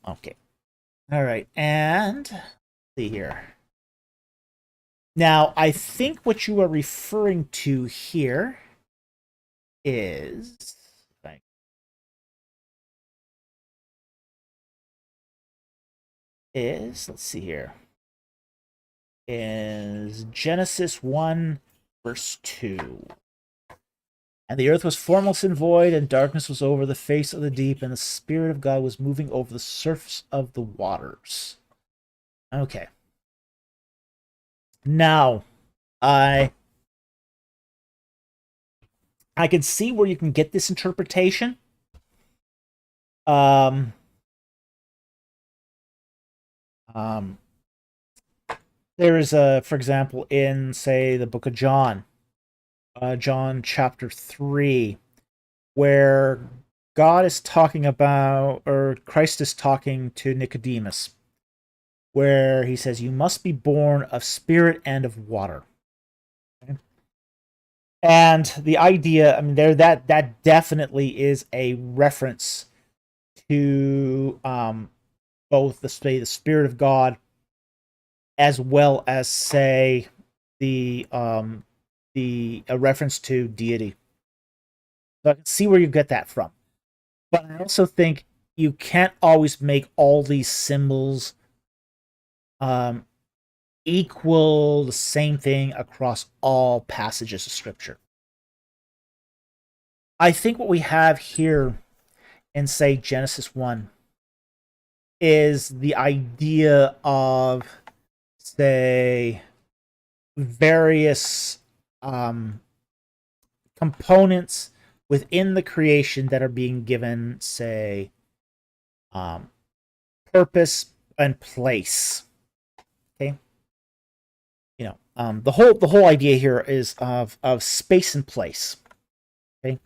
Okay. All right, and let's see here. Now, I think what you are referring to here is let's see here, is Genesis 1 verse 2. And the earth was formless and void, and darkness was over the face of the deep, and the Spirit of God was moving over the surface of the waters. Okay. Now, I can see where you can get this interpretation. There is for example, in, say, the book of John, John chapter 3, where God is talking about, or Christ is talking to Nicodemus, where he says, you must be born of spirit and of water. Okay? And the idea, I mean, that definitely is a reference to both the Spirit of God, as well as, say, a reference to deity. So I can see where you get that from. But I also think you can't always make all these symbols equal the same thing across all passages of Scripture. I think what we have here in, say, Genesis 1 is the idea of, say, various components within the creation that are being given, say, purpose and place. Okay, you know, the whole idea here is of space and place. Okay,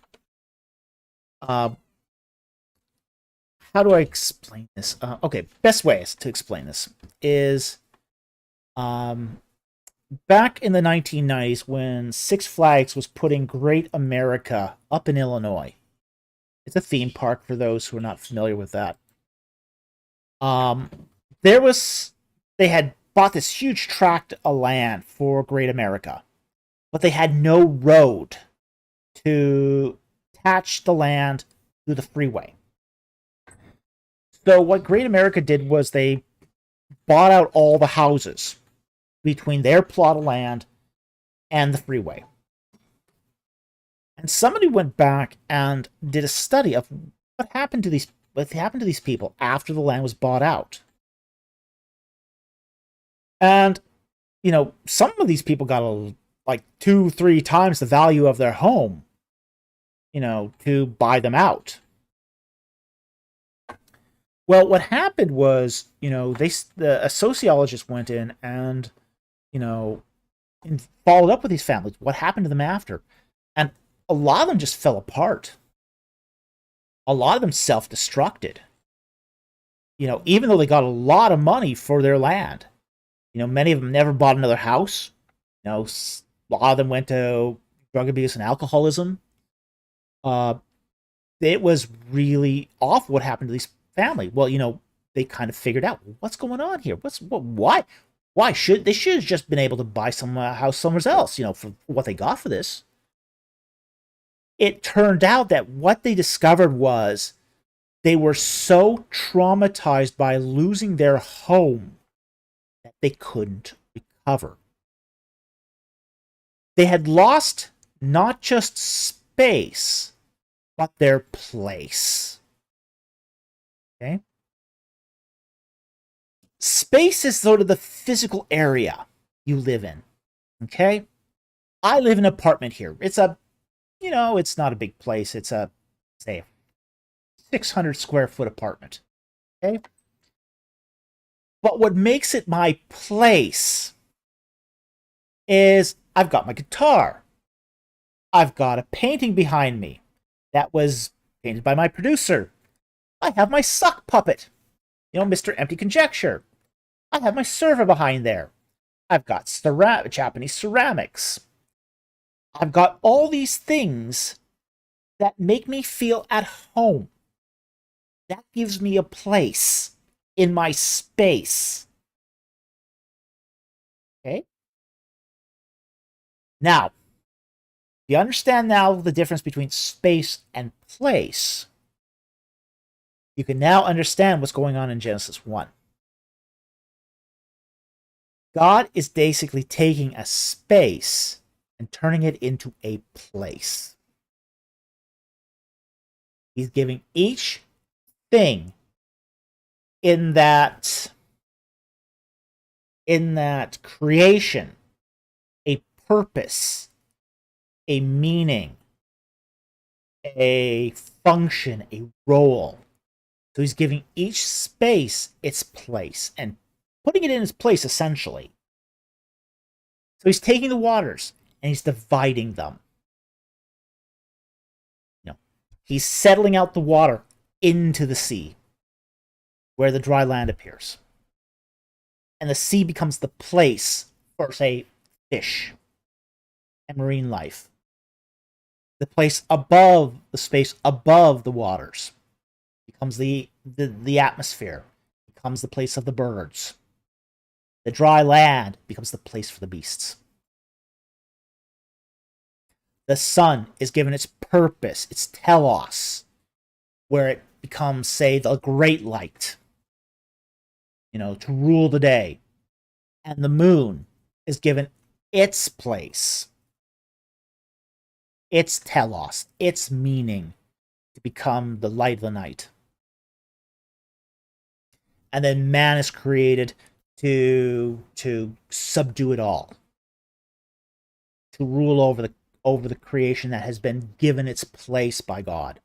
how do I explain this? Okay, best ways to explain this is back in the 1990s when Six Flags was putting Great America up in Illinois. It's a theme park for those who are not familiar with that. They had bought this huge tract of land for Great America, but they had no road to attach the land to the freeway. So what Great America did was they bought out all the houses between their plot of land and the freeway. And somebody went back and did a study of what happened to these people after the land was bought out. And, some of these people got like 2-3 times the value of their home, to buy them out. Well, what happened was, a sociologist went in and, and followed up with these families. What happened to them after? And a lot of them just fell apart. A lot of them self-destructed. Even though they got a lot of money for their land. Many of them never bought another house. A lot of them went to drug abuse and alcoholism. It was really awful what happened to these family. Well, they kind of figured out what's going on here. Why should they should have just been able to buy some house somewhere else, for what they got for this. It turned out that what they discovered was they were so traumatized by losing their home that they couldn't recover. They had lost not just space, but their place. Okay? Space is sort of the physical area you live in. Okay? I live in an apartment here. It's it's not a big place. It's a, say, 600 square foot apartment. Okay? But what makes it my place is I've got my guitar. I've got a painting behind me that was painted by my producer. I have my sock puppet, Mr. Empty Conjecture. I have my server behind there. I've got Japanese ceramics. I've got all these things that make me feel at home. That gives me a place in my space. Okay? Now, you understand now the difference between space and place. You can now understand what's going on in Genesis 1. God is basically taking a space and turning it into a place. He's giving each thing in that creation a purpose, a meaning, a function, a role. So he's giving each space its place and putting it in its place, essentially. So he's taking the waters and he's dividing them. He's settling out the water into the sea, where the dry land appears. And the sea becomes the place for, say, fish and marine life. The place above, the space above the waters becomes the atmosphere, becomes the place of the birds. The dry land becomes the place for the beasts. The sun is given its purpose, its telos, where it becomes, say, the great light, to rule the day. And the moon is given its place, its telos, its meaning, to become the light of the night. And then man is created to subdue it all, to rule over the creation that has been given its place by God.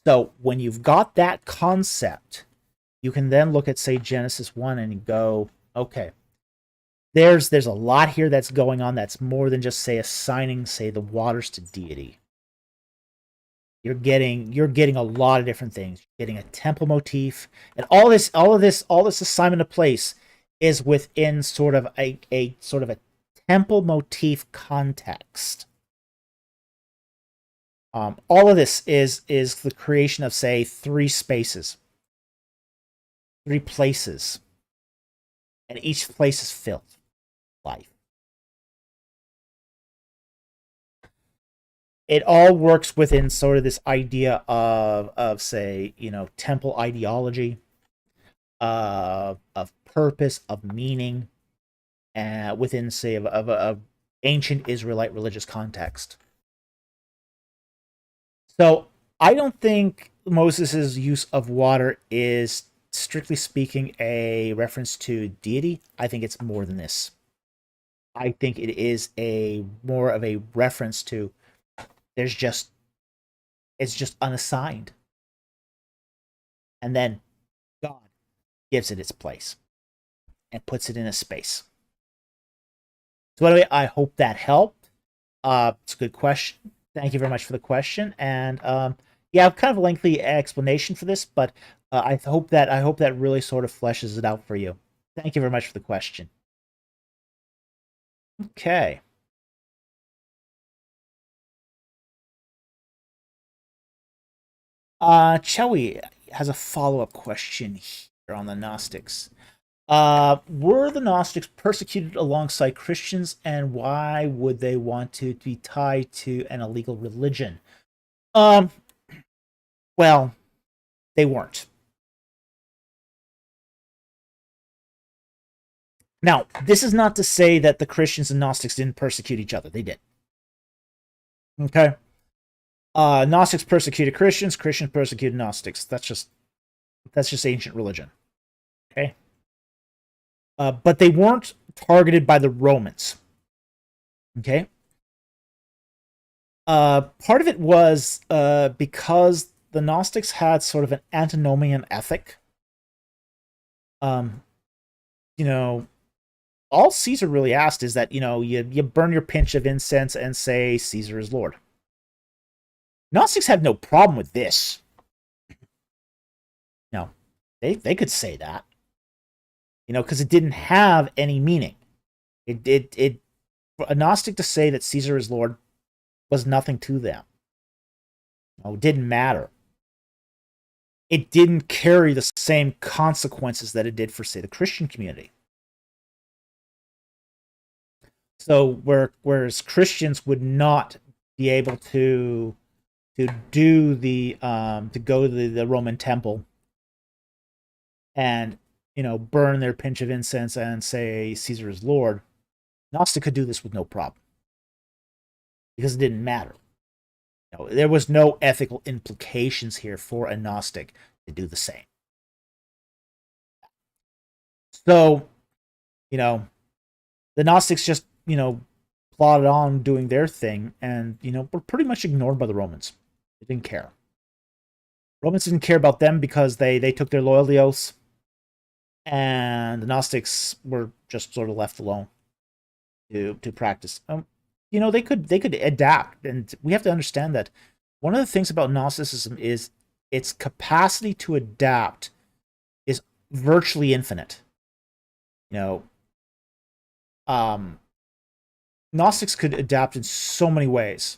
So when you've got that concept, you can then look at, say, Genesis 1 and go, okay, there's a lot here that's going on that's more than just, say, assigning, say, the waters to deity. You're getting a lot of different things. You're getting a temple motif, and all this assignment of place is within sort of a temple motif context. All of this is the creation of, say, 3 spaces, 3 places, and each place is filled with life. It all works within sort of this idea of say, temple ideology, of purpose, of meaning, within, say, of ancient Israelite religious context. So I don't think Moses' use of water is, strictly speaking, a reference to deity. I think it's more than this. I think it is more of a reference to it's just unassigned. And then God gives it its place and puts it in a space. So anyway, I hope that helped. It's a good question. Thank you very much for the question. And yeah, kind of a lengthy explanation for this, but I hope that really sort of fleshes it out for you. Thank you very much for the question. Okay. Chewy has a follow-up question here on the Gnostics. Were the Gnostics persecuted alongside Christians, and why would they want to be tied to an illegal religion? Well, they weren't. Now, this is not to say that the Christians and Gnostics didn't persecute each other. They did. Okay? Gnostics persecuted Christians, Christians persecuted Gnostics. That's just ancient religion. Okay? But they weren't targeted by the Romans. Okay? Part of it was because the Gnostics had sort of an antinomian ethic. You know, all Caesar really asked is that, you burn your pinch of incense and say Caesar is Lord. Gnostics had no problem with this. No, they could say that, because it didn't have any meaning. For a Gnostic to say that Caesar is Lord was nothing to them. It didn't matter. It didn't carry the same consequences that it did for, say, the Christian community. So whereas Christians would not be able to do to go to the Roman temple and burn their pinch of incense and say Caesar is Lord, Gnostic could do this with no problem because it didn't matter. There was no ethical implications here for a Gnostic to do the same. So, the Gnostics just plodded on doing their thing, and were pretty much ignored by the Romans. They didn't care. Romans didn't care about them because they took their loyalty oaths, and the Gnostics were just sort of left alone to practice. They could adapt, and we have to understand that one of the things about Gnosticism is its capacity to adapt is virtually infinite. Gnostics could adapt in so many ways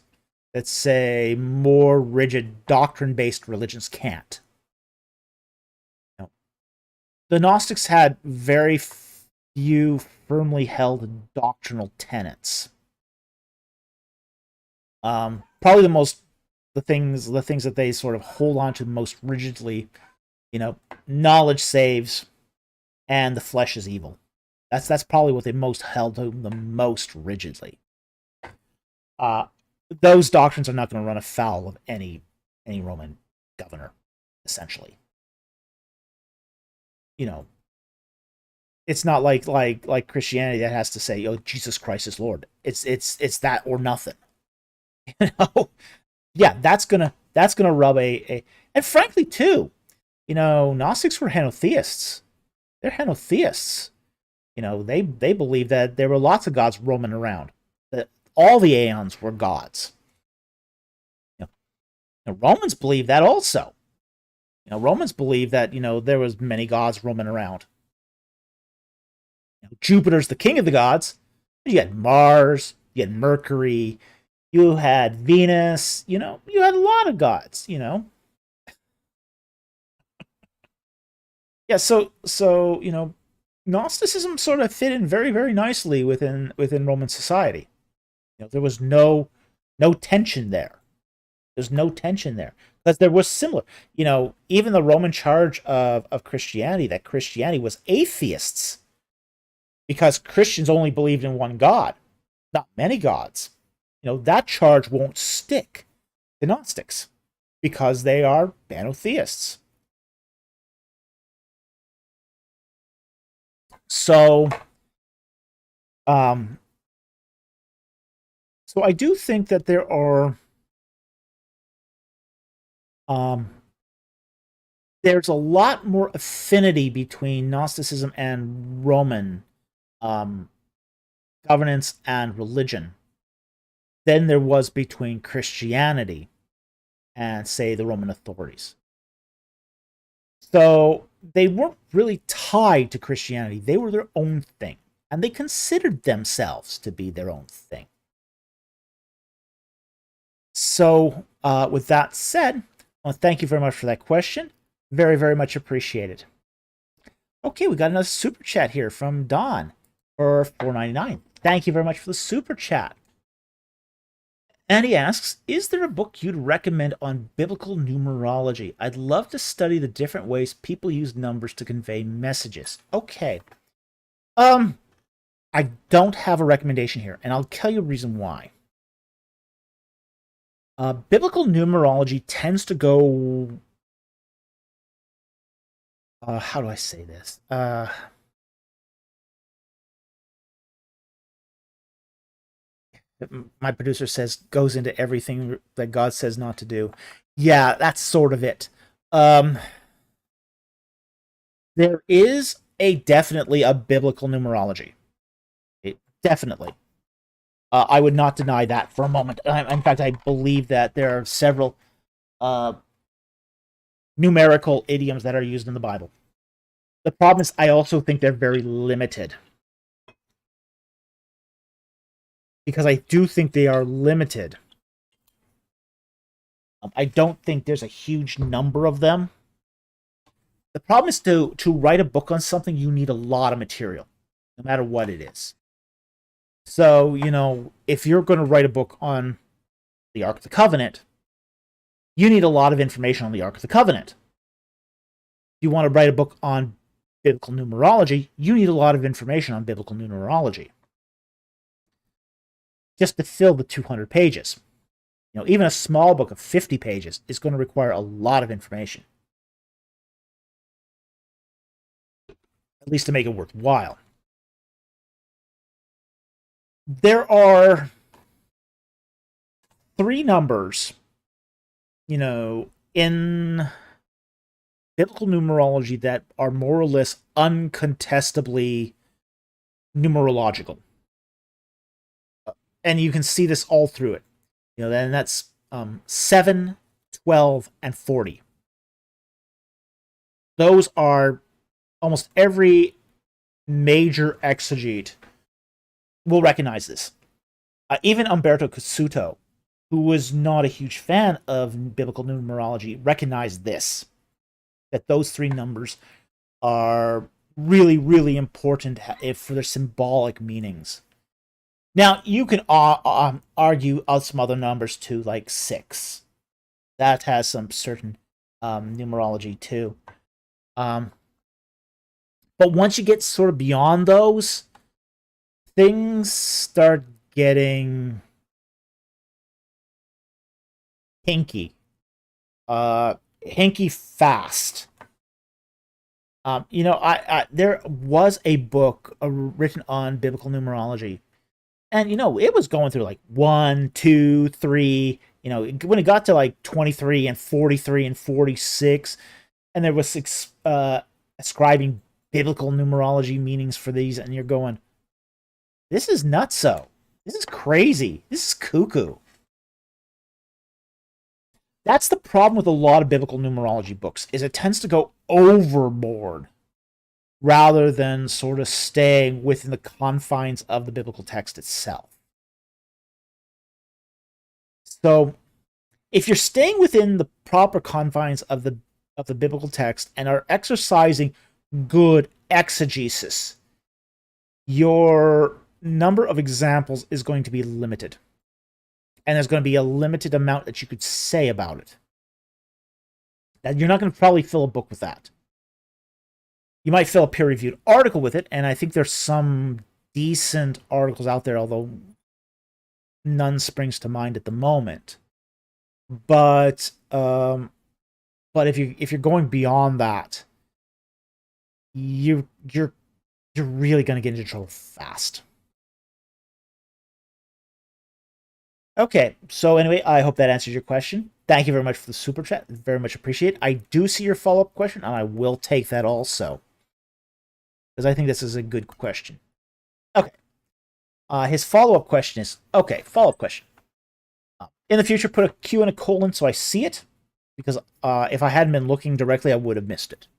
that, say, more rigid doctrine-based religions can't. The Gnostics had very few firmly held doctrinal tenets. Probably the things that they sort of hold on to most rigidly, knowledge saves, and the flesh is evil. That's probably what they most held to the most rigidly. Those doctrines are not going to run afoul of any Roman governor, essentially. It's not like Christianity that has to say, "Oh, Jesus Christ is Lord." It's that or nothing. Yeah, that's gonna rub and frankly too, Gnostics were henotheists. They're henotheists. They believe that there were lots of gods roaming around. That all the aeons were gods. The Romans believe that also. Romans believe that there was many gods roaming around. Jupiter's the king of the gods. You had Mars, you had Mercury, you had Venus. You had a lot of gods. Yeah. So Gnosticism sort of fit in very, very nicely within Roman society. There was no tension there. There's no tension there. Because there was similar, even the Roman charge of Christianity, that Christianity was atheists, because Christians only believed in one God, not many gods. That charge won't stick to Gnostics because they are monotheists. So, so I do think that there are, there's a lot more affinity between Gnosticism and Roman governance and religion than there was between Christianity and, say, the Roman authorities. So they weren't really tied to Christianity. They were their own thing, and they considered themselves to be their own thing. So with that said, well, thank you very much for that question. Very, very much appreciated. Okay, we got another super chat here from Don for $4.99. Thank you very much for the super chat. And he asks, is there a book you'd recommend on biblical numerology? I'd love to study the different ways people use numbers to convey messages. Okay. I don't have a recommendation here, and I'll tell you a reason why. Biblical numerology tends to go... how do I say this? My producer says goes into everything that God says not to do. Yeah, that's sort of it. There is definitely a biblical numerology. Definitely. I would not deny that for a moment. In fact, I believe that there are several numerical idioms that are used in the Bible. The problem is I also think they're very limited. Because I do think they are limited. I don't think there's a huge number of them. The problem is to write a book on something, you need a lot of material, no matter what it is. So, if you're going to write a book on the Ark of the Covenant, you need a lot of information on the Ark of the Covenant. If you want to write a book on biblical numerology, you need a lot of information on biblical numerology. Just to fill the 200 pages. Even a small book of 50 pages is going to require a lot of information. At least to make it worthwhile. There are 3 numbers, in biblical numerology that are more or less uncontestably numerological. And you can see this all through it. And that's 7, 12, and 40. Those are almost every major exegete will recognize this. Even Umberto Cassuto, who was not a huge fan of biblical numerology, recognized this. That those 3 numbers are really, really important for their symbolic meanings. Now, you can argue some other numbers too, like 6. That has some certain numerology too. But once you get sort of beyond those, things start getting hinky. Hinky fast. There was a book written on biblical numerology. And, it was going through like 1, 2, 3, when it got to like 23 and 43 and 46, and there was ascribing biblical numerology meanings for these, and you're going, this is nutso. This is crazy. This is cuckoo. That's the problem with a lot of biblical numerology books, is it tends to go overboard rather than sort of staying within the confines of the biblical text itself. So, if you're staying within the proper confines of the biblical text and are exercising good exegesis, your number of examples is going to be limited. And there's going to be a limited amount that you could say about it. You're not going to probably fill a book with that. You might fill a peer-reviewed article with it, and I think there's some decent articles out there, although none springs to mind at the moment. But if you're going beyond that, you're really going to get into trouble fast. Okay, so anyway, I hope that answers your question. Thank you very much for the super chat. Very much appreciate it. I do see your follow-up question, and I will take that also, because I think this is a good question. Okay. His follow-up question is, okay, follow-up question. In the future, put a Q and a colon so I see it, because if I hadn't been looking directly, I would have missed it.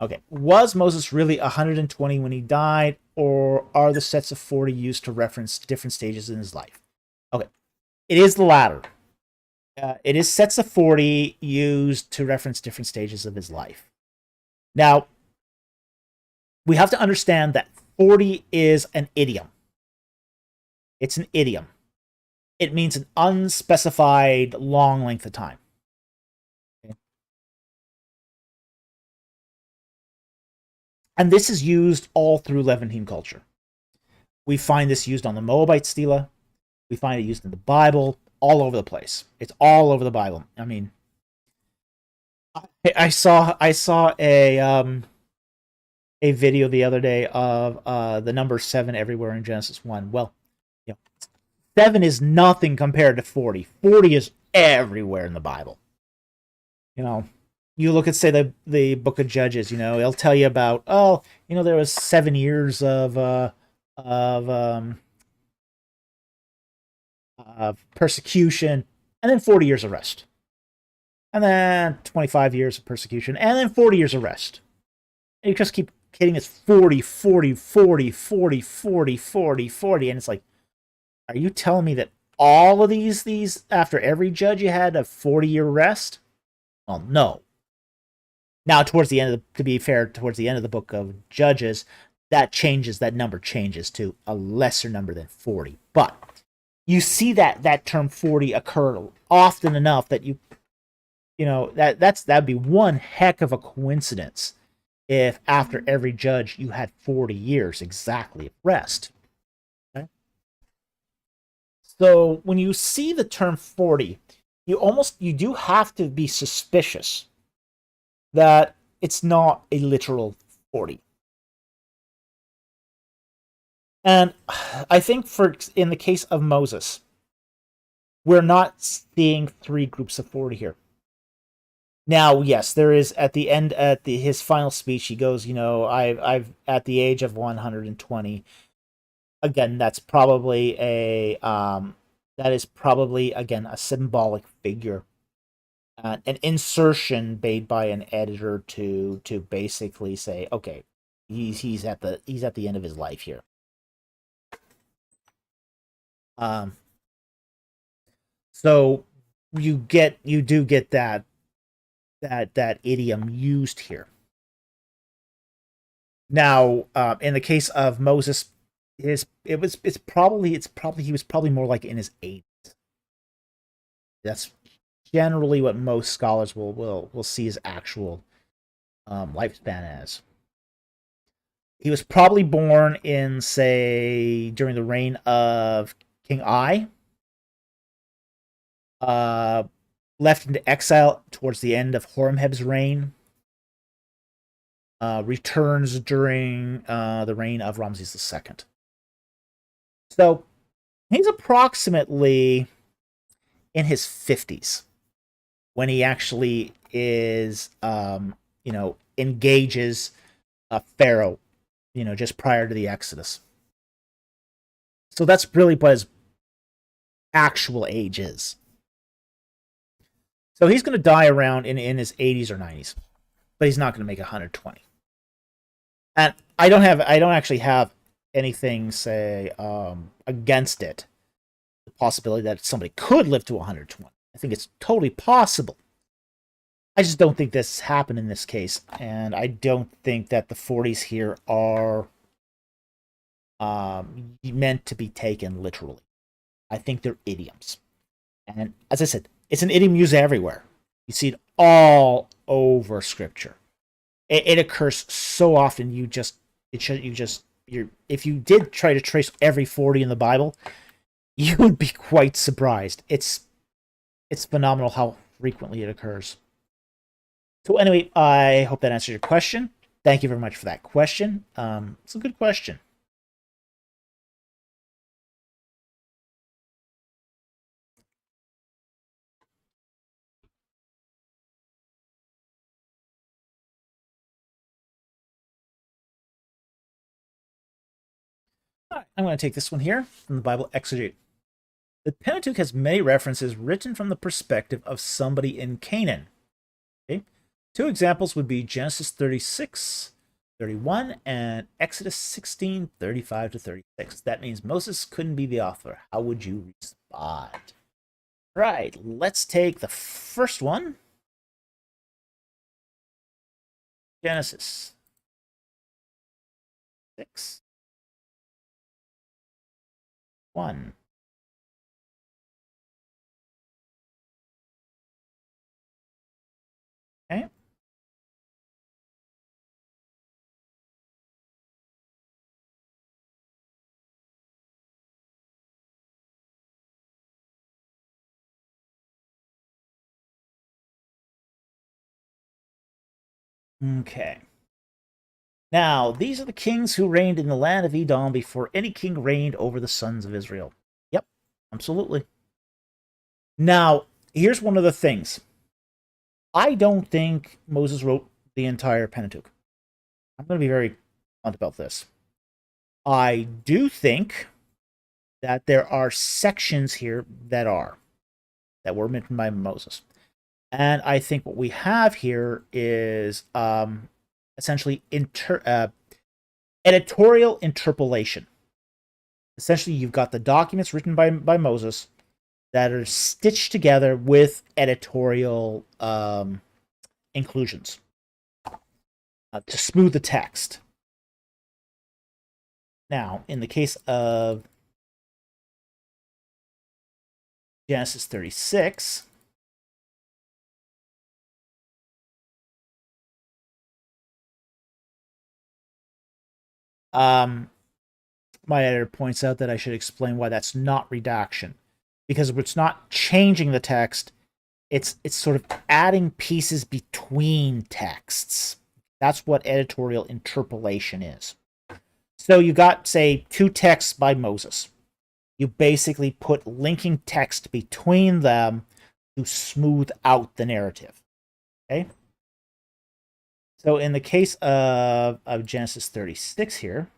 Okay, was Moses really 120 when he died, or are the sets of 40 used to reference different stages in his life? Okay, it is the latter. It is sets of 40 used to reference different stages of his life. Now, we have to understand that 40 is an idiom. It's an idiom. It means an unspecified long length of time. Okay. And this is used all through Levantine culture. We find this used on the Moabite stela. We find it used in the Bible, all over the place. It's all over the Bible. I mean, I saw a video the other day of the number 7 everywhere in Genesis 1. Well, 7 is nothing compared to 40. 40 is everywhere in the Bible. You look at, say, the book of Judges, it'll tell you about, there was 7 years of persecution, and then 40 years of rest. And then 25 years of persecution, and then 40 years of rest. And you just keep hitting this 40, 40, 40, 40, 40, 40, 40, and it's like, are you telling me that all of these after every judge you had a 40-year rest? Well, no. Now, to be fair, towards the end of the book of Judges, that number changes to a lesser number than 40. But you see that term 40 occur often enough that that'd be one heck of a coincidence if after every judge you had 40 years exactly of rest. Okay? So when you see the term 40, you do have to be suspicious that it's not a literal 40. And I think in the case of Moses, we're not seeing 3 groups of 40 here. Now, yes, there is at the end, his final speech, he goes, I've at the age of 120. Again, that's probably again, a symbolic figure, an insertion made by an editor to basically say, okay, he's at the end of his life here. So you do get that idiom used here. Now, in the case of Moses, he was probably more like in his 80s. That's generally what most scholars will see his actual lifespan as. He was probably born in, say, during the reign of King Ai. Left into exile towards the end of Horemheb's reign. Returns during the reign of Ramses II. So he's approximately in his 50s when he actually is, engages Pharaoh, just prior to the Exodus. So that's really what his actual age is. So he's going to die around in his 80s or 90s, but he's not going to make 120. And I don't actually have anything, say, against it. The possibility that somebody could live to 120. I think it's totally possible. I just don't think this happened in this case, and I don't think that the 40s here are meant to be taken literally. I think they're idioms. And as I said, it's an idiom used everywhere. You see it all over Scripture. It occurs so often. If you did try to trace every 40 in the Bible, you would be quite surprised. It's phenomenal how frequently it occurs. So anyway, I hope that answers your question. Thank you very much for that question. It's a good question. All right, I'm going to take this one here from the Bible Exegete. The Pentateuch has many references written from the perspective of somebody in Canaan. Okay? Two examples would be Genesis 36:31 and Exodus 16:35-36. That means Moses couldn't be the author. How would you respond? Right, let's take the first one. Genesis 6:1. Okay. Okay. Now, these are the kings who reigned in the land of Edom before any king reigned over the sons of Israel. Yep, absolutely. Now, here's one of the things. I don't think Moses wrote the entire Pentateuch. I'm going to be very blunt about this. I do think that there are sections here that were written by Moses. And I think what we have here is essentially editorial interpolation. Essentially, you've got the documents written by Moses that are stitched together with editorial inclusions to smooth the text. Now, in the case of Genesis 36, my editor points out that I should explain why that's not redaction, because it's not changing the text, it's sort of adding pieces between texts. That's what editorial interpolation is. So you got, say, two texts by Moses. You basically put linking text between them to smooth out the narrative. Okay? So in the case of Genesis 36 here,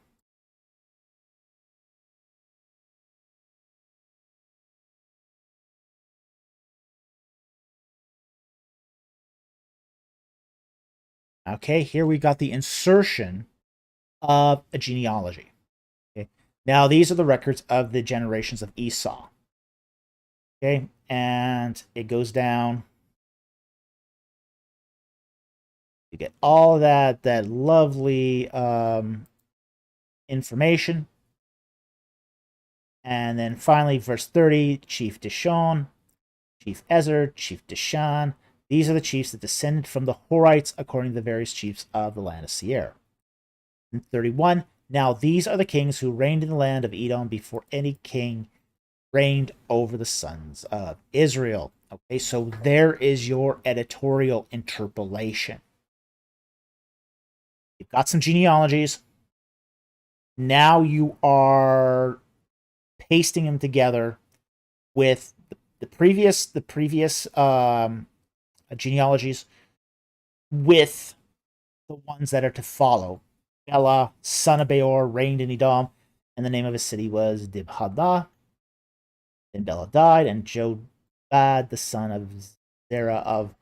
okay, here we got the insertion of a genealogy. Okay, now these are the records of the generations of Esau. Okay, and it goes down. You get all that lovely information. And then finally, verse 30, Chief Dishon, Chief Ezer, Chief Dishan. These are the chiefs that descended from the Horites according to the various chiefs of the land of Seir. And 31, now these are the kings who reigned in the land of Edom before any king reigned over the sons of Israel. Okay, so there is your editorial interpolation. You've got some genealogies. Now you are pasting them together with the previous genealogies with the ones that are to follow. Bela, son of Beor, reigned in Edom, and the name of his city was Dibhada. Then Bela died, and Jobad, the son of Zerah of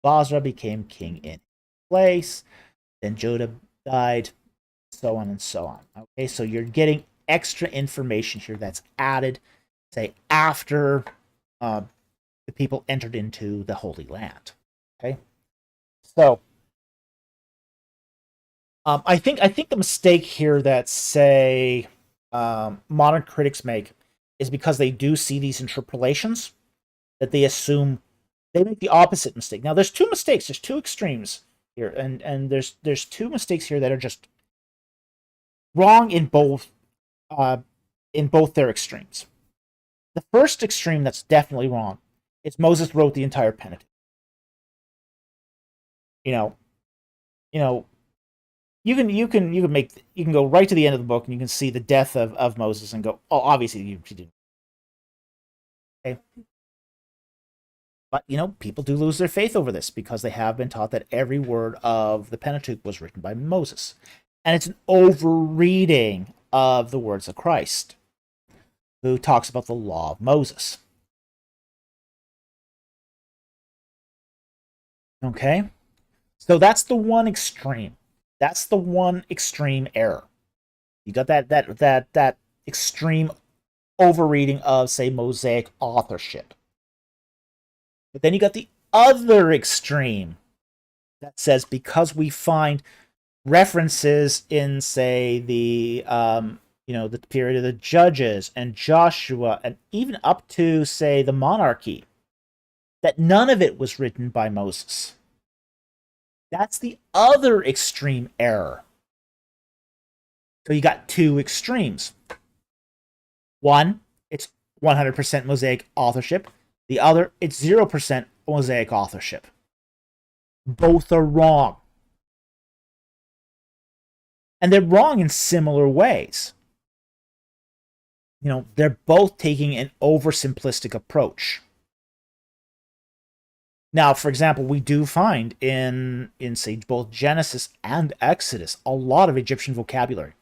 Basra, became king in his place. Then Jodab died, so on and so on. Okay, so you're getting extra information here that's added, say, after the people entered into the Holy Land. Okay, so I think the mistake here that, say, modern critics make is because they do see these interpolations that they assume They make the opposite mistake. Now, there's two mistakes. There's two extremes here, and there's two mistakes here that are just wrong in both their extremes. The first extreme that's definitely wrong is Moses wrote the entire Pentateuch. You know, you know, you can go right to the end of the book and you can see the death of Moses and go, oh, obviously you didn't. Okay. But people do lose their faith over this because they have been taught that every word of the Pentateuch was written by Moses. And it's an overreading of the words of Christ, who talks about the law of Moses. Okay? So that's the one extreme. That's the one extreme error. You got that extreme overreading of, say, Mosaic authorship. But then you got the other extreme that says because we find references in, say, the the period of the Judges and Joshua and even up to, say, the monarchy, that none of it was written by Moses. That's the other extreme error. So you got two extremes. One, it's 100% Mosaic authorship. The other, it's 0% Mosaic authorship. Both are wrong. And they're wrong in similar ways. They're both taking an oversimplistic approach. Now, for example, we do find in say, both Genesis and Exodus a lot of Egyptian vocabulary.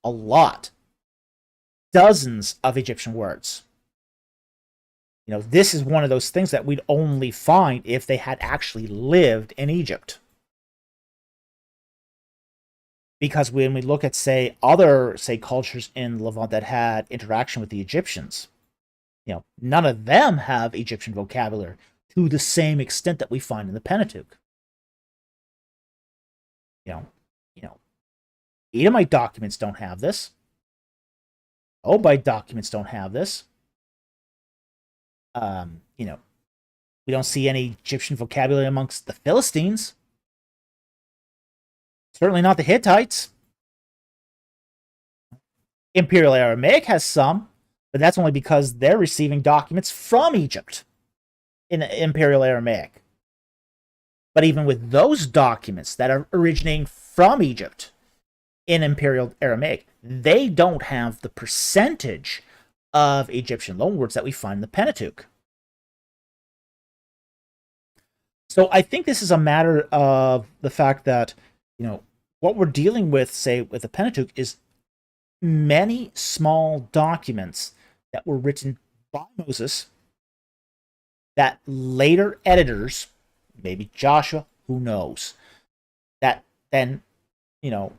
A lot. Dozens of Egyptian words. This is one of those things that we'd only find if they had actually lived in Egypt. Because when we look at, say, other, say, cultures in Levant that had interaction with the Egyptians, none of them have Egyptian vocabulary to the same extent that we find in the Pentateuch. Edomite documents don't have this. Obite documents don't have this. We don't see any Egyptian vocabulary amongst the Philistines. Certainly not the Hittites. Imperial Aramaic has some, but that's only because they're receiving documents from Egypt in Imperial Aramaic. But even with those documents that are originating from Egypt in Imperial Aramaic, they don't have the percentage of Egyptian loanwords that we find in the Pentateuch. So I think this is a matter of the fact that, what we're dealing with, say, with the Pentateuch is many small documents that were written by Moses that later editors, maybe Joshua, who knows, that then,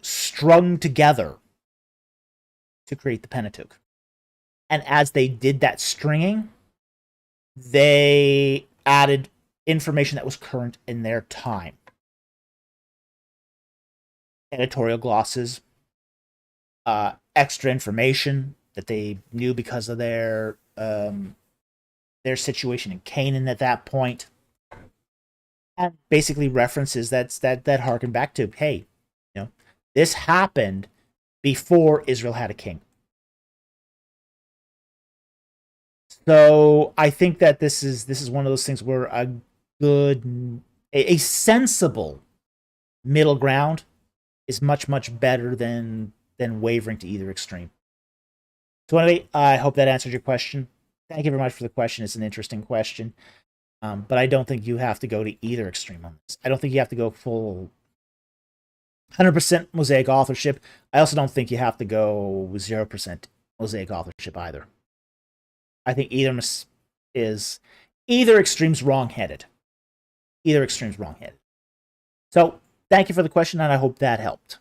strung together to create the Pentateuch. And as they did that stringing, they added information that was current in their time. Editorial glosses, extra information that they knew because of their situation in Canaan at that point, and basically references that harken back to, hey, this happened before Israel had a king. So I think that this is one of those things where a sensible middle ground is much, much better than wavering to either extreme. So anyway, I hope that answered your question. Thank you very much for the question. It's an interesting question. But I don't think you have to go to either extreme on this. I don't think you have to go full 100% Mosaic authorship. I also don't think you have to go 0% Mosaic authorship either. I think either extreme's wrong-headed. Either extreme's wrong-headed. So thank you for the question, and I hope that helped.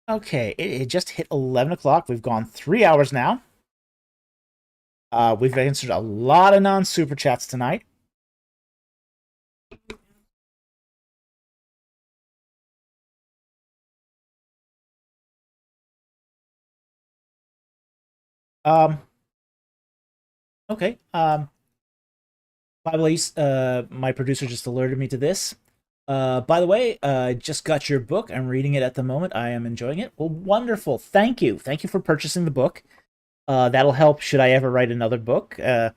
Okay, it just hit 11 o'clock. We've gone 3 hours now. We've answered a lot of non-super chats tonight. Um, okay. By the way, my producer just alerted me to this. By the way, I just got your book. I'm reading it at the moment. I am enjoying it. Well, wonderful. Thank you. Thank you for purchasing the book. That'll help should I ever write another book. Uh,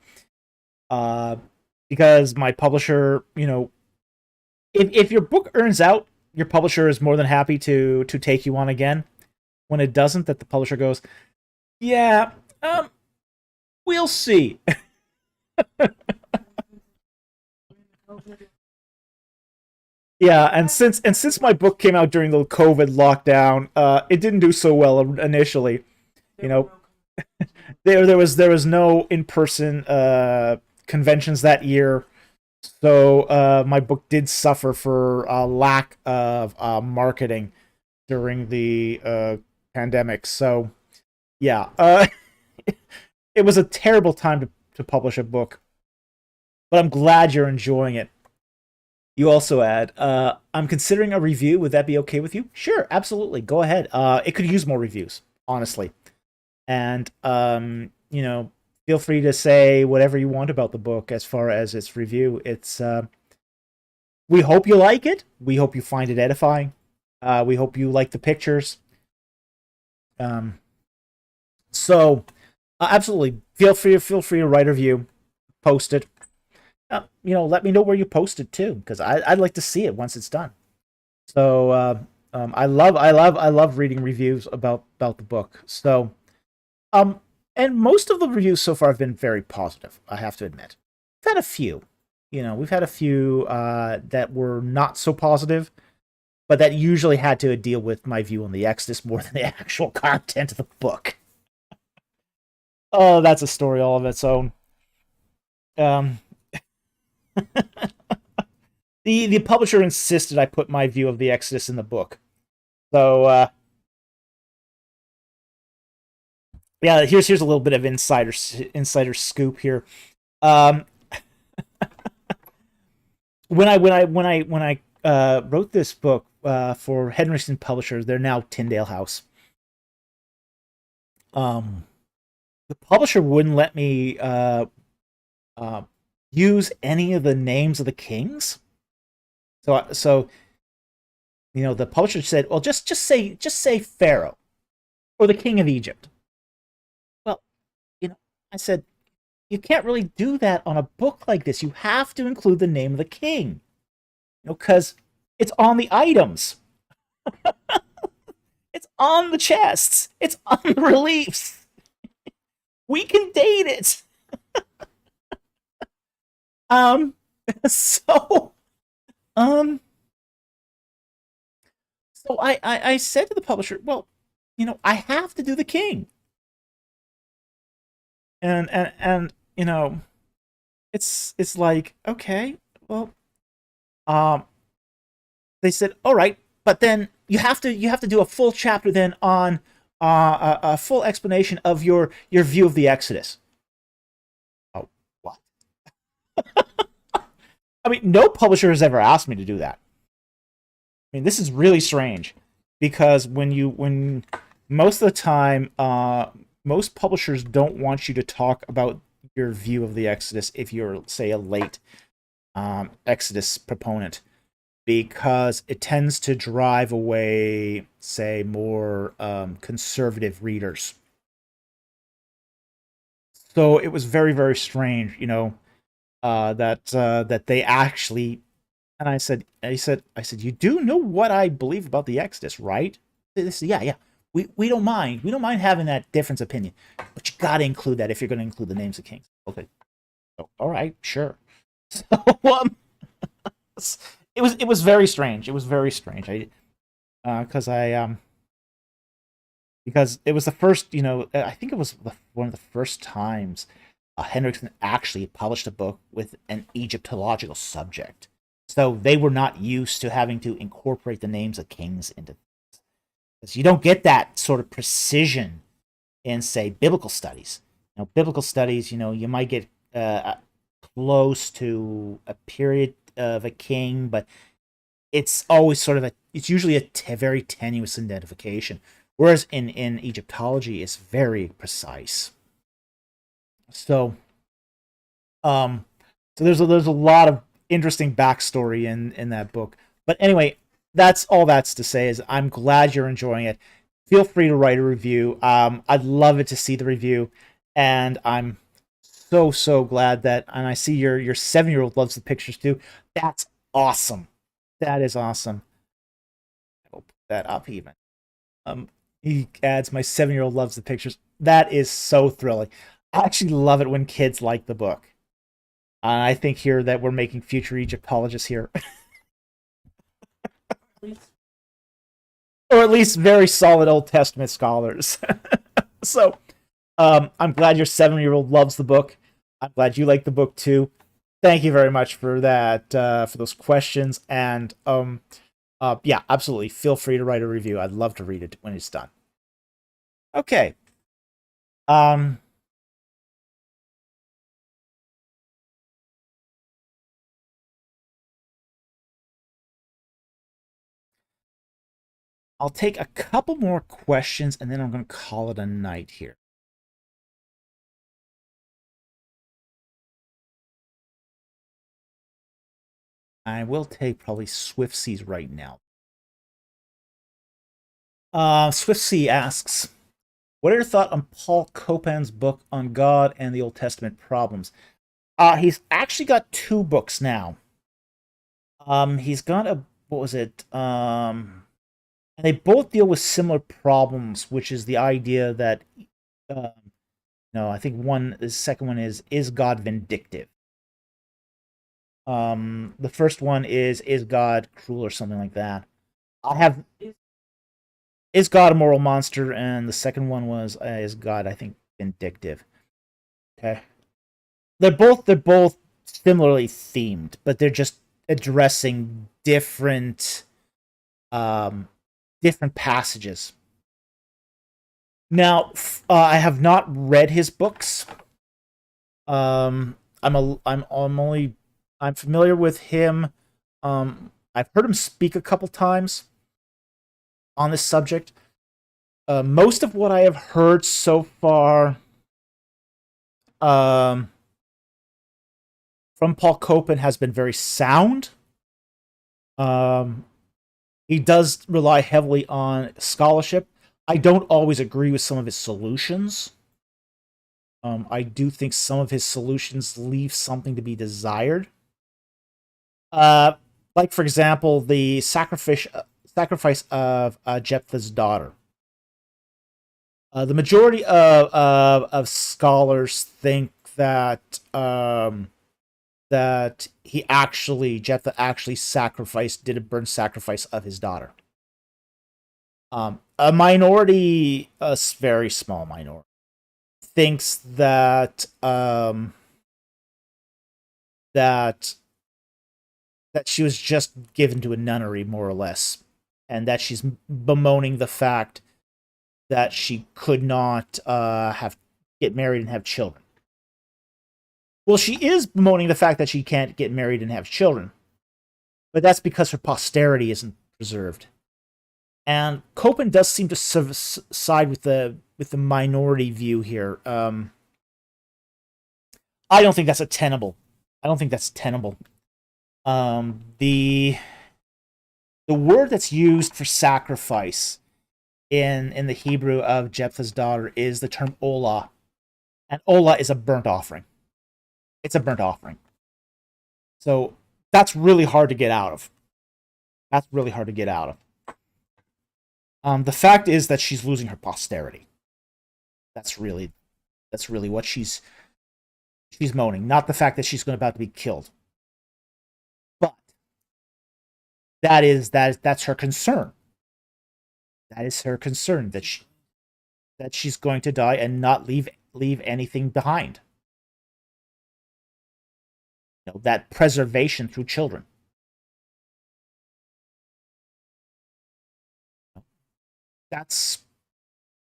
because my publisher, if your book earns out, your publisher is more than happy to take you on again. When it doesn't, that the publisher goes, yeah, we'll see. Yeah, and since my book came out during the COVID lockdown, it didn't do so well initially. You know, there was no in person conventions that year, so my book did suffer for a lack of marketing during the pandemic. So yeah, it was a terrible time to publish a book, but I'm glad you're enjoying it. You also add, I'm considering a review. Would that be okay with you? Sure, absolutely. Go ahead. It could use more reviews, honestly. And feel free to say whatever you want about the book as far as its review. It's we hope you like it. We hope you find it edifying. We hope you like the pictures. Um, so absolutely, feel free to write a review, post it. Let me know where you post it too, because I'd like to see it once it's done. So I love reading reviews about the book. So um, and most of the reviews so far have been very positive. I have to admit, we've had a few. We've had a few that were not so positive, but that usually had to deal with my view on the Exodus more than the actual content of the book. Oh, that's a story all of its own. Um, the publisher insisted I put my view of the Exodus in the book. So yeah, here's a little bit of insider scoop here. Um, when I wrote this book for Henderson Publishers, they're now Tyndale House. Um, the publisher wouldn't let me uh, use any of the names of the kings. So the publisher said, "Well, just say Pharaoh or the king of Egypt." Well, I said, "You can't really do that on a book like this. You have to include the name of the king, because it's on the items, it's on the chests, it's on the reliefs. We can date it." Um, so um, so I said to the publisher, "Well, I have to do the king." And it's like, okay, well, um they said, all right, but then you have to do a full chapter then on a full explanation of your view of the Exodus. Oh, what? I mean, no publisher has ever asked me to do that. I mean, this is really strange, because when most of the time, most publishers don't want you to talk about your view of the Exodus if you're, say, a late Exodus proponent, because it tends to drive away, say, more conservative readers. So it was very, very strange, that they actually. And I said, you do know what I believe about the Exodus, right? They said, yeah, yeah. We don't mind. We don't mind having that difference of opinion, but you got to include that if you're going to include the names of kings. Okay. So, all right, sure. So it was very strange. It was very strange. Because because it was the first, I think it was one of the first times Hendrickson actually published a book with an Egyptological subject. So they were not used to having to incorporate the names of kings into this. You don't get that sort of precision in, say, biblical studies. Biblical studies, you might get close to a period of a king, but it's always it's usually a very tenuous identification. Whereas in Egyptology, it's very precise. So, um, so there's a lot of interesting backstory in that book. But anyway, that's all that's to say is I'm glad you're enjoying it. Feel free to write a review. I'd love it to see the review, and I'm so glad that. And I see your 7-year-old loves the pictures too. That's awesome. That is awesome. I'll put that up even. Um, he adds, my 7-year-old loves the pictures. That is so thrilling. I actually love it when kids like the book. I think here that we're making future Egyptologists here. Or at least very solid Old Testament scholars. So, I'm glad your 7-year-old loves the book. I'm glad you like the book too. Thank you very much for that, for those questions. And yeah, absolutely. Feel free to write a review. I'd love to read it when it's done. Okay. Um, I'll take a couple more questions and then I'm going to call it a night here. I will take probably Swift Seas right now. Swift Sea asks, what are your thoughts on Paul Copan's book on God and the Old Testament problems? He's actually got 2 books now. He's got a, what was it? And they both deal with similar problems, which is the idea that, no, I think the second one is God vindictive? The first one is God cruel or something like that? I have, is God a moral monster? And the second one was, is God, I think, vindictive? Okay, they're both similarly themed, but they're just addressing different passages. Now, I have not read his books. I'm familiar with him. I've heard him speak a couple times on this subject. Most of what I have heard so far, um, from Paul Copan has been very sound. Um, he does rely heavily on scholarship. I don't always agree with some of his solutions. I do think some of his solutions leave something to be desired. Uh, like for example, the sacrifice of Jephthah's daughter. The majority of scholars think that that Jephthah actually did a burnt sacrifice of his daughter. A minority, a very small minority, thinks that she was just given to a nunnery, more or less, and that she's bemoaning the fact that she could not get married and have children. Well, she is bemoaning the fact that she can't get married and have children, but that's because her posterity isn't preserved. And Copan does seem to side with the minority view here. I don't think that's tenable. I don't think that's tenable. The word that's used for sacrifice in the Hebrew of Jephthah's daughter is the term olah, and olah is a burnt offering. It's a burnt offering. So that's really hard to get out of. That's really hard to get out of. The fact is that she's losing her posterity. That's really what she's moaning, not the fact that she's about to be killed. But that's her concern. That is her concern, that she's going to die and not leave anything behind. You know, that preservation through children. That's,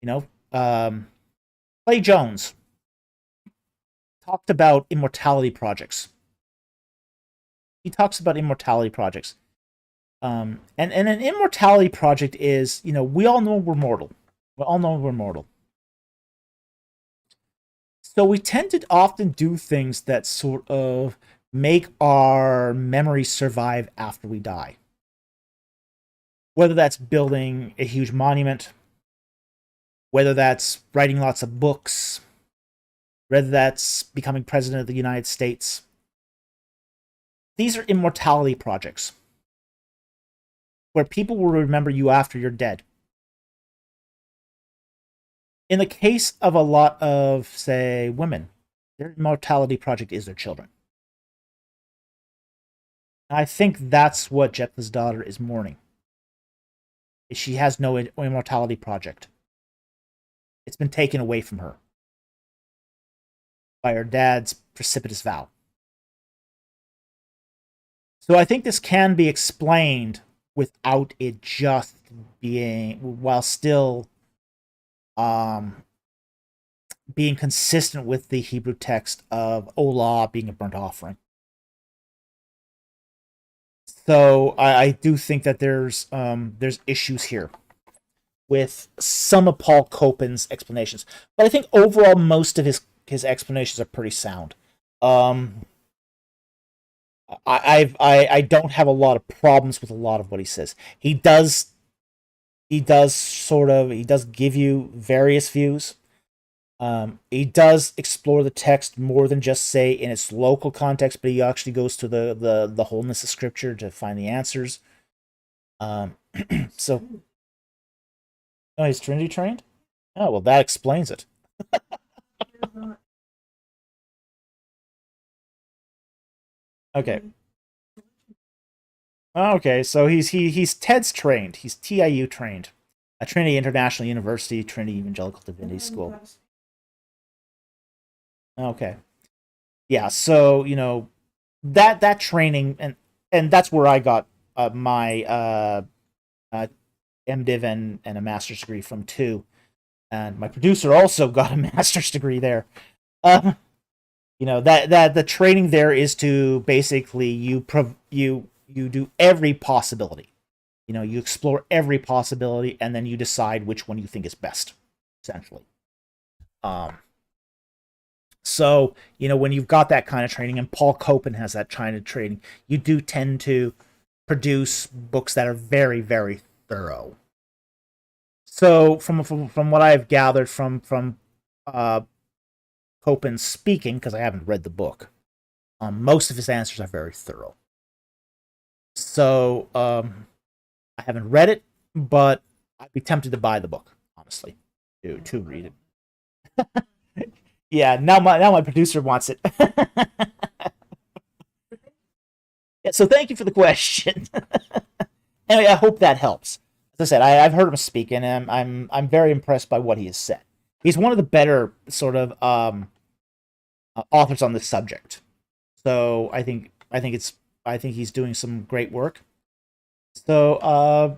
Clay Jones talked about immortality projects. He talks about immortality projects. And an immortality project is, we all know we're mortal. We all know we're mortal. So we tend to often do things that sort of make our memories survive after we die. Whether that's building a huge monument, whether that's writing lots of books, whether that's becoming president of the United States. These are immortality projects where people will remember you after you're dead. In the case of a lot of, say, women, their immortality project is their children. And I think that's what Jephthah's daughter is mourning. She has no immortality project. It's been taken away from her by her dad's precipitous vow. So I think this can be explained without it just being, while still being consistent with the Hebrew text of Olah being a burnt offering. So I do think that there's issues here with some of Paul Copan's explanations, but I think overall most of his explanations are pretty sound. I don't have a lot of problems with a lot of what he says. He does give you various views. He does explore the text more than just say in its local context, but he actually goes to the wholeness of Scripture to find the answers. So, oh, he's Trinity trained? Oh, well, that explains it. Okay. Okay, so he's TEDS trained. He's TIU trained. At Trinity International University, Trinity Evangelical Divinity School. Okay. Yeah, so, that training, and that's where I got my MDiv and a master's degree from too. And my producer also got a master's degree there. That the training there is to basically you do every possibility. You explore every possibility and then you decide which one you think is best, essentially. So, when you've got that kind of training, and Paul Copan has that kind of training, you do tend to produce books that are very, very thorough. So, from what I've gathered from Copan speaking, because I haven't read the book, most of his answers are very thorough. So, I haven't read it, but I'd be tempted to buy the book, honestly, to read it. Yeah, now my producer wants it. Yeah, so thank you for the question. Anyway, I hope that helps. As I said, I've heard him speak, and I'm very impressed by what he has said. He's one of the better sort of authors on this subject. So I think he's doing some great work. So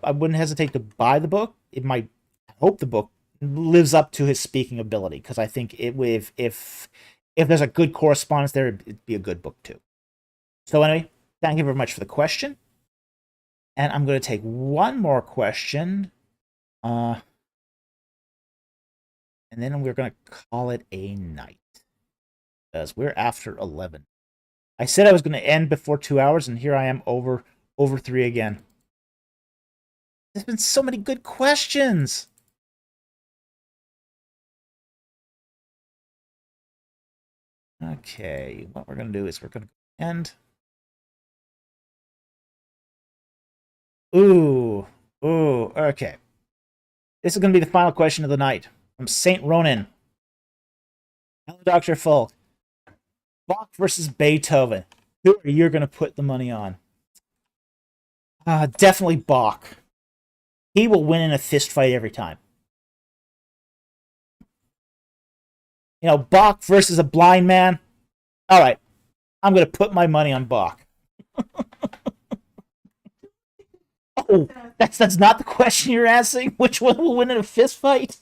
I wouldn't hesitate to buy the book. I hope the book lives up to his speaking ability, because I think if there's a good correspondence there, it'd be a good book too. So anyway, thank you very much for the question. And I'm going to take one more question. And then we're going to call it a night, because we're after 11. I said I was going to end before 2 hours, and here I am over 3 again. There's been so many good questions. Okay, what we're going to do is we're going to end. Ooh, okay. This is going to be the final question of the night from Saint Ronan. Hello, Dr. Folk. Bach versus Beethoven. Who are you going to put the money on? Definitely Bach. He will win in a fist fight every time. Bach versus a blind man. All right, I'm going to put my money on Bach. Oh, that's not the question you're asking? Which one will win in a fist fight?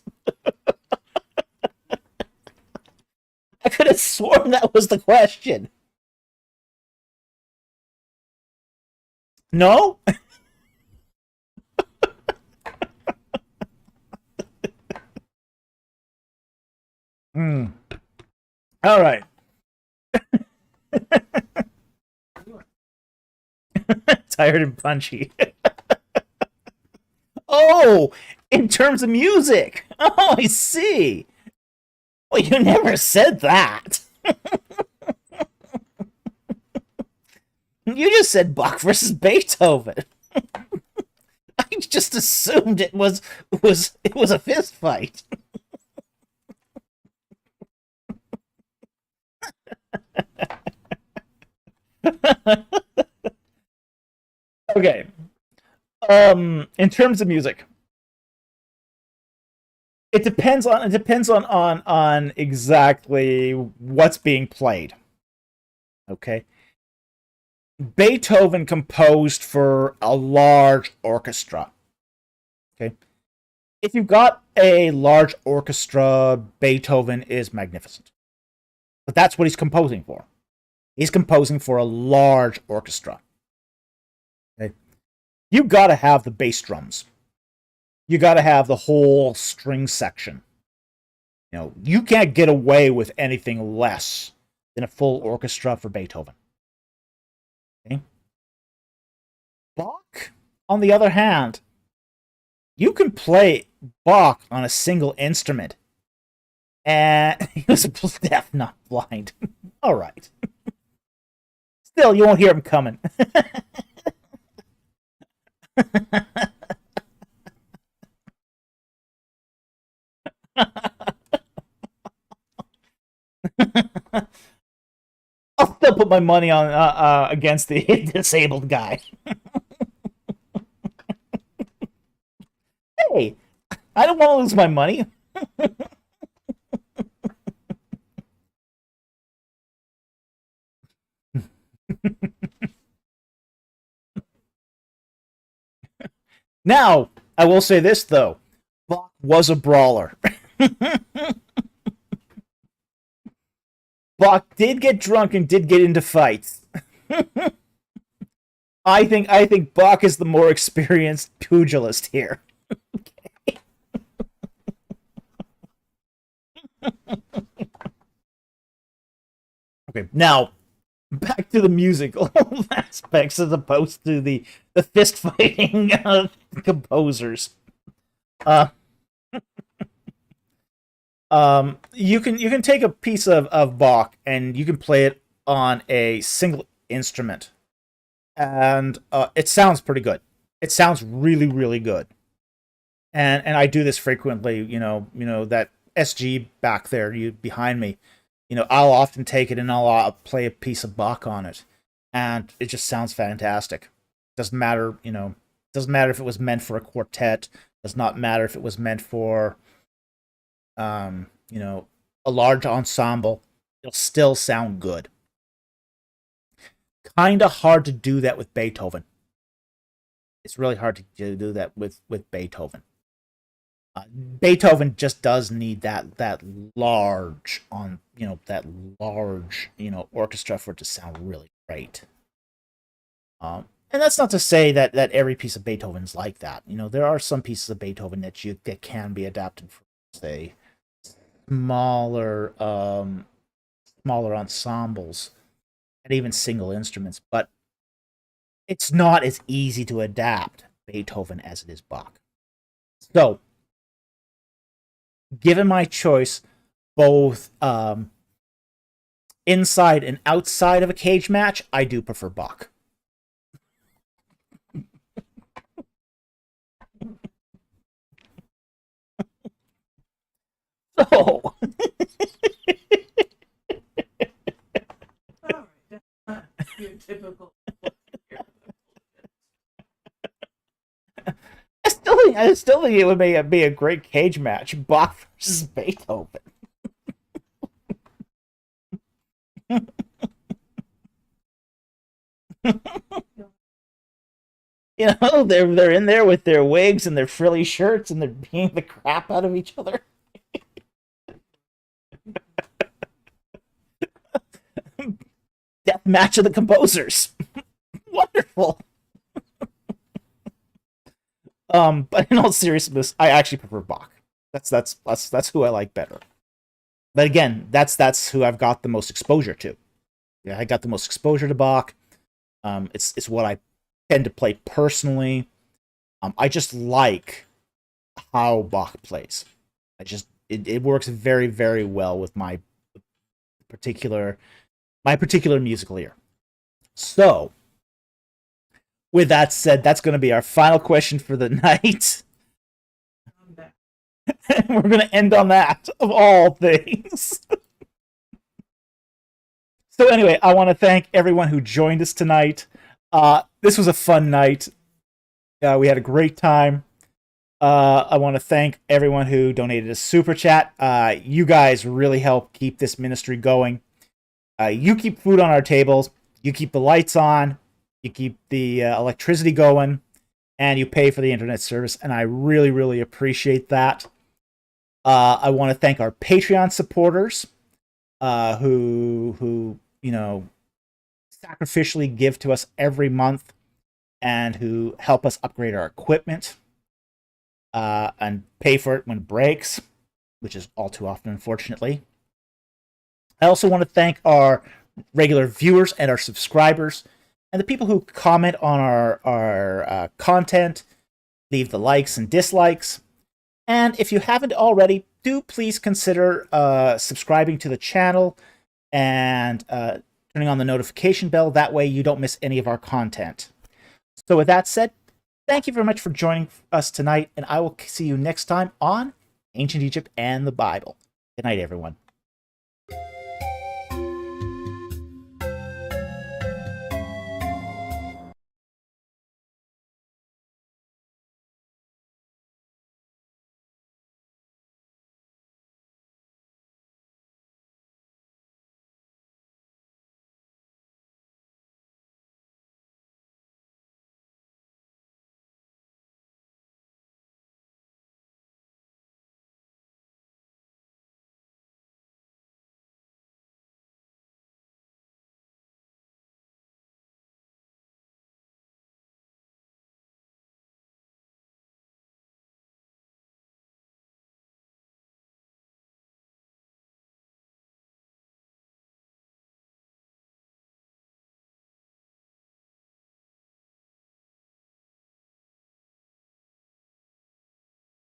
I could have sworn that was the question. No? All right. Tired and punchy. Oh, in terms of music. Oh, I see. Well, you never said that. You just said Bach versus Beethoven. I just assumed it was a fist fight. Okay. In terms of music, it depends on exactly what's being played. Okay. Beethoven composed for a large orchestra. Okay. If you've got a large orchestra, Beethoven is magnificent. But that's what he's composing for. He's composing for a large orchestra. Okay. You gotta have the bass drums. You gotta have the whole string section. You can't get away with anything less than a full orchestra for Beethoven. Okay. Bach, on the other hand, you can play Bach on a single instrument. And he was deaf, not blind. All right. Still, you won't hear him coming. I'll still put my money on against the disabled guy. Hey, I don't want to lose my money. Now, I will say this though, Bach was a brawler. Bach did get drunk and did get into fights. I think Bach is the more experienced pugilist here. Okay, now back to the musical aspects as opposed to the fist fighting composers. Uh, you can take a piece of Bach and you can play it on a single instrument, and it sounds pretty good. It sounds really really good, and I do this frequently. That SG back there, you behind me. I'll often take it and I'll play a piece of Bach on it, and it just sounds fantastic. Doesn't matter, doesn't matter if it was meant for a quartet. Does not matter if it was meant for, a large ensemble. It'll still sound good. Kind of hard to do that with Beethoven. It's really hard to do that with Beethoven. Beethoven just does need that large orchestra for it to sound really great. And that's not to say that every piece of Beethoven's like that. There are some pieces of Beethoven that can be adapted for, say, smaller smaller ensembles and even single instruments, but it's not as easy to adapt Beethoven as it is Bach. So, given my choice, both inside and outside of a cage match, I do prefer Bach. So, Your typical. I still think it would be a great cage match, Bach versus Beethoven. They're in there with their wigs and their frilly shirts, and they're beating the crap out of each other. Death match of the composers. Wonderful. But in all seriousness, I actually prefer Bach. That's who I like better. But again, that's who I've got the most exposure to. Yeah, I got the most exposure to Bach. It's what I tend to play personally. I just like how Bach plays. It works very, very well with my particular musical ear. So, with that said, that's going to be our final question for the night. We're going to end on that, of all things. So anyway, I want to thank everyone who joined us tonight. This was a fun night. We had a great time. I want to thank everyone who donated a super chat. You guys really help keep this ministry going. You keep food on our tables. You keep the lights on. You keep the electricity going. And you pay for the internet service. And I really, really appreciate that. I want to thank our Patreon supporters who sacrificially give to us every month and who help us upgrade our equipment and pay for it when it breaks, which is all too often, unfortunately. I also want to thank our regular viewers and our subscribers and the people who comment on our content, leave the likes and dislikes. And if you haven't already, do please consider subscribing to the channel and turning on the notification bell. That way you don't miss any of our content. So with that said, thank you very much for joining us tonight, and I will see you next time on Ancient Egypt and the Bible. Good night, everyone.